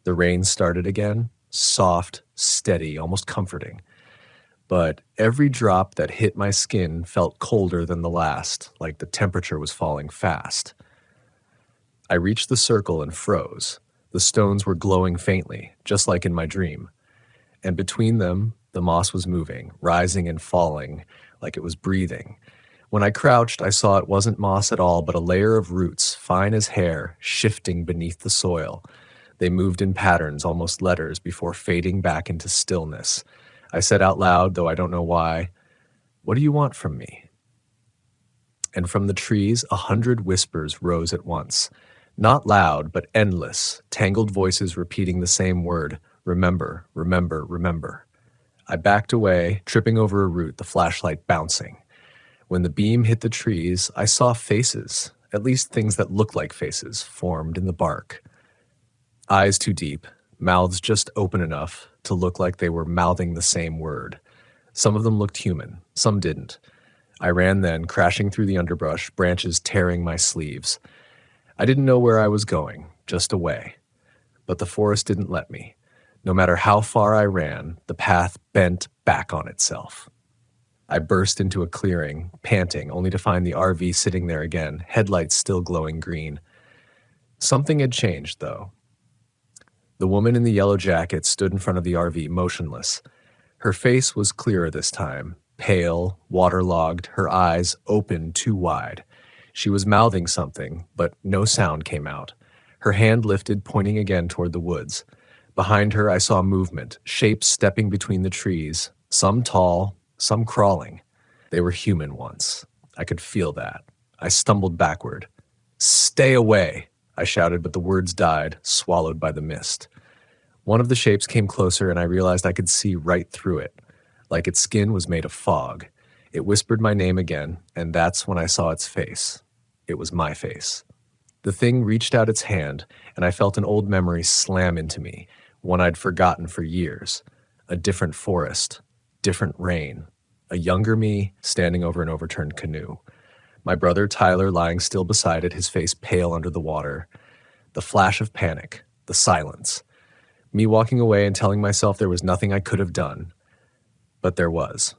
The rain started again, soft, steady, almost comforting. But every drop that hit my skin felt colder than the last, like the temperature was falling fast. I reached the circle and froze. The stones were glowing faintly, just like in my dream. And between them, the moss was moving, rising and falling, like it was breathing. When I crouched, I saw it wasn't moss at all, but a layer of roots, fine as hair, shifting beneath the soil. They moved in patterns, almost letters, before fading back into stillness. I said out loud, though I don't know why, "What do you want from me?" And from the trees, 100 whispers rose at once. Not loud, but endless, tangled voices repeating the same word, "Remember, remember, remember." I backed away, tripping over a root, the flashlight bouncing. When the beam hit the trees, I saw faces, at least things that looked like faces, formed in the bark. Eyes too deep, mouths just open enough to look like they were mouthing the same word. Some of them looked human, some didn't. I ran then, crashing through the underbrush, branches tearing my sleeves. I didn't know where I was going, just away. But the forest didn't let me. No matter how far I ran, the path bent back on itself. I burst into a clearing, panting, only to find the RV sitting there again, headlights still glowing green. Something had changed, though. The woman in the yellow jacket stood in front of the RV, motionless. Her face was clearer this time, pale, waterlogged, her eyes open too wide. She was mouthing something, but no sound came out. Her hand lifted, pointing again toward the woods. Behind her, I saw movement, shapes stepping between the trees, some tall, some crawling. They were human once. I could feel that. I stumbled backward. "Stay away!" I shouted, but the words died, swallowed by the mist. One of the shapes came closer, and I realized I could see right through it, like its skin was made of fog. It whispered my name again, and that's when I saw its face. It was my face. The thing reached out its hand, and I felt an old memory slam into me, one I'd forgotten for years. A different forest, different rain, a younger me standing over an overturned canoe. My brother Tyler lying still beside it, his face pale under the water. The flash of panic, the silence. Me walking away and telling myself there was nothing I could have done. But there was.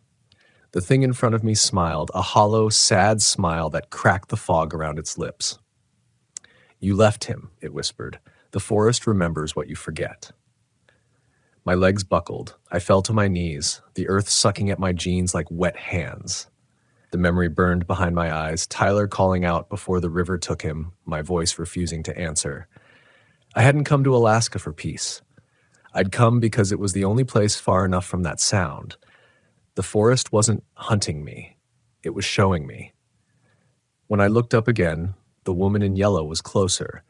The thing in front of me smiled, a hollow, sad smile that cracked the fog around its lips. "You left him," it whispered. "The forest remembers what you forget." My legs buckled. I fell to my knees, the earth sucking at my jeans like wet hands. The memory burned behind my eyes, Tyler calling out before the river took him, my voice refusing to answer. I hadn't come to Alaska for peace. I'd come because it was the only place far enough from that sound. The forest wasn't hunting me. It was showing me. When I looked up again, the woman in yellow was closer.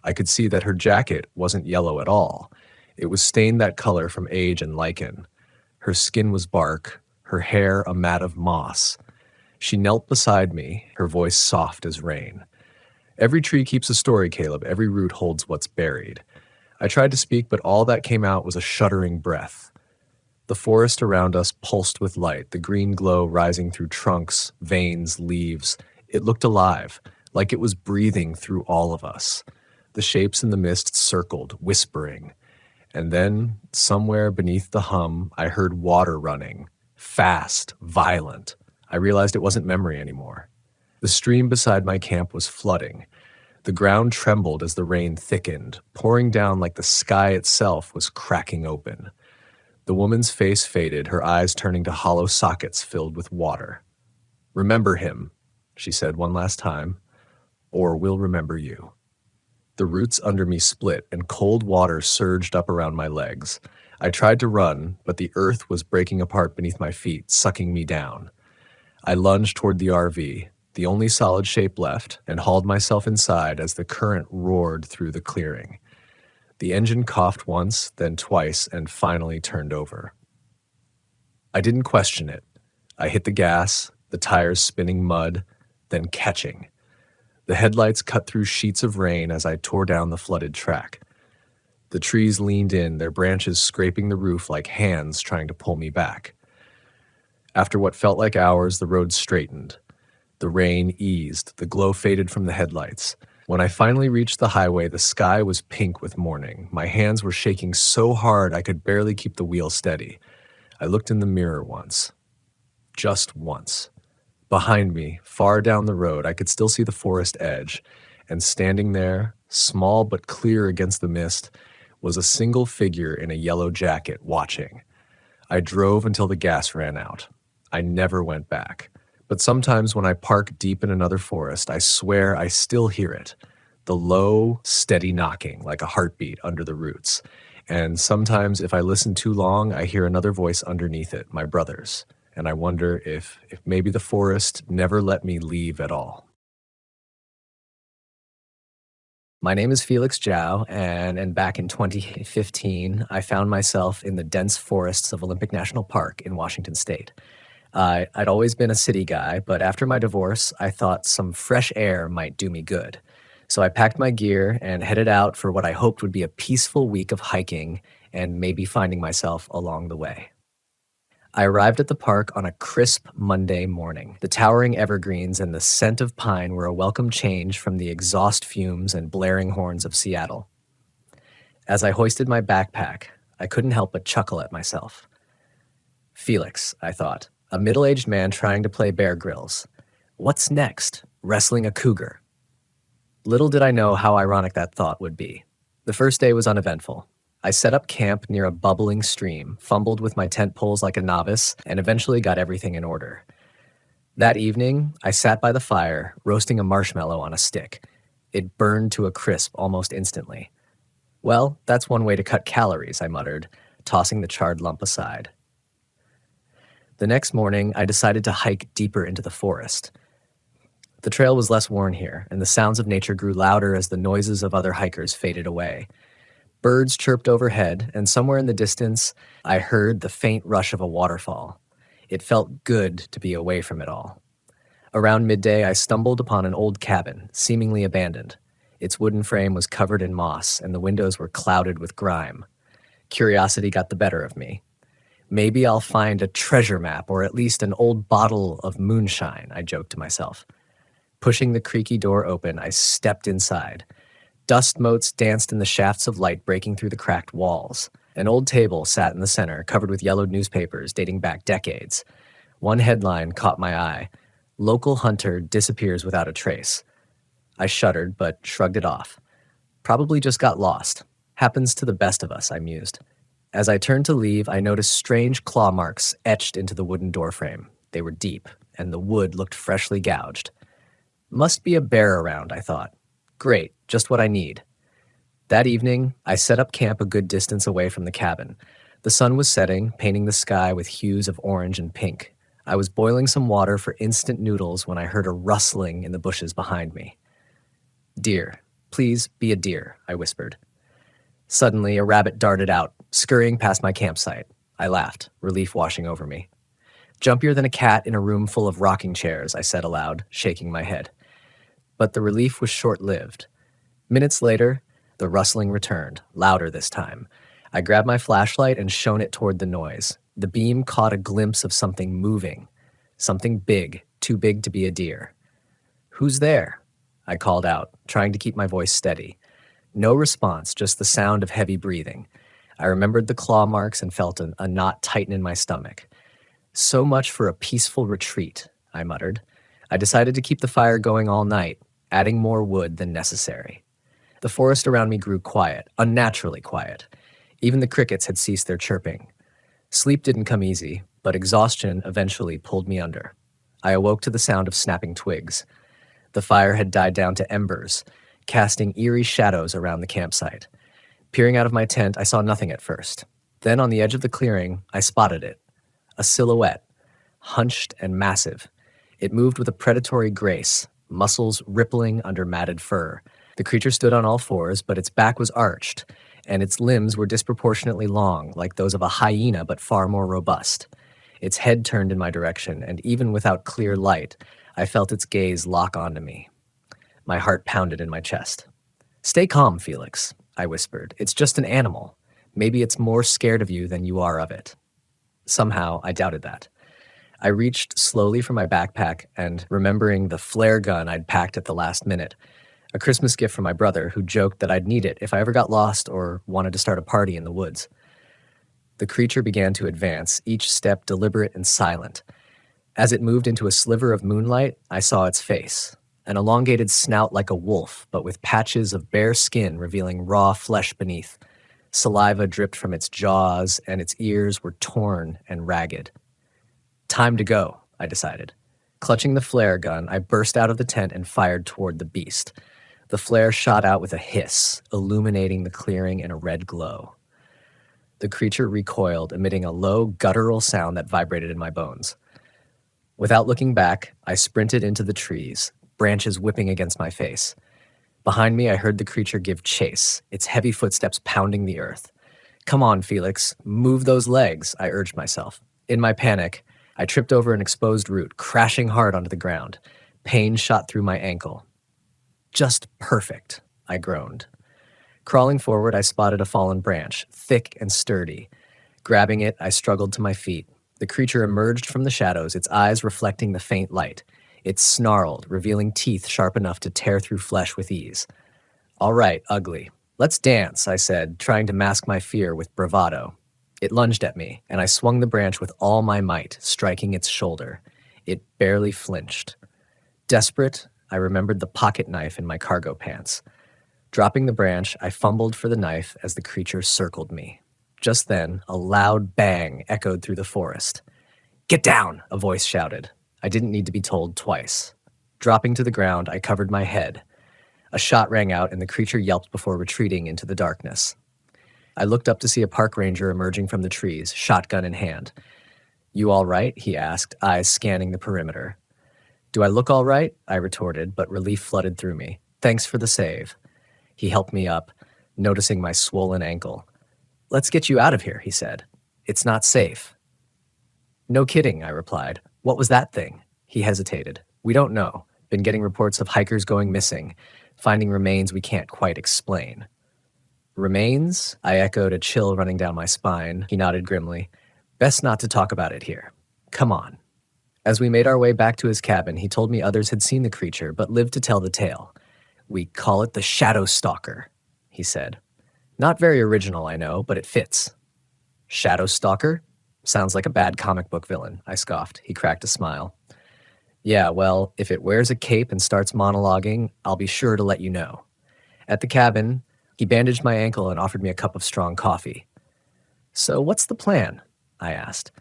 I could see that her jacket wasn't yellow at all. It was stained that color from age and lichen. Her skin was bark, her hair a mat of moss. She knelt beside me, her voice soft as rain. "Every tree keeps a story, Caleb. Every root holds what's buried." I tried to speak, but all that came out was a shuddering breath. The forest around us pulsed with light, the green glow rising through trunks, veins, leaves. It looked alive, like it was breathing through all of us. The shapes in the mist circled, whispering. And then, somewhere beneath the hum, I heard water running. Fast, violent. I realized it wasn't memory anymore. The stream beside my camp was flooding. The ground trembled as the rain thickened, pouring down like the sky itself was cracking open. The woman's face faded, her eyes turning to hollow sockets filled with water. "Remember him," she said one last time, "or we'll remember you." The roots under me split, and cold water surged up around my legs. I tried to run, but the earth was breaking apart beneath my feet, sucking me down. I lunged toward the RV, the only solid shape left, and hauled myself inside as the current roared through the clearing. The engine coughed once, then twice, and finally turned over. I didn't question it. I hit the gas, the tires spinning mud, then catching. The headlights cut through sheets of rain as I tore down the flooded track. The trees leaned in, their branches scraping the roof like hands trying to pull me back. After what felt like hours, the road straightened. The rain eased, the glow faded from the headlights. When I finally reached the highway, the sky was pink with morning. My hands were shaking so hard I could barely keep the wheel steady. I looked in the mirror once. Just once. Behind me, far down the road, I could still see the forest edge, and standing there, small but clear against the mist, was a single figure in a yellow jacket watching. I drove until the gas ran out. I never went back. But sometimes when I park deep in another forest, I swear I still hear it. The low, steady knocking, like a heartbeat under the roots. And sometimes if I listen too long, I hear another voice underneath it, my brother's. And I wonder if maybe the forest never let me leave at all. My name is Felix Zhao, and back in 2015, I found myself in the dense forests of Olympic National Park in Washington State. I'd always been a city guy, but after my divorce, I thought some fresh air might do me good. So I packed my gear and headed out for what I hoped would be a peaceful week of hiking and maybe finding myself along the way. I arrived at the park on a crisp Monday morning. The towering evergreens and the scent of pine were a welcome change from the exhaust fumes and blaring horns of Seattle. As I hoisted my backpack, I couldn't help but chuckle at myself. Felix, I thought, a middle-aged man trying to play Bear Grylls. What's next? Wrestling a cougar. Little did I know how ironic that thought would be. The first day was uneventful. I set up camp near a bubbling stream, fumbled with my tent poles like a novice, and eventually got everything in order. That evening, I sat by the fire, roasting a marshmallow on a stick. It burned to a crisp almost instantly. Well, that's one way to cut calories, I muttered, tossing the charred lump aside. The next morning, I decided to hike deeper into the forest. The trail was less worn here, and the sounds of nature grew louder as the noises of other hikers faded away. Birds chirped overhead, and somewhere in the distance, I heard the faint rush of a waterfall. It felt good to be away from it all. Around midday, I stumbled upon an old cabin, seemingly abandoned. Its wooden frame was covered in moss, and the windows were clouded with grime. Curiosity got the better of me. Maybe I'll find a treasure map or at least an old bottle of moonshine, I joked to myself. Pushing the creaky door open, I stepped inside. Dust motes danced in the shafts of light breaking through the cracked walls. An old table sat in the center, covered with yellowed newspapers dating back decades. One headline caught my eye: "Local hunter disappears without a trace." I shuddered, but shrugged it off. Probably just got lost. Happens to the best of us, I mused. As I turned to leave, I noticed strange claw marks etched into the wooden doorframe. They were deep, and the wood looked freshly gouged. Must be a bear around, I thought. Great, just what I need. That evening, I set up camp a good distance away from the cabin. The sun was setting, painting the sky with hues of orange and pink. I was boiling some water for instant noodles when I heard a rustling in the bushes behind me. "Deer, please be a deer," I whispered. Suddenly, a rabbit darted out, scurrying past my campsite. I laughed, relief washing over me. "Jumpier than a cat in a room full of rocking chairs," I said aloud, shaking my head. But the relief was short-lived. Minutes later, the rustling returned, louder this time. I grabbed my flashlight and shone it toward the noise. The beam caught a glimpse of something moving. Something big, too big to be a deer. "Who's there?" I called out, trying to keep my voice steady. No response, just the sound of heavy breathing. I remembered the claw marks and felt a knot tighten in my stomach. "So much for a peaceful retreat," I muttered. I decided to keep the fire going all night, adding more wood than necessary. The forest around me grew quiet, unnaturally quiet. Even the crickets had ceased their chirping. Sleep didn't come easy, but exhaustion eventually pulled me under. I awoke to the sound of snapping twigs. The fire had died down to embers, casting eerie shadows around the campsite. Peering out of my tent, I saw nothing at first. Then on the edge of the clearing, I spotted it. A silhouette, hunched and massive. It moved with a predatory grace, muscles rippling under matted fur. The creature stood on all fours, but its back was arched, and its limbs were disproportionately long, like those of a hyena but far more robust. Its head turned in my direction, and even without clear light, I felt its gaze lock onto me. My heart pounded in my chest. "Stay calm, Felix," I whispered. "It's just an animal. Maybe it's more scared of you than you are of it." Somehow, I doubted that. I reached slowly for my backpack and, remembering the flare gun I'd packed at the last minute, a Christmas gift from my brother who joked that I'd need it if I ever got lost or wanted to start a party in the woods. The creature began to advance, each step deliberate and silent. As it moved into a sliver of moonlight, I saw its face, an elongated snout like a wolf, but with patches of bare skin revealing raw flesh beneath. Saliva dripped from its jaws, and its ears were torn and ragged. Time to go, I decided. Clutching the flare gun, I burst out of the tent and fired toward the beast. The flare shot out with a hiss, illuminating the clearing in a red glow. The creature recoiled, emitting a low, guttural sound that vibrated in my bones. Without looking back, I sprinted into the trees, branches whipping against my face. Behind me, I heard the creature give chase, its heavy footsteps pounding the earth. "Come on, Felix, move those legs," I urged myself. In my panic, I tripped over an exposed root, crashing hard onto the ground. Pain shot through my ankle. "Just perfect," I groaned. Crawling forward, I spotted a fallen branch, thick and sturdy. Grabbing it, I struggled to my feet. The creature emerged from the shadows, its eyes reflecting the faint light. It snarled, revealing teeth sharp enough to tear through flesh with ease. "All right, ugly. Let's dance," I said, trying to mask my fear with bravado. It lunged at me, and I swung the branch with all my might, striking its shoulder. It barely flinched. Desperate, I remembered the pocket knife in my cargo pants. Dropping the branch, I fumbled for the knife as the creature circled me. Just then, a loud bang echoed through the forest. "Get down!" a voice shouted. I didn't need to be told twice. Dropping to the ground, I covered my head. A shot rang out and the creature yelped before retreating into the darkness. I looked up to see a park ranger emerging from the trees, shotgun in hand. "You all right?" he asked, eyes scanning the perimeter. "Do I look all right?" I retorted, but relief flooded through me. "Thanks for the save." He helped me up, noticing my swollen ankle. "Let's get you out of here," he said. "It's not safe." "No kidding," I replied. "What was that thing?" He hesitated. "We don't know. Been getting reports of hikers going missing, finding remains we can't quite explain." "Remains?" I echoed, a chill running down my spine. He nodded grimly. "Best not to talk about it here. Come on." As we made our way back to his cabin, he told me others had seen the creature, but lived to tell the tale. "We call it the Shadow Stalker," he said. Not very original, I know, but it fits. "Shadow Stalker? Sounds like a bad comic book villain," I scoffed. He cracked a smile. "Yeah, well, if it wears a cape and starts monologuing, I'll be sure to let you know." At the cabin, he bandaged my ankle and offered me a cup of strong coffee. "So what's the plan?" I asked.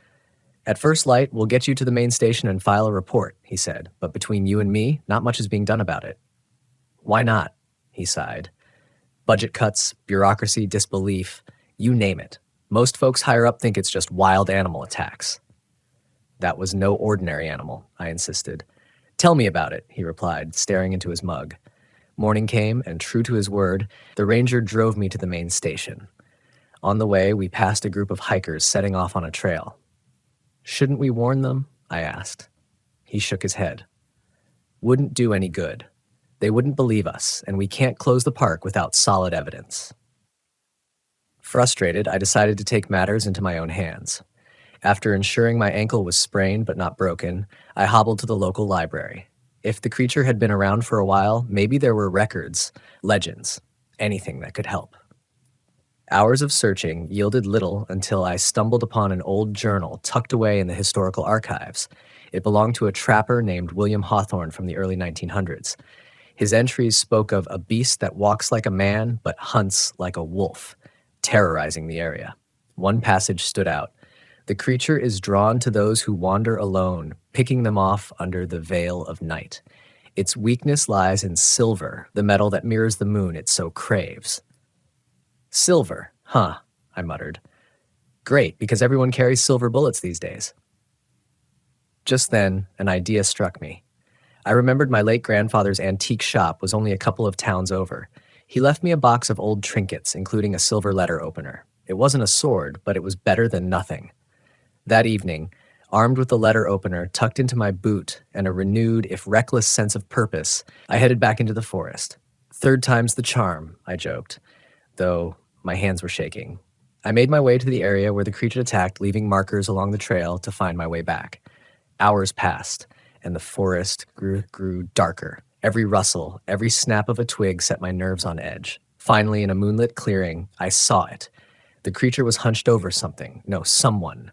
"At first light, we'll get you to the main station and file a report," he said, "but between you and me, not much is being done about it." "Why not?" he sighed. "Budget cuts, bureaucracy, disbelief, you name it. Most folks higher up think it's just wild animal attacks." "That was no ordinary animal," I insisted. "Tell me about it," he replied, staring into his mug. Morning came, and true to his word, the ranger drove me to the main station. On the way, we passed a group of hikers setting off on a trail. "Shouldn't we warn them?" I asked. He shook his head. "Wouldn't do any good. They wouldn't believe us, and we can't close the park without solid evidence." Frustrated, I decided to take matters into my own hands. After ensuring my ankle was sprained but not broken, I hobbled to the local library. If the creature had been around for a while, maybe there were records, legends, anything that could help. Hours of searching yielded little until I stumbled upon an old journal tucked away in the historical archives. It belonged to a trapper named William Hawthorne from the early 1900s. His entries spoke of a beast that walks like a man but hunts like a wolf, terrorizing the area. One passage stood out. "The creature is drawn to those who wander alone, picking them off under the veil of night. Its weakness lies in silver, the metal that mirrors the moon it so craves." "Silver, huh," I muttered. "Great, because everyone carries silver bullets these days." Just then, an idea struck me. I remembered my late grandfather's antique shop was only a couple of towns over. He left me a box of old trinkets, including a silver letter opener. It wasn't a sword, but it was better than nothing. That evening, armed with the letter opener tucked into my boot and a renewed, if reckless, sense of purpose, I headed back into the forest. "Third time's the charm," I joked, though my hands were shaking. I made my way to the area where the creature attacked, leaving markers along the trail to find my way back. Hours passed, and the forest grew darker. Every rustle, every snap of a twig set my nerves on edge. Finally, in a moonlit clearing, I saw it. The creature was hunched over someone.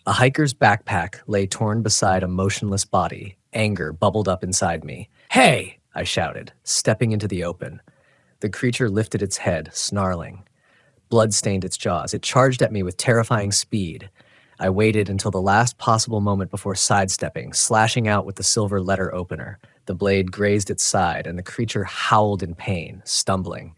A hiker's backpack lay torn beside a motionless body. Anger bubbled up inside me. "Hey!" I shouted, stepping into the open. The creature lifted its head, snarling. Blood stained its jaws. It charged at me with terrifying speed. I waited until the last possible moment before sidestepping, slashing out with the silver letter opener. The blade grazed its side, and the creature howled in pain, stumbling.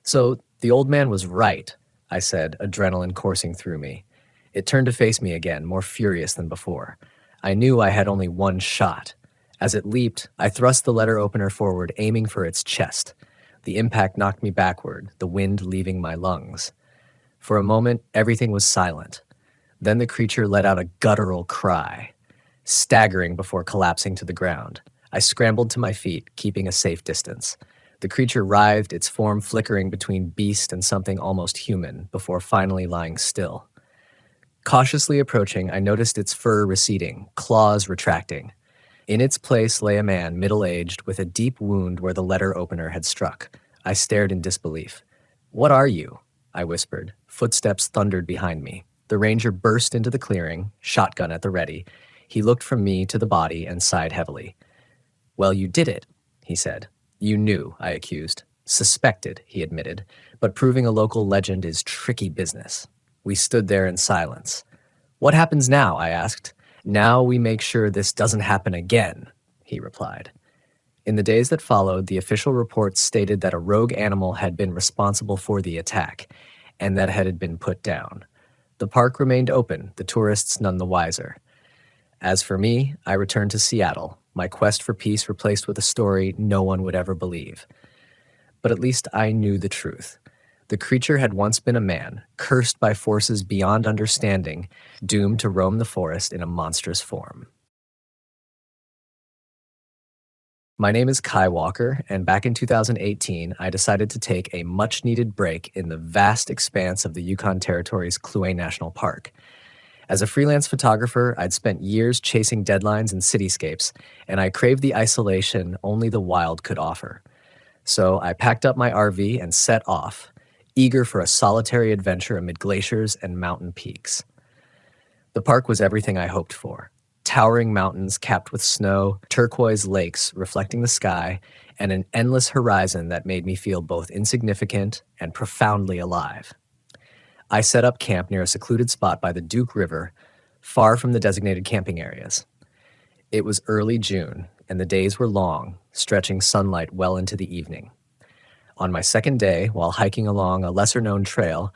"So the old man was right," I said, adrenaline coursing through me. It turned to face me again, more furious than before. I knew I had only one shot. As it leaped, I thrust the letter opener forward, aiming for its chest. The impact knocked me backward, the wind leaving my lungs. For a moment, everything was silent. Then the creature let out a guttural cry, staggering before collapsing to the ground. I scrambled to my feet, keeping a safe distance. The creature writhed, its form flickering between beast and something almost human, before finally lying still. Cautiously approaching, I noticed its fur receding, claws retracting. In its place lay a man, middle-aged, with a deep wound where the letter opener had struck. I stared in disbelief. "What are you?" I whispered. Footsteps thundered behind me. The ranger burst into the clearing, shotgun at the ready. He looked from me to the body and sighed heavily. "Well, you did it," he said. "You knew," I accused. Suspected, he admitted, but proving a local legend is tricky business. We stood there in silence. What happens now? I asked. Now we make sure this doesn't happen again, he replied. In the days that followed, the official reports stated that a rogue animal had been responsible for the attack, and that it had been put down. The park remained open, the tourists none the wiser. As for me, I returned to Seattle, my quest for peace replaced with a story no one would ever believe. But at least I knew the truth. The creature had once been a man, cursed by forces beyond understanding, doomed to roam the forest in a monstrous form. My name is Kai Walker, and back in 2018, I decided to take a much-needed break in the vast expanse of the Yukon Territory's Kluane National Park. As a freelance photographer, I'd spent years chasing deadlines and cityscapes, and I craved the isolation only the wild could offer. So I packed up my RV and set off, eager for a solitary adventure amid glaciers and mountain peaks. The park was everything I hoped for. Towering mountains capped with snow, turquoise lakes reflecting the sky, and an endless horizon that made me feel both insignificant and profoundly alive. I set up camp near a secluded spot by the Duke River, far from the designated camping areas. It was early June, and the days were long, stretching sunlight well into the evening. On my second day, while hiking along a lesser-known trail,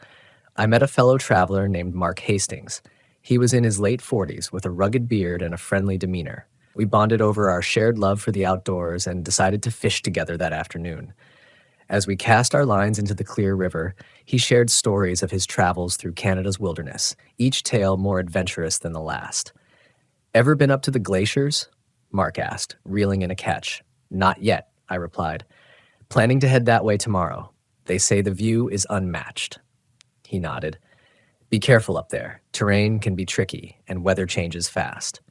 I met a fellow traveler named Mark Hastings. He was in his late 40s with a rugged beard and a friendly demeanor. We bonded over our shared love for the outdoors and decided to fish together that afternoon. As we cast our lines into the clear river, he shared stories of his travels through Canada's wilderness, each tale more adventurous than the last. "Ever been up to the glaciers?" Mark asked, reeling in a catch. "Not yet," I replied. "Planning to head that way tomorrow. They say the view is unmatched." He nodded. "Be careful up there. Terrain can be tricky, and weather changes fast."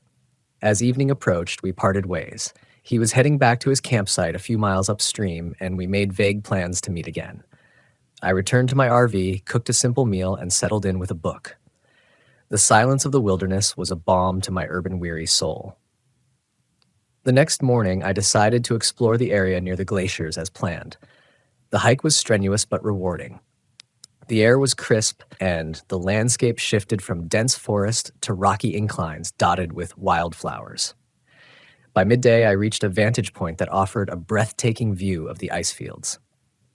As evening approached, we parted ways. He was heading back to his campsite a few miles upstream, and we made vague plans to meet again. I returned to my RV, cooked a simple meal, and settled in with a book. The silence of the wilderness was a balm to my urban-weary soul. The next morning, I decided to explore the area near the glaciers as planned. The hike was strenuous but rewarding. The air was crisp, and the landscape shifted from dense forest to rocky inclines dotted with wildflowers. By midday, I reached a vantage point that offered a breathtaking view of the ice fields.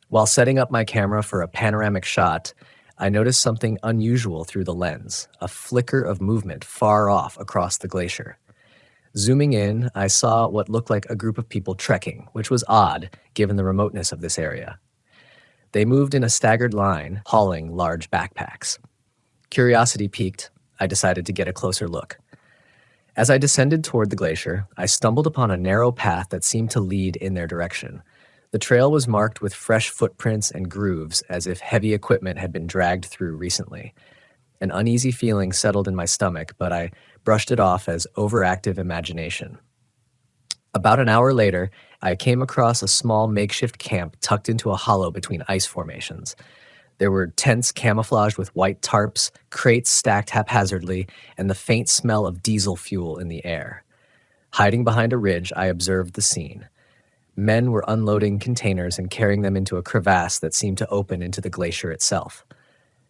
While setting up my camera for a panoramic shot, I noticed something unusual through the lens, a flicker of movement far off across the glacier. Zooming in, I saw what looked like a group of people trekking, which was odd given the remoteness of this area. They moved in a staggered line, hauling large backpacks. Curiosity piqued, I decided to get a closer look. As I descended toward the glacier, I stumbled upon a narrow path that seemed to lead in their direction. The trail was marked with fresh footprints and grooves, as if heavy equipment had been dragged through recently. An uneasy feeling settled in my stomach, but I brushed it off as overactive imagination. About an hour later, I came across a small makeshift camp tucked into a hollow between ice formations. There were tents camouflaged with white tarps, crates stacked haphazardly, and the faint smell of diesel fuel in the air. Hiding behind a ridge, I observed the scene. Men were unloading containers and carrying them into a crevasse that seemed to open into the glacier itself.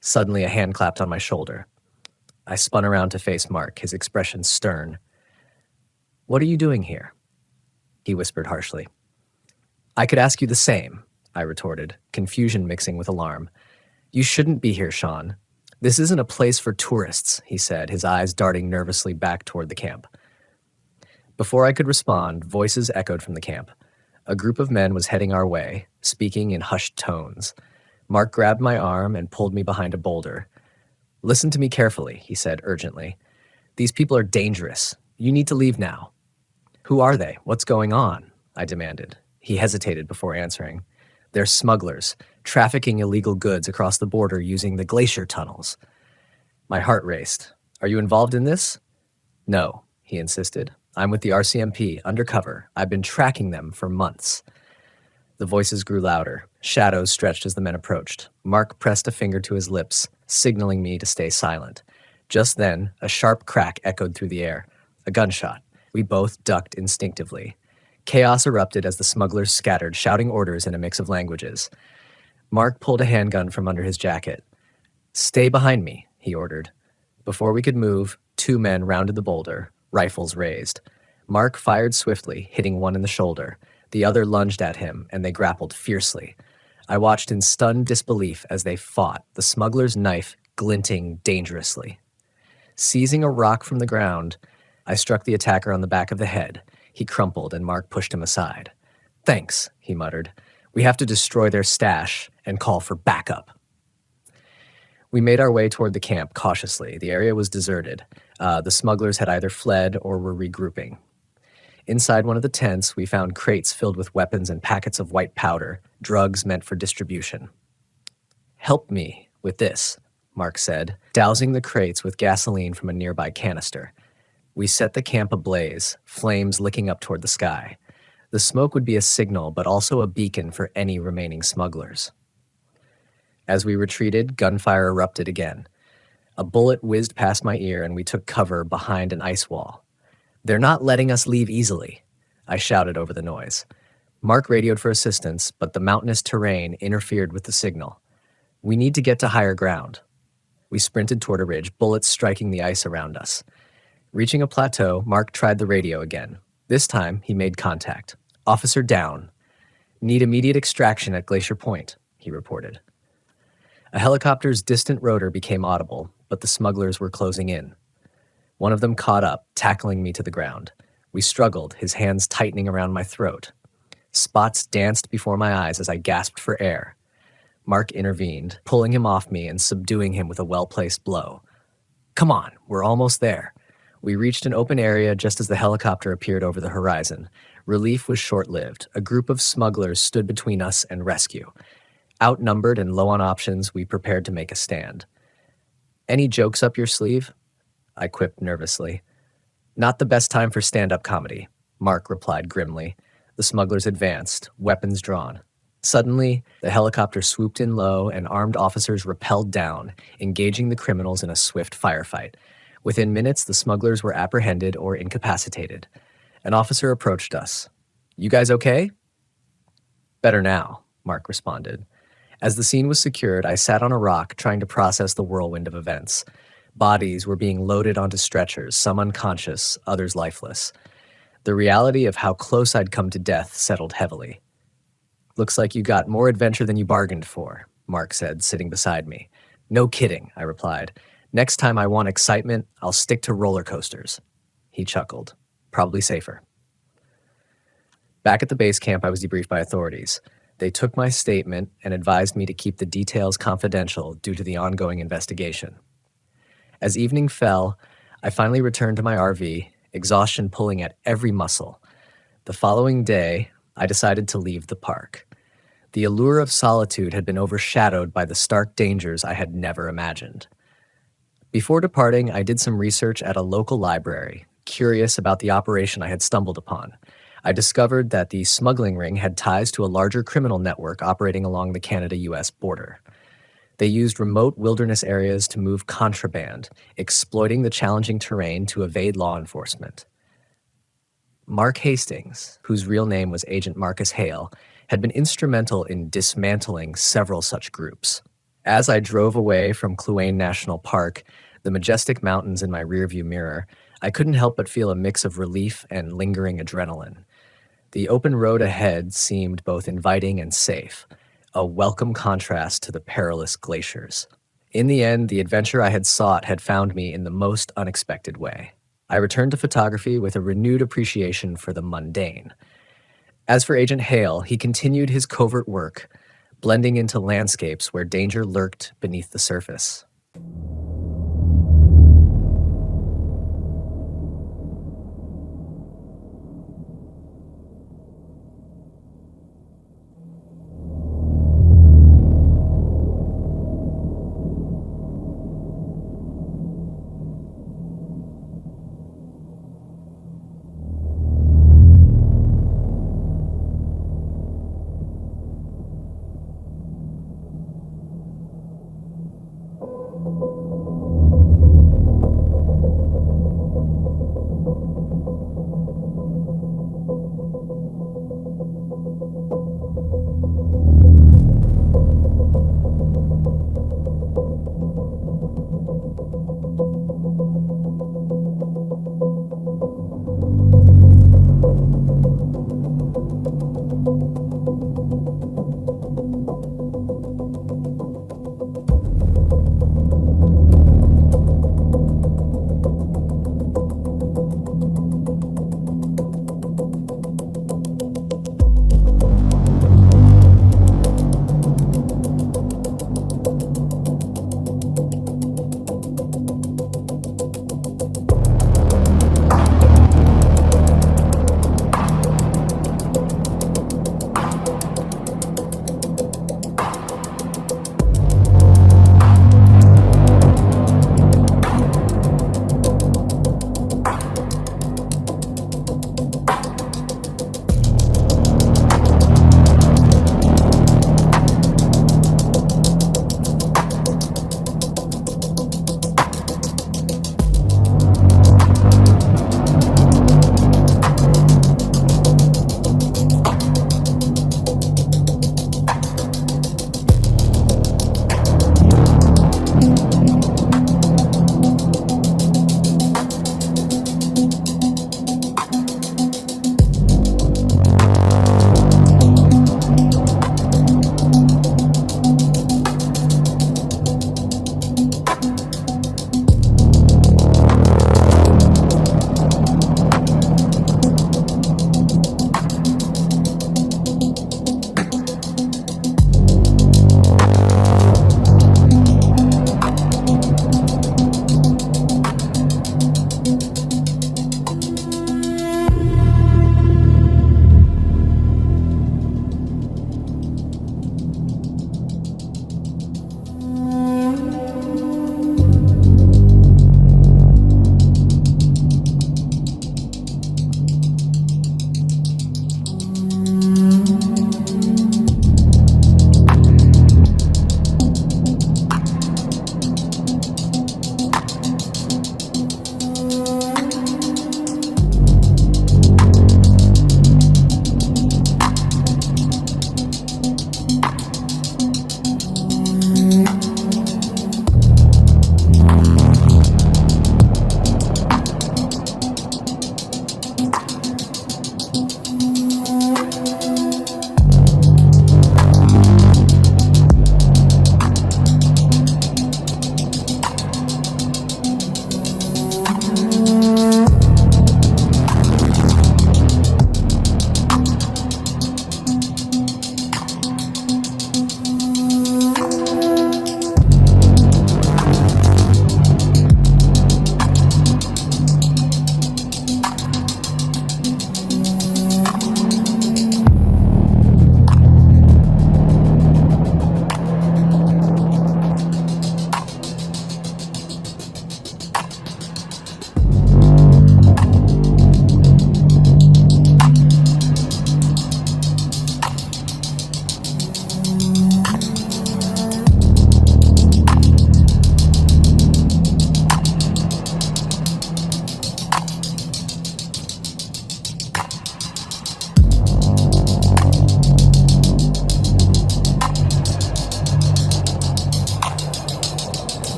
Suddenly, a hand clapped on my shoulder. I spun around to face Mark, his expression stern. "What are you doing here?" He whispered harshly. "I could ask you the same," I retorted, confusion mixing with alarm. "You shouldn't be here, Sean. This isn't a place for tourists," he said, his eyes darting nervously back toward the camp. Before I could respond, voices echoed from the camp. A group of men was heading our way, speaking in hushed tones. Mark grabbed my arm and pulled me behind a boulder. "Listen to me carefully," he said urgently. "These people are dangerous. You need to leave now." "Who are they? What's going on?" I demanded. He hesitated before answering. "They're smugglers, trafficking illegal goods across the border using the glacier tunnels." My heart raced. "Are you involved in this?" "No," he insisted. "I'm with the RCMP, undercover. I've been tracking them for months." The voices grew louder. Shadows stretched as the men approached. Mark pressed a finger to his lips, signaling me to stay silent. Just then, a sharp crack echoed through the air. A gunshot. We both ducked instinctively. Chaos erupted as the smugglers scattered, shouting orders in a mix of languages. Mark pulled a handgun from under his jacket. "Stay behind me," he ordered. Before we could move, 2 men rounded the boulder, rifles raised. Mark fired swiftly, hitting one in the shoulder. The other lunged at him, and they grappled fiercely. I watched in stunned disbelief as they fought, the smuggler's knife glinting dangerously. Seizing a rock from the ground, I struck the attacker on the back of the head. He crumpled, and Mark pushed him aside. "Thanks," he muttered. "We have to destroy their stash and call for backup." We made our way toward the camp cautiously. The area was deserted. The smugglers had either fled or were regrouping. Inside one of the tents, we found crates filled with weapons and packets of white powder, drugs meant for distribution. "Help me with this," Mark said, dousing the crates with gasoline from a nearby canister. We set the camp ablaze, flames licking up toward the sky. The smoke would be a signal, but also a beacon for any remaining smugglers. As we retreated, gunfire erupted again. A bullet whizzed past my ear, and we took cover behind an ice wall. "They're not letting us leave easily," I shouted over the noise. Mark radioed for assistance, but the mountainous terrain interfered with the signal. "We need to get to higher ground." We sprinted toward a ridge, bullets striking the ice around us. Reaching a plateau, Mark tried the radio again. This time, he made contact. "Officer down. Need immediate extraction at Glacier Point," he reported. A helicopter's distant rotor became audible, but the smugglers were closing in. One of them caught up, tackling me to the ground. We struggled, his hands tightening around my throat. Spots danced before my eyes as I gasped for air. Mark intervened, pulling him off me and subduing him with a well-placed blow. "Come on, we're almost there." We reached an open area just as the helicopter appeared over the horizon. Relief was short-lived. A group of smugglers stood between us and rescue. Outnumbered and low on options, we prepared to make a stand. "Any jokes up your sleeve?" I quipped nervously. "Not the best time for stand-up comedy," Mark replied grimly. The smugglers advanced, weapons drawn. Suddenly, the helicopter swooped in low and armed officers rappelled down, engaging the criminals in a swift firefight. Within minutes, the smugglers were apprehended or incapacitated. An officer approached us. "You guys okay?" "Better now," Mark responded. As the scene was secured, I sat on a rock trying to process the whirlwind of events. Bodies were being loaded onto stretchers, some unconscious, others lifeless. The reality of how close I'd come to death settled heavily. "Looks like you got more adventure than you bargained for," Mark said, sitting beside me. "No kidding," I replied. "Next time I want excitement, I'll stick to roller coasters." He chuckled. "Probably safer." Back at the base camp, I was debriefed by authorities. They took my statement and advised me to keep the details confidential due to the ongoing investigation. As evening fell, I finally returned to my RV, exhaustion pulling at every muscle. The following day, I decided to leave the park. The allure of solitude had been overshadowed by the stark dangers I had never imagined. Before departing, I did some research at a local library, curious about the operation I had stumbled upon. I discovered that the smuggling ring had ties to a larger criminal network operating along the Canada-US border. They used remote wilderness areas to move contraband, exploiting the challenging terrain to evade law enforcement. Mark Hastings, whose real name was Agent Marcus Hale, had been instrumental in dismantling several such groups. As I drove away from Kluane National Park, the majestic mountains in my rearview mirror, I couldn't help but feel a mix of relief and lingering adrenaline. The open road ahead seemed both inviting and safe, a welcome contrast to the perilous glaciers. In the end, the adventure I had sought had found me in the most unexpected way. I returned to photography with a renewed appreciation for the mundane. As for Agent Hale, he continued his covert work, blending into landscapes where danger lurked beneath the surface.